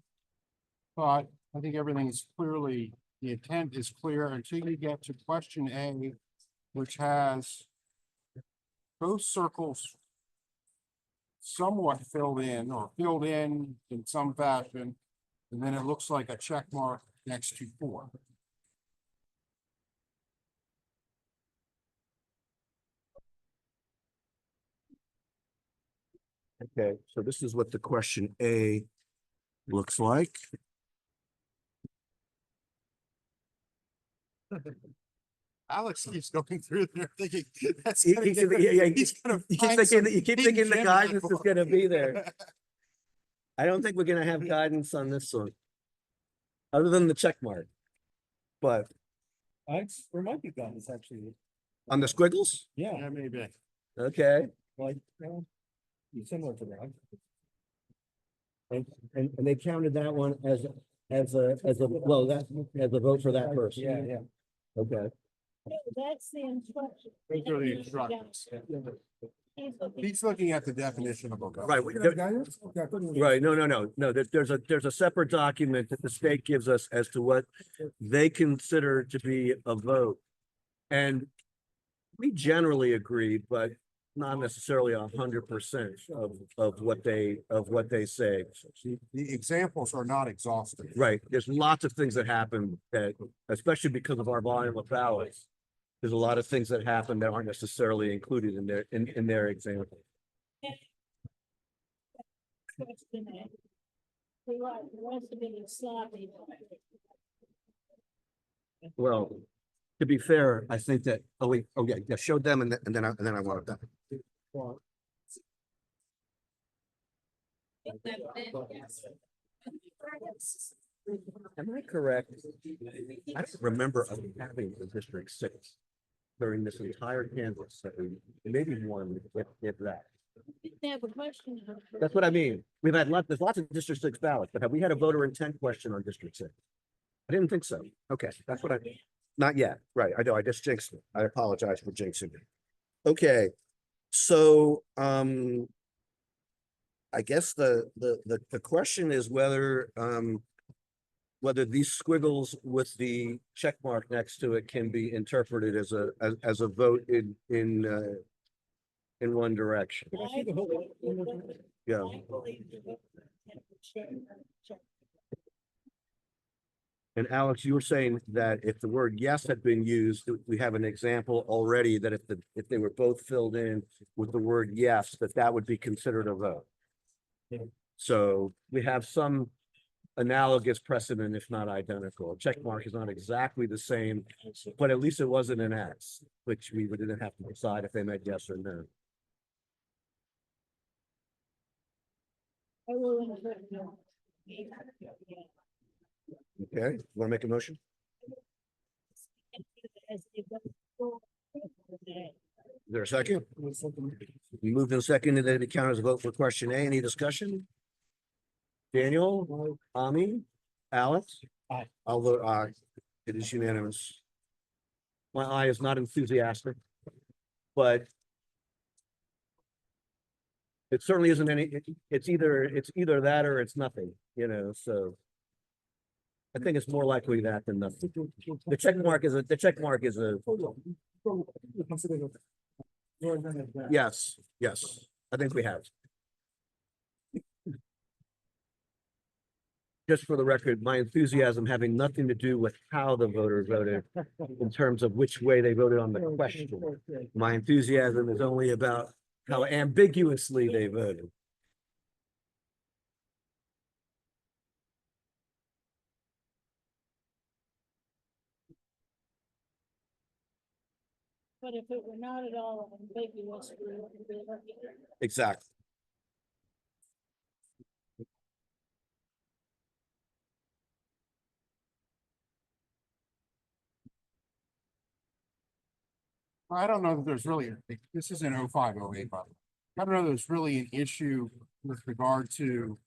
but I think everything is clearly, the intent is clear until you get to question A, which has both circles somewhat filled in or filled in some fashion, and then it looks like a check mark next to 4. Okay, so this is what the question A looks like. Alex keeps going through there thinking that's You gonna keep get- you gonna keep find thinking, some you keep hidden thinking the gem in that guidance is book. gonna be there. I don't think we're gonna have guidance on this one. Other than the check mark. But There might be guns actually. on the squiggles, Yeah, maybe. okay, Like, similar to that. and they counted that one as well, that as a vote for that person. Yeah. Okay, No, that's the instruction. Those are the instructions. He's looking at the definition of a vote. right, right, no, there's a separate document that the state gives us as to what they consider to be a vote. And we generally agree, but not necessarily 100% of what they say. The examples are not exhaustive. Right, there's lots of things that happen that, especially because of our volume of ballots. There's a lot of things that happen that aren't necessarily included in their example. Question A. The rest of it is sloppy. Well, to be fair, I think that, oh wait, oh yeah, show them and then I want it done. Am I correct? I don't remember us having a District 6 during this entire canvass, maybe one, if that. They have a question. That's what I mean. There's lots of District 6 ballots, but have we had a voter intent question on District 6? I didn't think so. Okay, that's what not yet. Right, I know, I just jinxed it. I apologize for jinxing it. Okay, so, I guess the question is whether, whether these squiggles with the check mark next to it can be interpreted as a vote in one direction. Yeah. And Alex, you were saying that if the word yes had been used, we have an example already that if they were both filled in with the word yes, that would be considered a vote. So we have some analogous precedent, if not identical. A check mark is not exactly the same, but at least it wasn't an X, which we didn't have to decide if they meant yes or no. Okay, want to make a motion? Is there a second? Moved and seconded that it count as a vote for question A. Any discussion? Daniel, Ami, Alex? Aye. I'll vote aye. It is unanimous. My eye is not enthusiastic, but it certainly isn't it's either that or it's nothing, you know, so. I think it's more likely that than nothing. The check mark is a, Yes, yes, I think we have. Just for the record, my enthusiasm having nothing to do with how the voters voted in terms of which way they voted on the question. My enthusiasm is only about how ambiguously they voted. But if it were not at all ambiguous, we wouldn't be looking at it. Exactly. I don't know that there's really, this is an 0508, by the way. I don't know that there's really an issue with regard to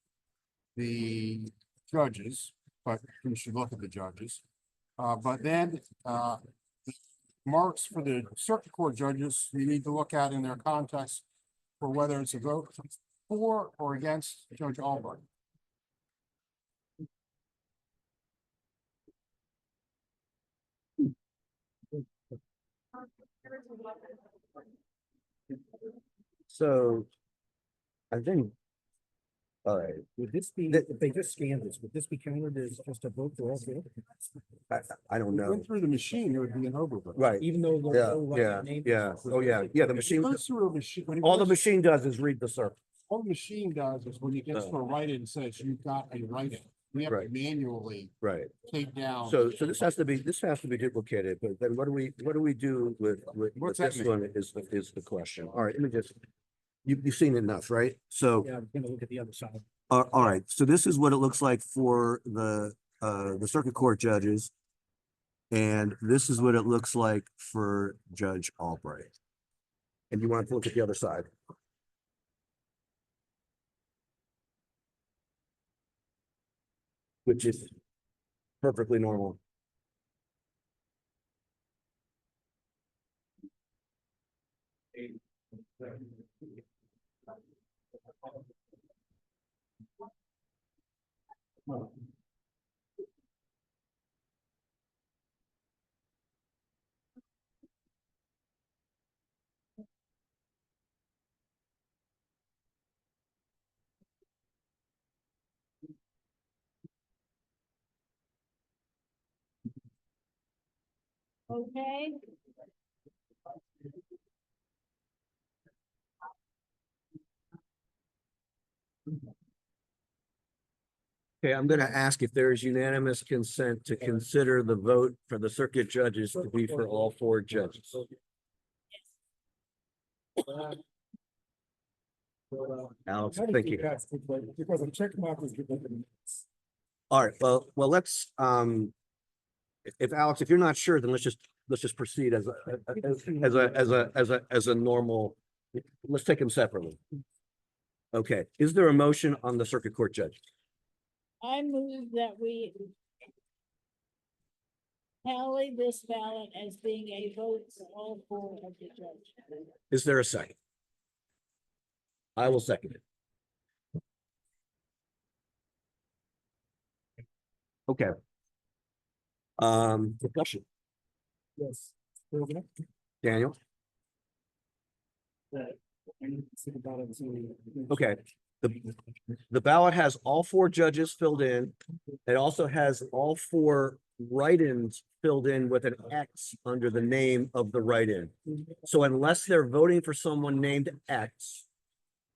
the judges, but we should look at the judges. But then, marks for the circuit court judges, we need to look at in their context for whether it's a vote for or against Judge Albright. So I think, all right, Would this be, That- if they just scanned this, would this be counted as just a vote for all four? I don't If it know. went through the machine, it would be an overvote. Right. Even though there's Yeah, no right yeah, name? yeah. Oh, yeah, yeah. The It machine, goes through a machine. when it all the goes- machine does is read the circle. All the machine does is when you get to a write-in, it says you've got a write-in. We have to Right. manually Right. take down. So this has to be duplicated, but then what do we do with What's that this mean? one is the question. All right, let me just, you've seen it enough, right? So, Yeah, I'm gonna look at the other side. all right, so this is what it looks like for the circuit court judges. And this is what it looks like for Judge Albright. And you want to look at the other side. Which is perfectly normal. Okay, Okay, I'm gonna ask if there is unanimous consent to consider the vote for the circuit judges to be for all four judges. Alex, thank you. Because a check mark is given. All right, well, let's, if Alex, if you're not sure, then let's just proceed as a normal, let's take them separately. Okay, is there a motion on the circuit court judge? I move that we tally this ballot as being a vote for all four of the judges. Is there a second? I will second it. Okay. Discussion, Yes. Daniel? Okay, the ballot has all four judges filled in. It also has all four write-ins filled in with an X under the name of the write-in. So unless they're voting for someone named X,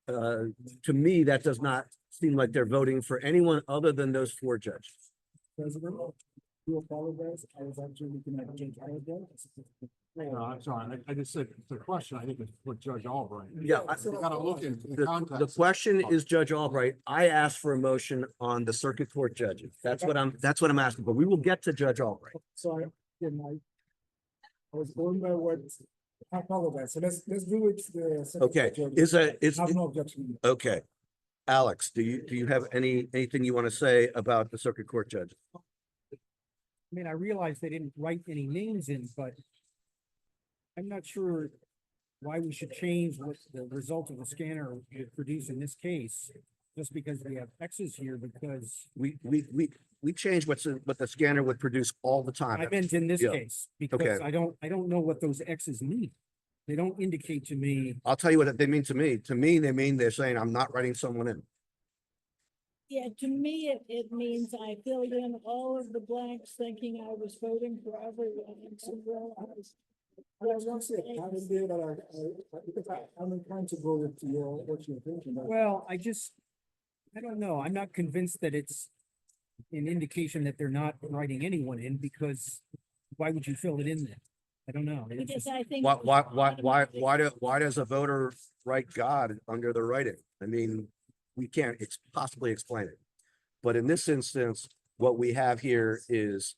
to me, that does not seem like they're voting for anyone other than those four judges. President, you apologize, I was actually looking at Judge Albright. No, I'm sorry, I just said, the question, I think it's for Judge Albright. Yeah, You gotta look in The context. question is Judge Albright. I asked for a motion on the circuit court judges. That's what I'm asking for. We will get to Judge Albright. Sorry, again, I was going by what, I apologize, so let's do it. Okay, I have no objection. okay. Alex, do you have anything you want to say about the circuit court judge? I mean, I realize they didn't write any names in, but I'm not sure why we should change what the result of the scanner would produce in this case, just because we have X's here, because We change what the scanner would produce all the time. I meant in this Yeah. case, because Okay. I don't know what those X's mean. They don't indicate to me, I'll tell you what they mean to me. To me, they mean they're saying I'm not writing someone in. Yeah, to me, it means I filled in all of the blanks thinking I was voting for everyone and so realized. I was gonna say, I didn't do that, because I'm inclined to go with your, what you're thinking. Well, I don't know, I'm not convinced that it's an indication that they're not writing anyone in, because why would you fill it in then? I don't know. It's Because just- I think. Why does a voter write God under the writing? I mean, we can't possibly explain it. But in this instance, what we have here is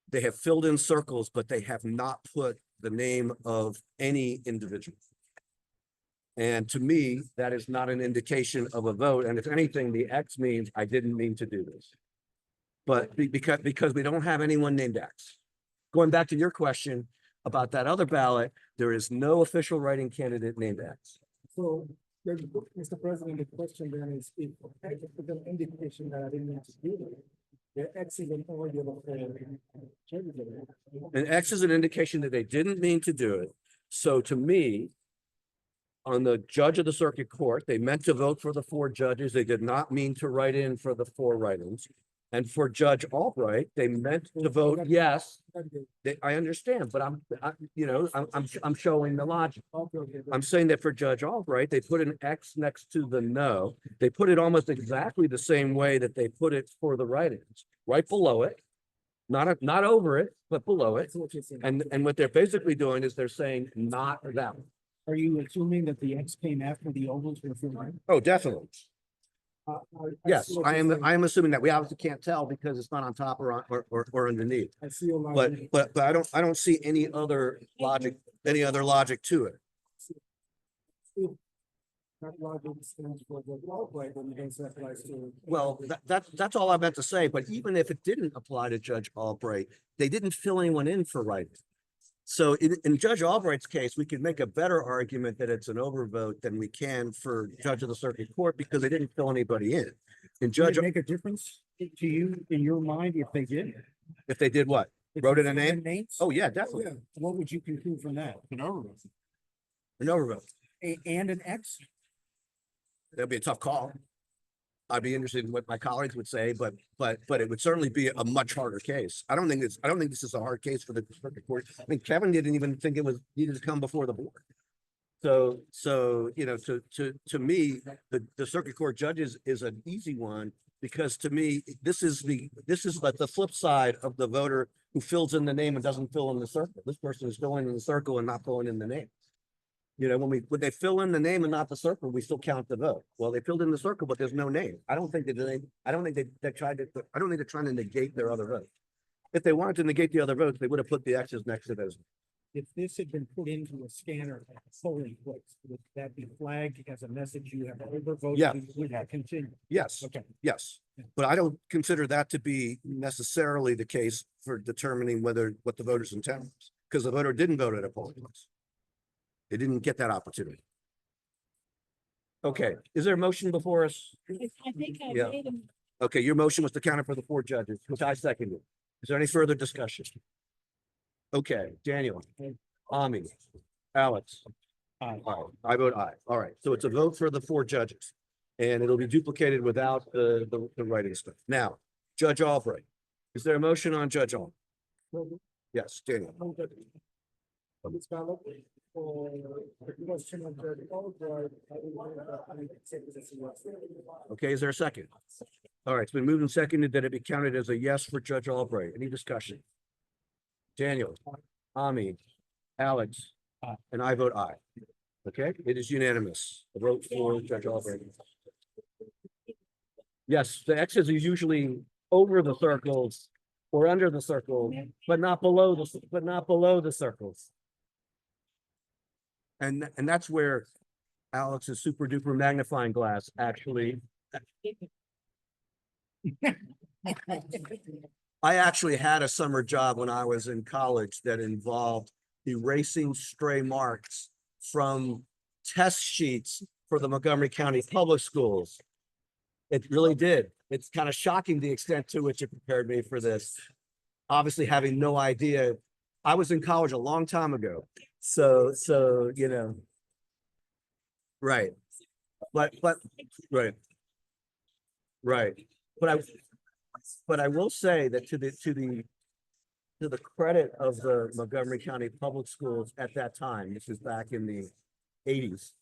they have filled in circles, but they have not put the name of any individual. And to me, that is not an indication of a vote. And if anything, the X means I didn't mean to do this. But because we don't have anyone named X. Going back to your question about that other ballot, there is no official writing candidate named X. So, Mr. President, the question then is, if it's an indication that I didn't mean to do it, the X is an order. An X is an indication that they didn't mean to do it. So to me, on the judge of the circuit court, they meant to vote for the 4 judges. They did not mean to write in for the 4 write-ins. And for Judge Albright, they meant to vote yes. I understand, but I'm showing the logic. I'm saying that for Judge Albright, they put an X next to the no. They put it almost exactly the same way that they put it for the write-ins, right below it. Not over it, but below it. And what they're basically doing is they're saying not that one. Are you assuming that the X came after the ovals were filled in? Oh, definitely. Yes, see what I you're am. saying. I am assuming that. We obviously can't tell because it's not on top or underneath. I see a lot. But I don't see any other logic to it. That logic stands for the Albright, when it does that applies to. Well, that's all I meant to say. But even if it didn't apply to Judge Albright, they didn't fill anyone in for writing. So in Judge Albright's case, we could make a better argument that it's an overvote than we can for Judge of the Circuit Court because they didn't fill anybody in. And Would Judge, it make a difference to you in your mind if they did? if they did what? If Wrote they in a filled name? Names? Oh, yeah, definitely. What would you conclude from that? An overvote. An overvote. And an X? That'd be a tough call. I'd be interested in what my colleagues would say, but it would certainly be a much harder case. I don't think this is a hard case for the circuit court. I mean, Kevin didn't even think it was needed to come before the board. So, to me, the circuit court judges is an easy one because to me, this is like the flip side of the voter who fills in the name and doesn't fill in the circle. This person is filling in the circle and not filling in the name. When they fill in the name and not the circle, we still count the vote. Well, they filled in the circle, but there's no name. I don't think they're trying to negate their other votes. If they wanted to negate the other votes, they would have put the X's next to those. If this had been put into a scanner at a polling place, would that be flagged as a message you have overvoted? Yeah. Would that continue? Yes, Okay. yes. But I don't consider that to be necessarily the case for determining what the voter's intent was, because the voter didn't vote at a polling place. They didn't get that opportunity. Okay, is there a motion before us? I think I Yeah. made them. Okay, your motion was to count it for the 4 judges, which I seconded. Is there any further discussion? Okay, Daniel, Ami, Alex. Aye. I vote aye. All right, so it's a vote for the 4 judges. And it'll be duplicated without the writing stuff. Now, Judge Albright, is there a motion on Judge Albright? Yes, Daniel. This ballot for the question of the Albright, I would say this is a yes. Okay, is there a second? All right, it's been moved and seconded that it be counted as a yes for Judge Albright. Any discussion? Daniel, Ami, Alex, and I vote aye. Okay, it is unanimous. A vote for Judge Albright. Yes, the X's are usually over the circles or under the circle, but not below the circles. And that's where Alex's super duper magnifying glass actually. I actually had a summer job when I was in college that involved erasing stray marks from test sheets for the Montgomery County Public Schools. It really did. It's kind of shocking the extent to which it prepared me for this. Obviously having no idea. I was in college a long time ago. So, you know. Right, but, right, right. But I will say that to the credit of the Montgomery County Public Schools at that time, this is back in the eighties.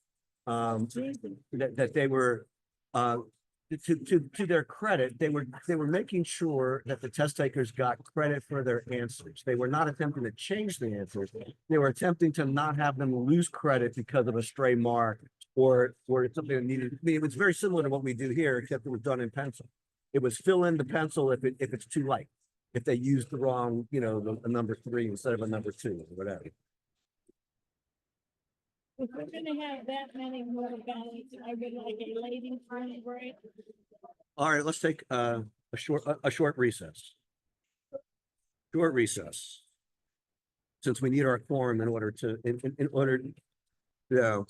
That they were, to their credit, they were making sure that the test takers got credit for their answers. They were not attempting to change the answers. They were attempting to not have them lose credit because of a stray mark or it's something that needed. I mean, it was very similar to what we do here, except it was done in pencil. It was fill in the pencil if it's too light, if they used the wrong, a number 3 instead of a number 2 or whatever. If we're gonna have that many more ballots, I would like a lady free break. All right, let's take a short recess. Short recess. Since we need our quorum in order to, in order, yeah.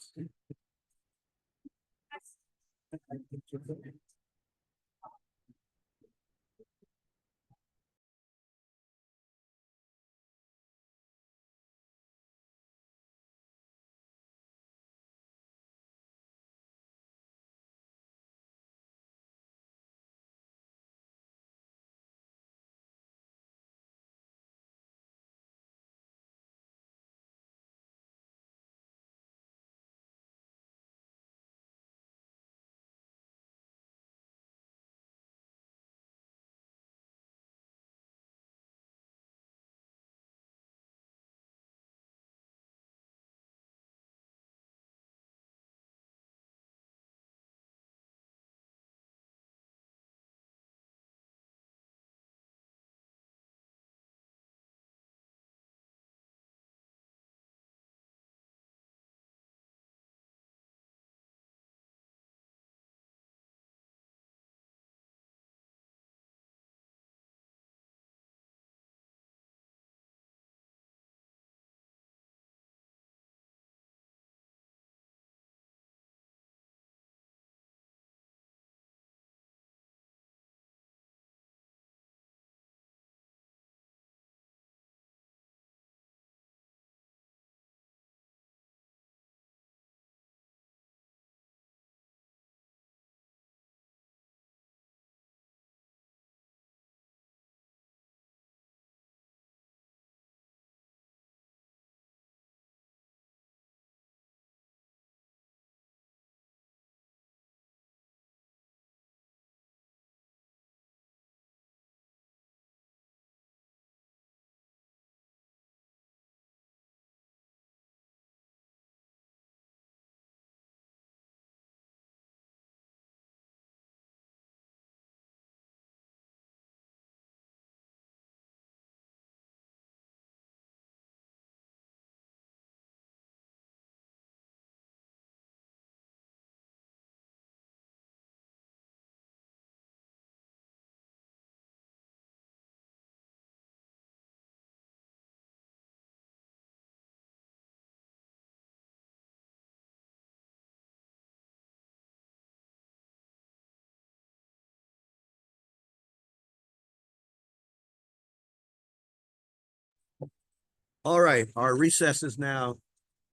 All right, our recess is now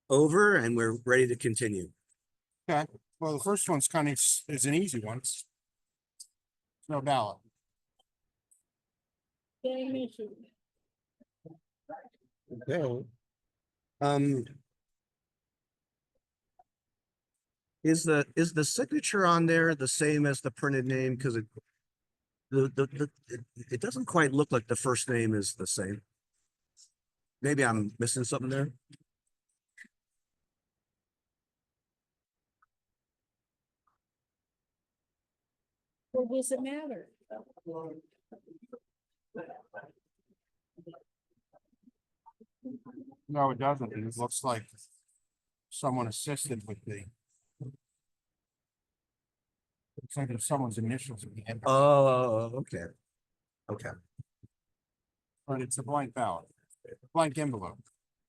over and we're ready to continue. Okay, well, the first one's kind of, is an easy one. No ballot. Same issue. Okay. Is the signature on there the same as the printed name? Because it doesn't quite look like the first name is the same. Maybe I'm missing something there. What does it matter? No, it doesn't. It looks like someone assisted with the. Looks like there's someone's initials at the end. Oh, okay. Okay, But it's a blank ballot, blank envelope,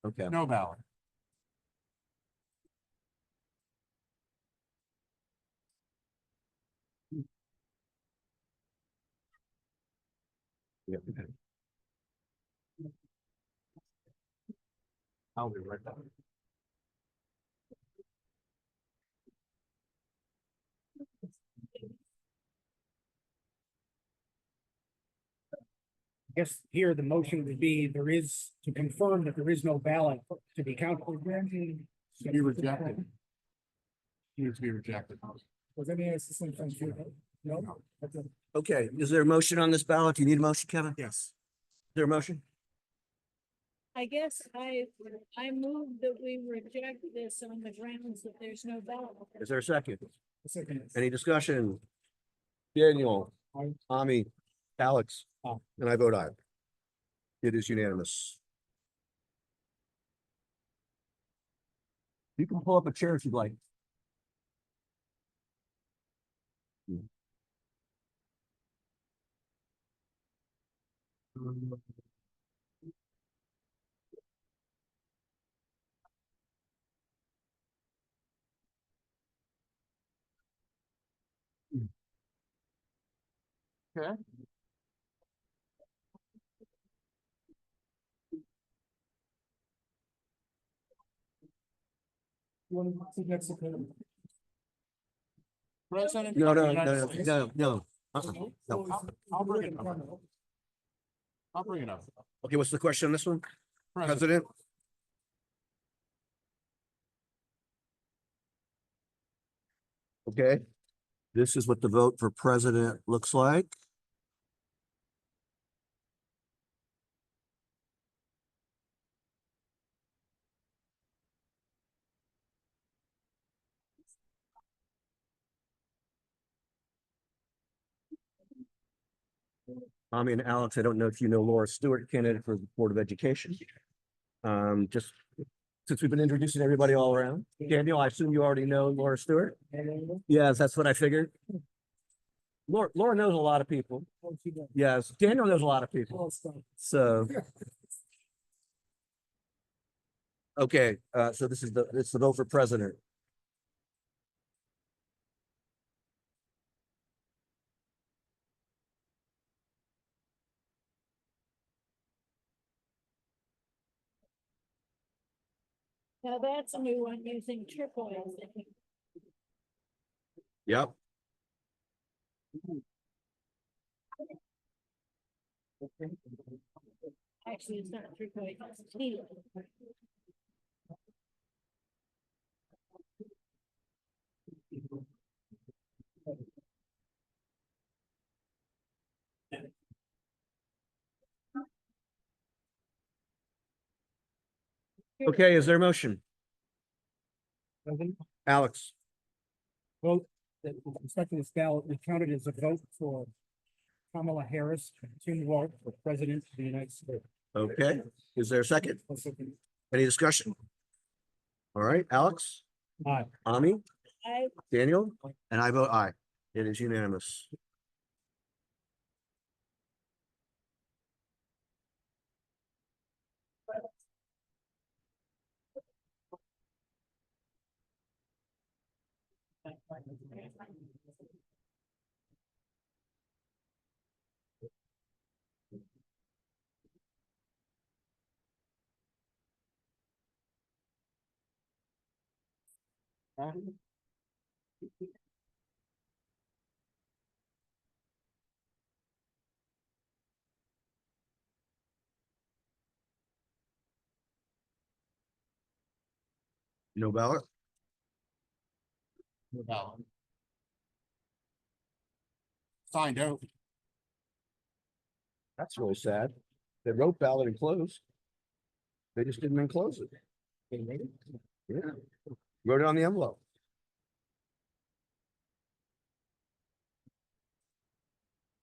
okay. no ballot. Yeah, okay. I'll be right back. I guess here the motion would be, there is, to confirm that there is no ballot to be counted. To be rejected. Needs to be rejected. Was any of the same thing too? No? Okay. Okay, is there a motion on this ballot? Do you need a motion, Kevin? Is Yes. there a motion? I guess I move that we reject this on the grounds that there's no ballot. Is there a second? Second. Any discussion? Daniel, Aye. Ami, Alex, Aye. and I vote aye. It is unanimous. You can pull up a chair if you'd like. Okay. President. No, of the no, United no, States. no, no. No. I'll bring it up. I'll bring it up. Okay, what's the question on this one? President? Okay, this is what the vote for president looks like. I mean, Alex, I don't know if you know Laura Stewart, candidate for the Board of Education. Just since we've been introducing everybody all around. Daniel, I assume you already know Laura Stewart? Yes, that's what I figured. Laura knows a lot of people. Yes, Daniel knows a lot of people. So. Okay, so this is it's the vote for president. Now that's a new one using turquoise. Yep. Actually, it's not turquoise, it's teal. Okay, is there a motion? Alex, Vote that with respect to this ballot, we counted as a vote for Kamala Harris, to vote for president of the United States. okay, is there a second? Any discussion? All right, Alex, Aye. Ami, I, Daniel, and I vote aye. It is unanimous. No ballot? No ballot. Signed out. That's really sad. They wrote ballot and closed. They just didn't enclose it. Yeah, wrote it on the envelope.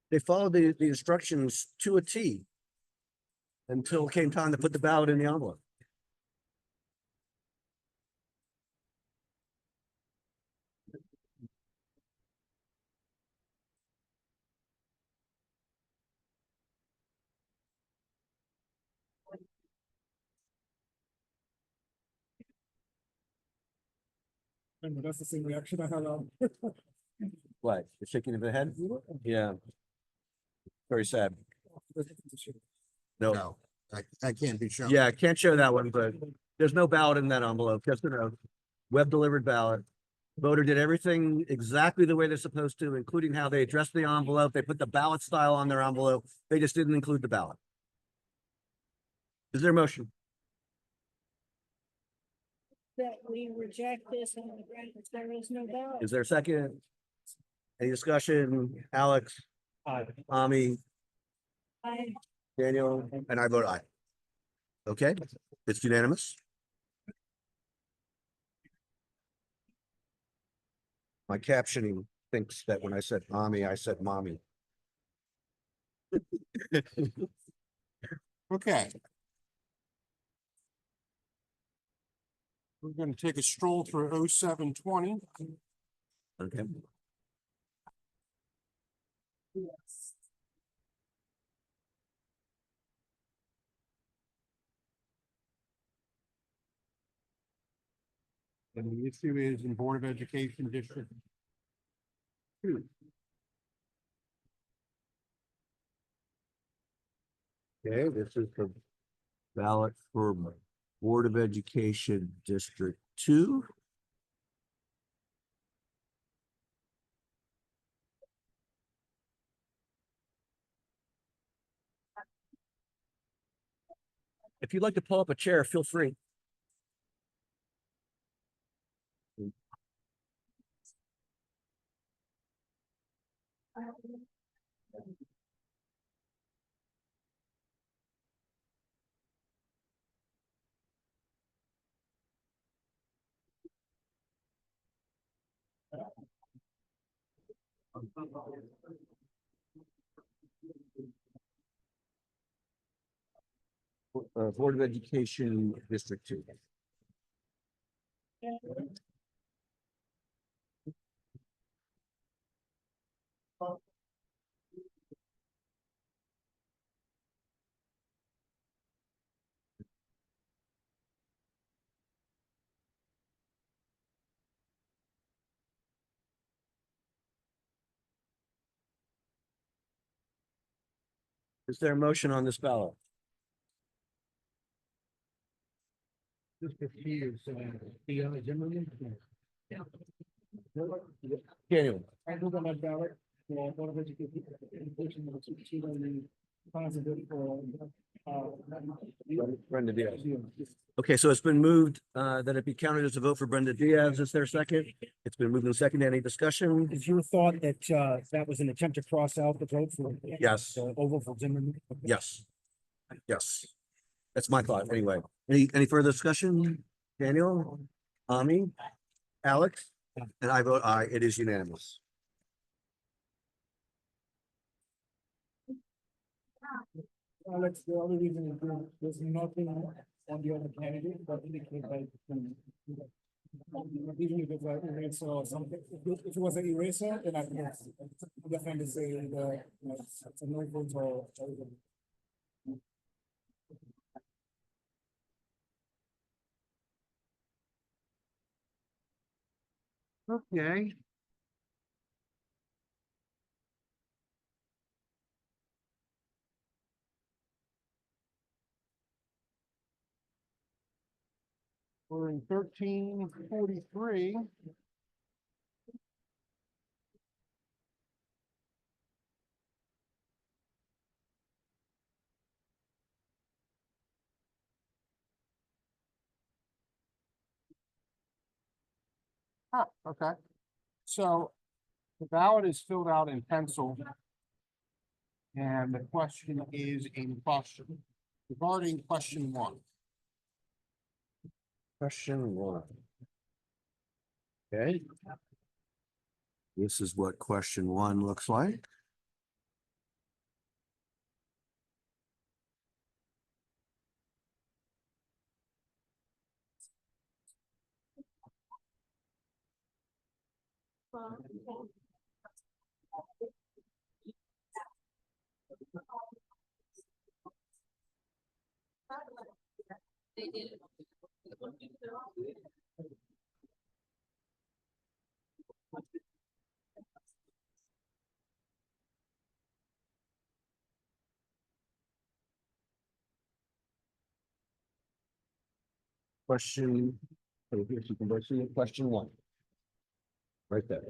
They followed the instructions to a T until it came time to put the ballot in the envelope. And that's the same reaction I had on. What? You're shaking of the head? Yeah. Very sad. No. No, I can't be shown. Yeah, I can't show that one, but there's no ballot in that envelope, just a web delivered ballot. Voter did everything exactly the way they're supposed to, including how they addressed the envelope. They put the ballot style on their envelope. They just didn't include the ballot. Is there a motion? That we reject this on the grounds there is no ballot. Is there a second? Any discussion? Alex? Ami? I, Daniel? And I vote aye. Okay, it's unanimous. My captioning thinks that when I said Ami, I said mommy. Okay. We're gonna take a stroll through 0720. Okay. And the issue is in Board of Education District 2. Okay, this is the ballot for Board of Education District 2. If you'd like to pull up a chair, feel free. Board of Education District 2. Is there a motion on this ballot? District 2 is Zimmerman. Daniel. I move on that ballot for Board of Education number 2 on the positive for, Brenda Diaz. Okay, so it's been moved that it be counted as a vote for Brenda Diaz. Is there a second? It's been moved and seconded. Any discussion? Is your thought that that was an attempt to cross out the vote for? Yes. Over for Zimmerman? Yes. Yes. That's my thought anyway. Any further discussion? Daniel? Ami? Alex? And I vote aye. It is unanimous. Alex, the only reason is there's nothing on the other candidate that indicate that. Even if it's like eraser or something, if it was an eraser, then I can definitely say it's a no vote or. Okay. We're in 1343. Ah, okay. So the ballot is filled out in pencil. And the question is in question regarding question 1. Question 1. Okay. This is what question 1 looks like. Question, oh, here's you can go see it. Question 1. right there.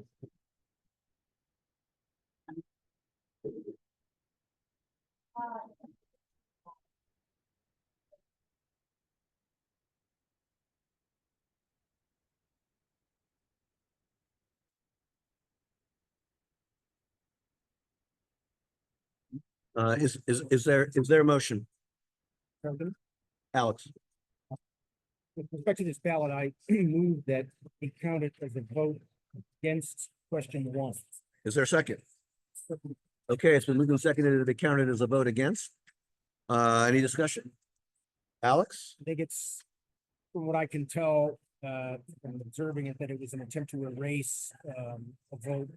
Is there a motion? President, Alex, with respect to this ballot, I move that it counted as a vote against question one. is there a second? Okay, it's been moved and seconded to be counted as a vote against. Any discussion? Alex? I think it's, from what I can tell, from observing it, that it was an attempt to erase, a vote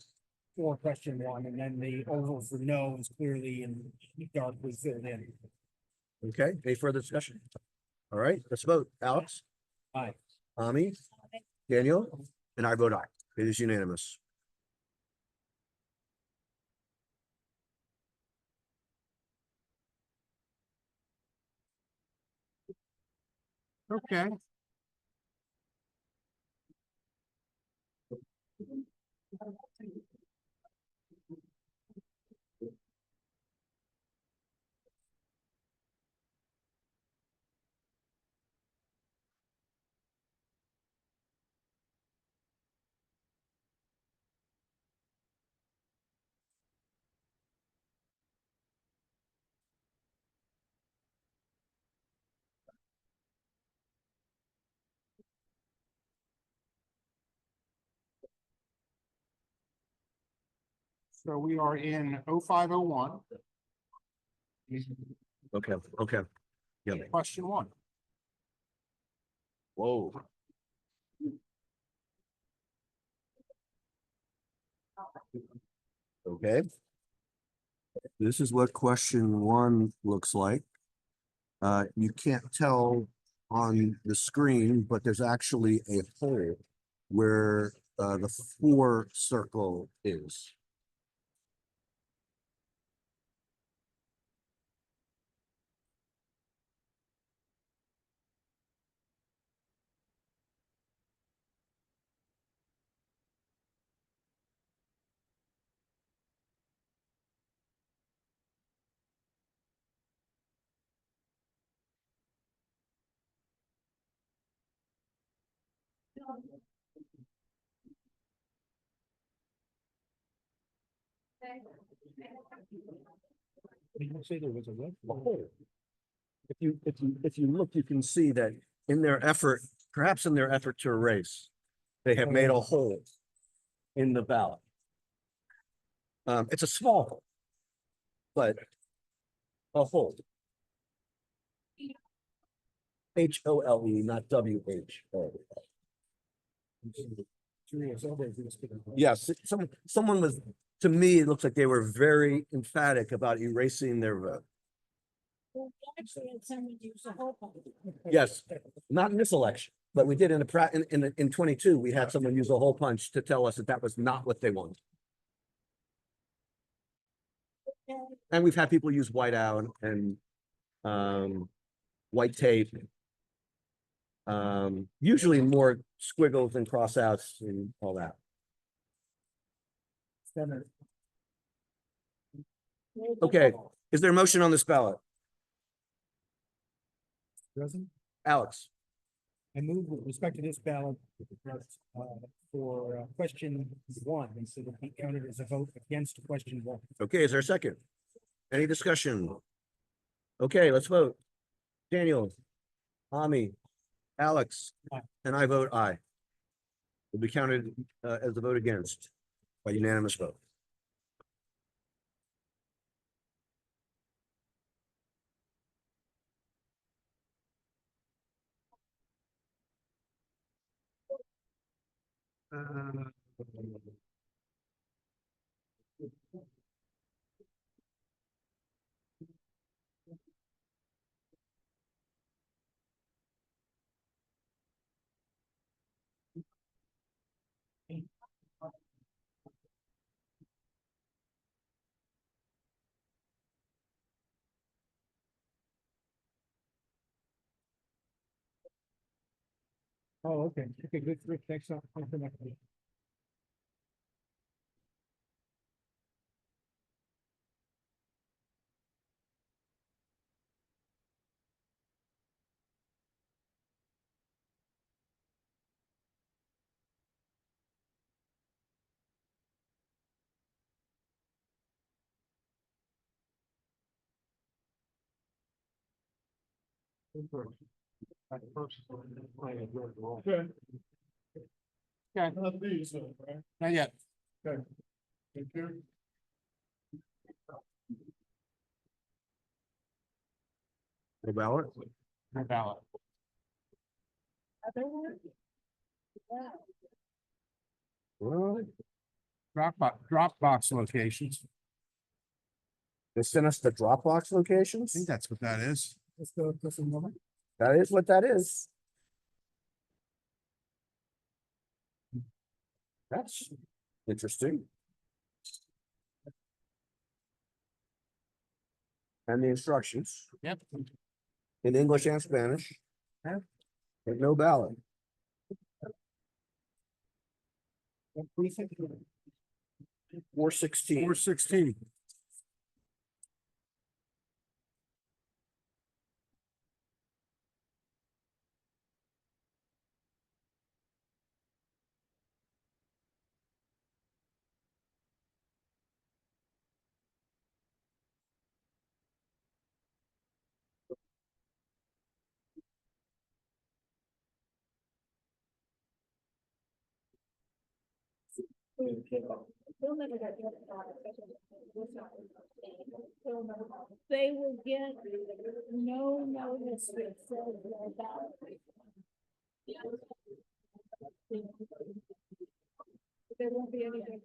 for question one, and then the oval for no is clearly in darkly filled in. Okay, any further discussion? All right, let's vote. Alex? Aye. Ami? Daniel? And I vote aye. It is unanimous. Okay. So we are in 0501. Okay. Yeah. Question one. Whoa. Okay. This is what question one looks like. You can't tell on the screen, but there's actually a hole where the four circle is. Did you say there was a what? A hole. If you look, you can see that in their effort, perhaps in their effort to erase, they have made a hole in the ballot. It's a small hole, but a hole. HOLE, not WHO. Yes, someone was, to me, it looks like they were very emphatic about erasing their vote. Well, we actually had someone use a whole bunch. Yes, not in this election, but we did in 22, we had someone use a hole punch to tell us that that was not what they wanted. And we've had people use whiteout and white tape. Usually more squiggles and crossouts and all that. Okay, is there a motion on this ballot? President, Alex, I move with respect to this ballot, for, question one, and so that be counted as a vote against question one. okay, is there a second? Any discussion? Okay, let's vote. Daniel, Ami, Alex, Aye. and I vote aye. Will be counted as a vote against by unanimous vote. Oh, okay, good, thanks, thanks so much. Okay. Okay. Not yet. Okay. Thank you. The ballot? No ballot. Well, Dropbox locations. they sent us the Dropbox I think locations? that's what that is. Let's go, let's move. That is what that is. That's interesting. And the instructions Yep. in English and Spanish. But no ballot. 416. 416. They will get no notice that says they're about. There won't be anything.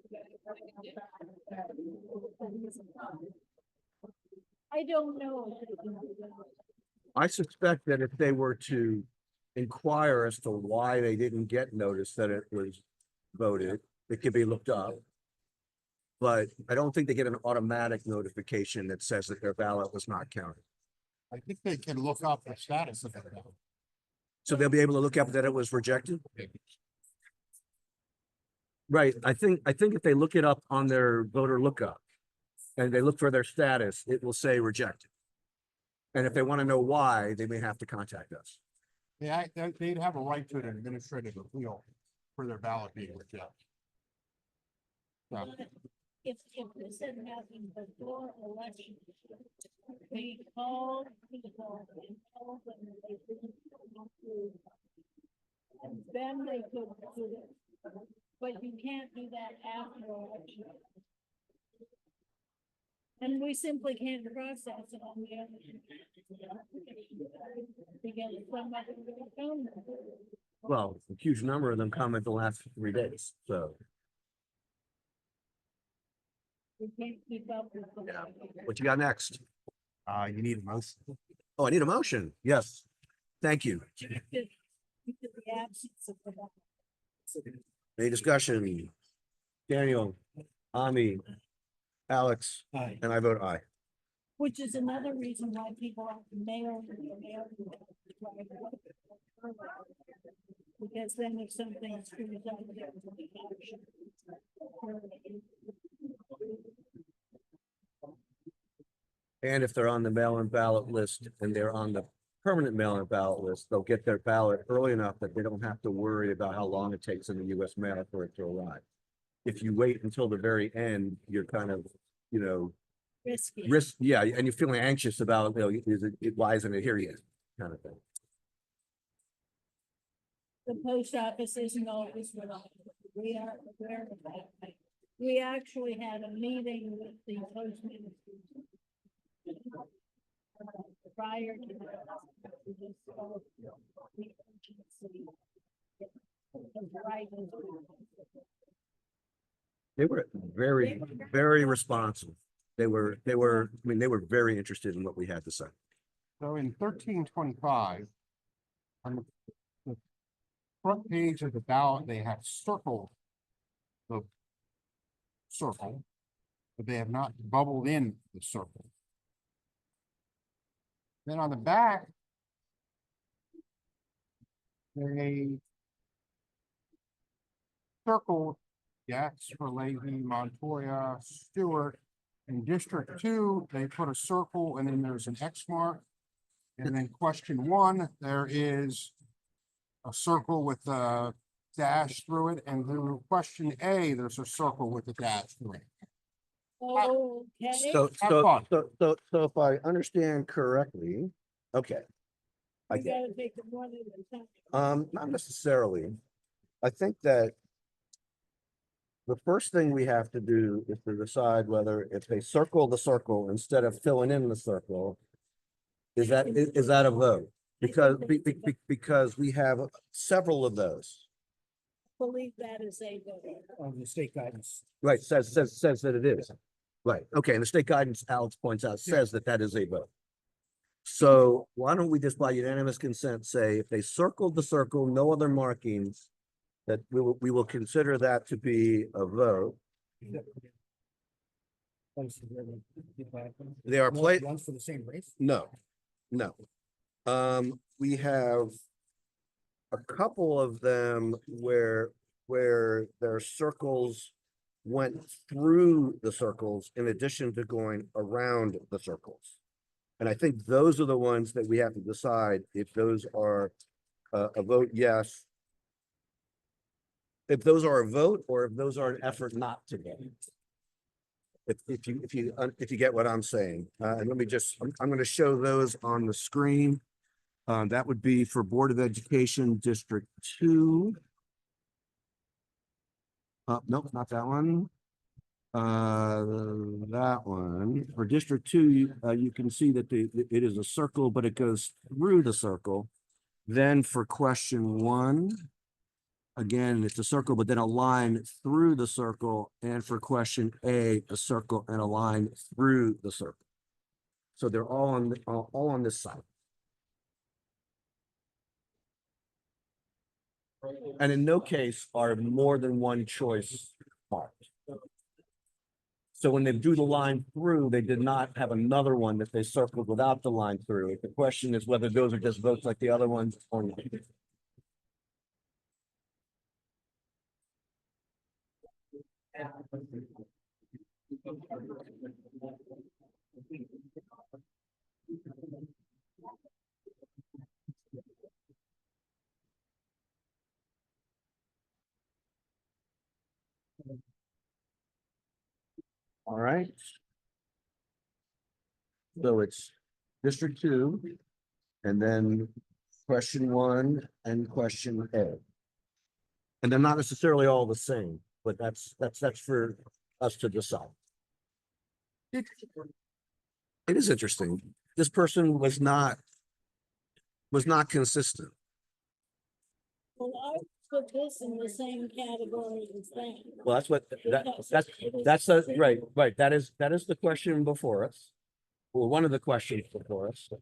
I don't know. I suspect that if they were to inquire as to why they didn't get notice that it was voted, it could be looked up. But I don't think they get an automatic notification that says that their ballot was not counted. I think they can look up the status of it. So they'll be able to look up that it was rejected? Right, I think if they look it up on their voter lookup and they look for their status, it will say rejected. And if they want to know why, they may have to contact us. Yeah, they'd have a right to an administrative appeal for their ballot being rejected. So, If this had happened before election, we called people and told them that they didn't want to. And then they could do it, but you can't do that after election. And we simply can't process it on the other. Because somebody will come. Well, a huge number of them come in the last 3 days, so. We can't keep up with them. Yeah. What you got next? you need a motion. Oh, I need a motion. Yes. Thank you. Because the absence of the. Any discussion? Daniel, Ami, Alex, and I vote aye. Which is another reason why people have to mail. Because then if something screws up. And if they're on the mail-in ballot list and they're on the permanent mail-in ballot list, they'll get their ballot early enough that they don't have to worry about how long it takes in the US mail for it to arrive. If you wait until the very end, you're kind of, Risky. yeah, and you're feeling anxious about, why isn't it here yet? Kind of thing. The post office isn't always reliable. We are aware of that. We actually had a meeting with the post minister. Prior to They were very, very responsive. They were, they were very interested in what we had to say. So in 1325, on the front page of the ballot, they have circled the circle, but they have not bubbled in the circle. Then on the back, they circled Yates, Leahy, Montoya, Stewart. In District 2, they put a circle and then there's an X mark. And then question 1, there is a circle with a dash through it. And then question A, there's a circle with a dash through it. Okay. So Have fun. if I understand correctly, okay. I You get, gotta take them one at a time. not necessarily. I think that the first thing we have to do is to decide whether if they circle the circle instead of filling in the circle, is that a vote? Because we have several of those. Believe that is a vote. On the state guidance. Right, says that it is. Right, okay, and the state guidance, Alex points out, says that that is a vote. So why don't we just by unanimous consent say if they circled the circle, no other markings, that we will consider that to be a vote. They are play, One's for the same race? no, no. We have a couple of them where their circles went through the circles in addition to going around the circles. And I think those are the ones that we have to decide if those are a vote yes. If those are a vote or if those are an effort not to vote. If you get what I'm saying, and let me just, I'm going to show those on the screen. That would be for Board of Education District 2. Nope, not that one. That one for District 2, you can see that it is a circle, but it goes through the circle. Then for question 1, again, it's a circle, but then a line through the circle. And for question A, a circle and a line through the circle. So they're all on this side. And in no case are more than one choice marked. So when they drew the line through, they did not have another one that they circled without the line through. The question is whether those are just votes like the other ones or not. All right. So it's District 2, and then question 1 and question A. And they're not necessarily all the same, but that's for us to decide. It is interesting. This person was not consistent. Well, I put this in the same category as that. Well, that's right. That is the question before us. Well, one of the questions before us. I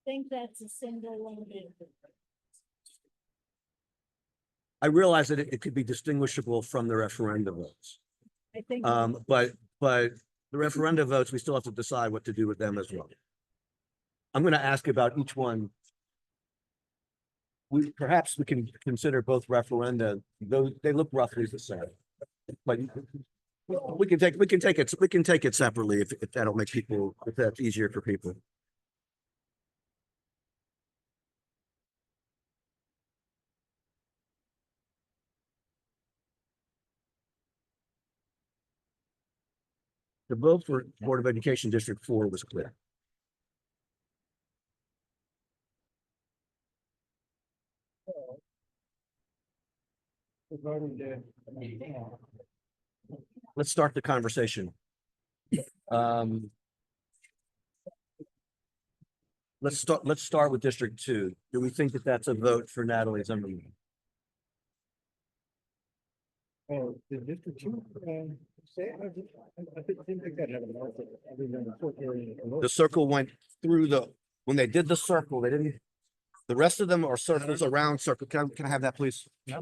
think that's a single one. I realize that it could be distinguishable from the referendum votes. I think. But the referendum votes, we still have to decide what to do with them as well. I'm going to ask about each one. Perhaps we can consider both referenda, though they look roughly the same. But we can take it separately if that'll make people, if that's easier for people. The vote for Board of Education District 4 was clear. Let's start the conversation. Let's start with District 2. Do we think that that's a vote for Natalie Zimmerman? Oh, the District 2, say, I think that had a marker, other than the fourth area. The circle went through when they did the circle, they didn't, the rest of them are circles around circle. Can I have that, please? Yeah.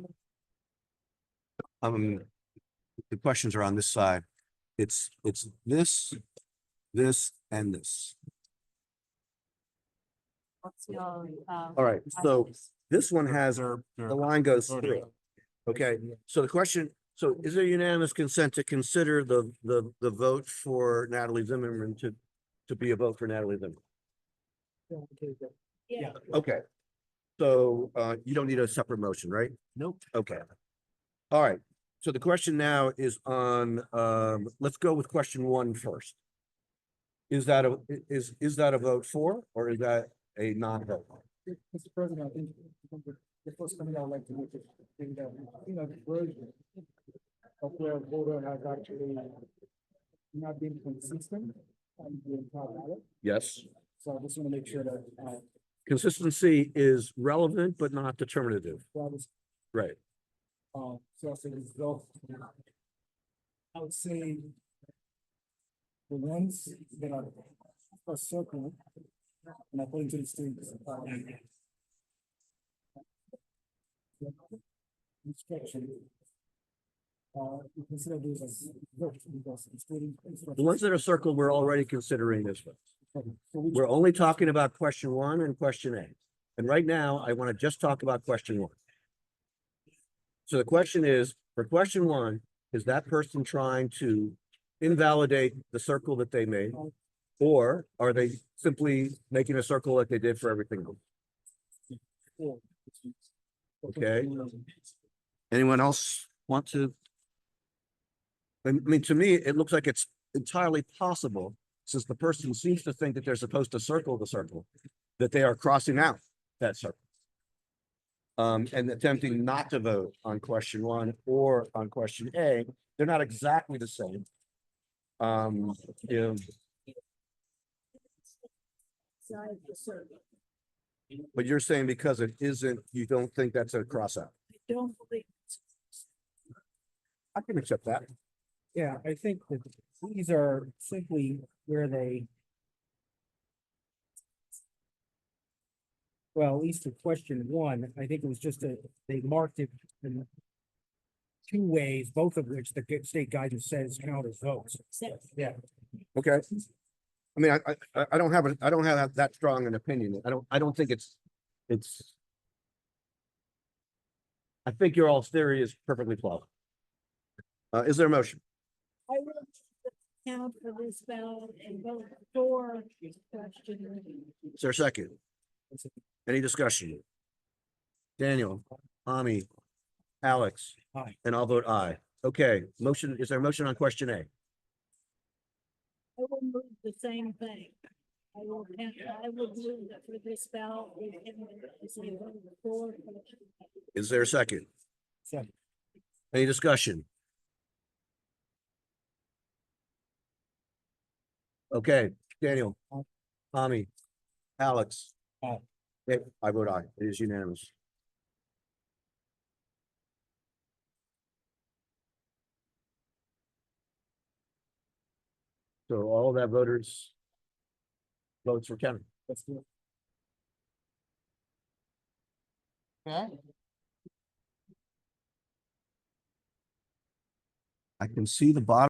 The questions are on this side. It's this, and this. All right, so this one has the line goes through. Okay, so the question, so is there unanimous consent to consider the vote for Natalie Zimmerman to be a vote for Natalie Zimmerman? Yeah. Okay. So you don't need a separate motion, right? Nope. Okay. All right. So the question now is on, let's go with question 1 first. Is that a vote for, or is that a non-vote? Mr. President, I think the first thing I'd like to make is, the version of where a voter has actually not been consistent on the entire ballot. Yes. So I just want to make sure that, Consistency is relevant, but not determinative. that is, Right. so as a result, I would say the ones that are circled and according to the students. Inspection. We consider those as votes because the student. The ones that are circled, we're already considering this one. So we We're only talking about question 1 and question A. And right now, I want to just talk about question 1. So the question is, for question 1, is that person trying to invalidate the circle that they made? Or are they simply making a circle like they did for everything else? Okay. Anyone else want to? I mean, to me, it looks like it's entirely possible, since the person seems to think that they're supposed to circle the circle, that they are crossing out that circle. And attempting not to vote on question 1 or on question A. They're not exactly the same. You know, but you're saying because it isn't, you don't think that's a cross out. I don't believe. I can accept that. Yeah, I think that these are simply where well, at least for question 1, I think it was just they marked it in 2 ways, both of which the state guidance says count as votes. Yeah. Okay. I mean, I don't have that strong an opinion. I don't think it's. I think your all's theory is perfectly plausible. Is there a motion? I will count for this ballot and vote for question. Is there a second? Any discussion? Daniel, Ami, Alex. Aye. And I'll vote aye. Okay, motion, is there a motion on question A? I will move the same thing. I will move that for this ballot. We can say vote for question A. Is there a second? Second. Any discussion? Okay, Daniel, Ami, Alex. Aye. Okay, I vote aye. It is unanimous. So all that voters votes were counted. Let's do it. Okay, I can see the bottom.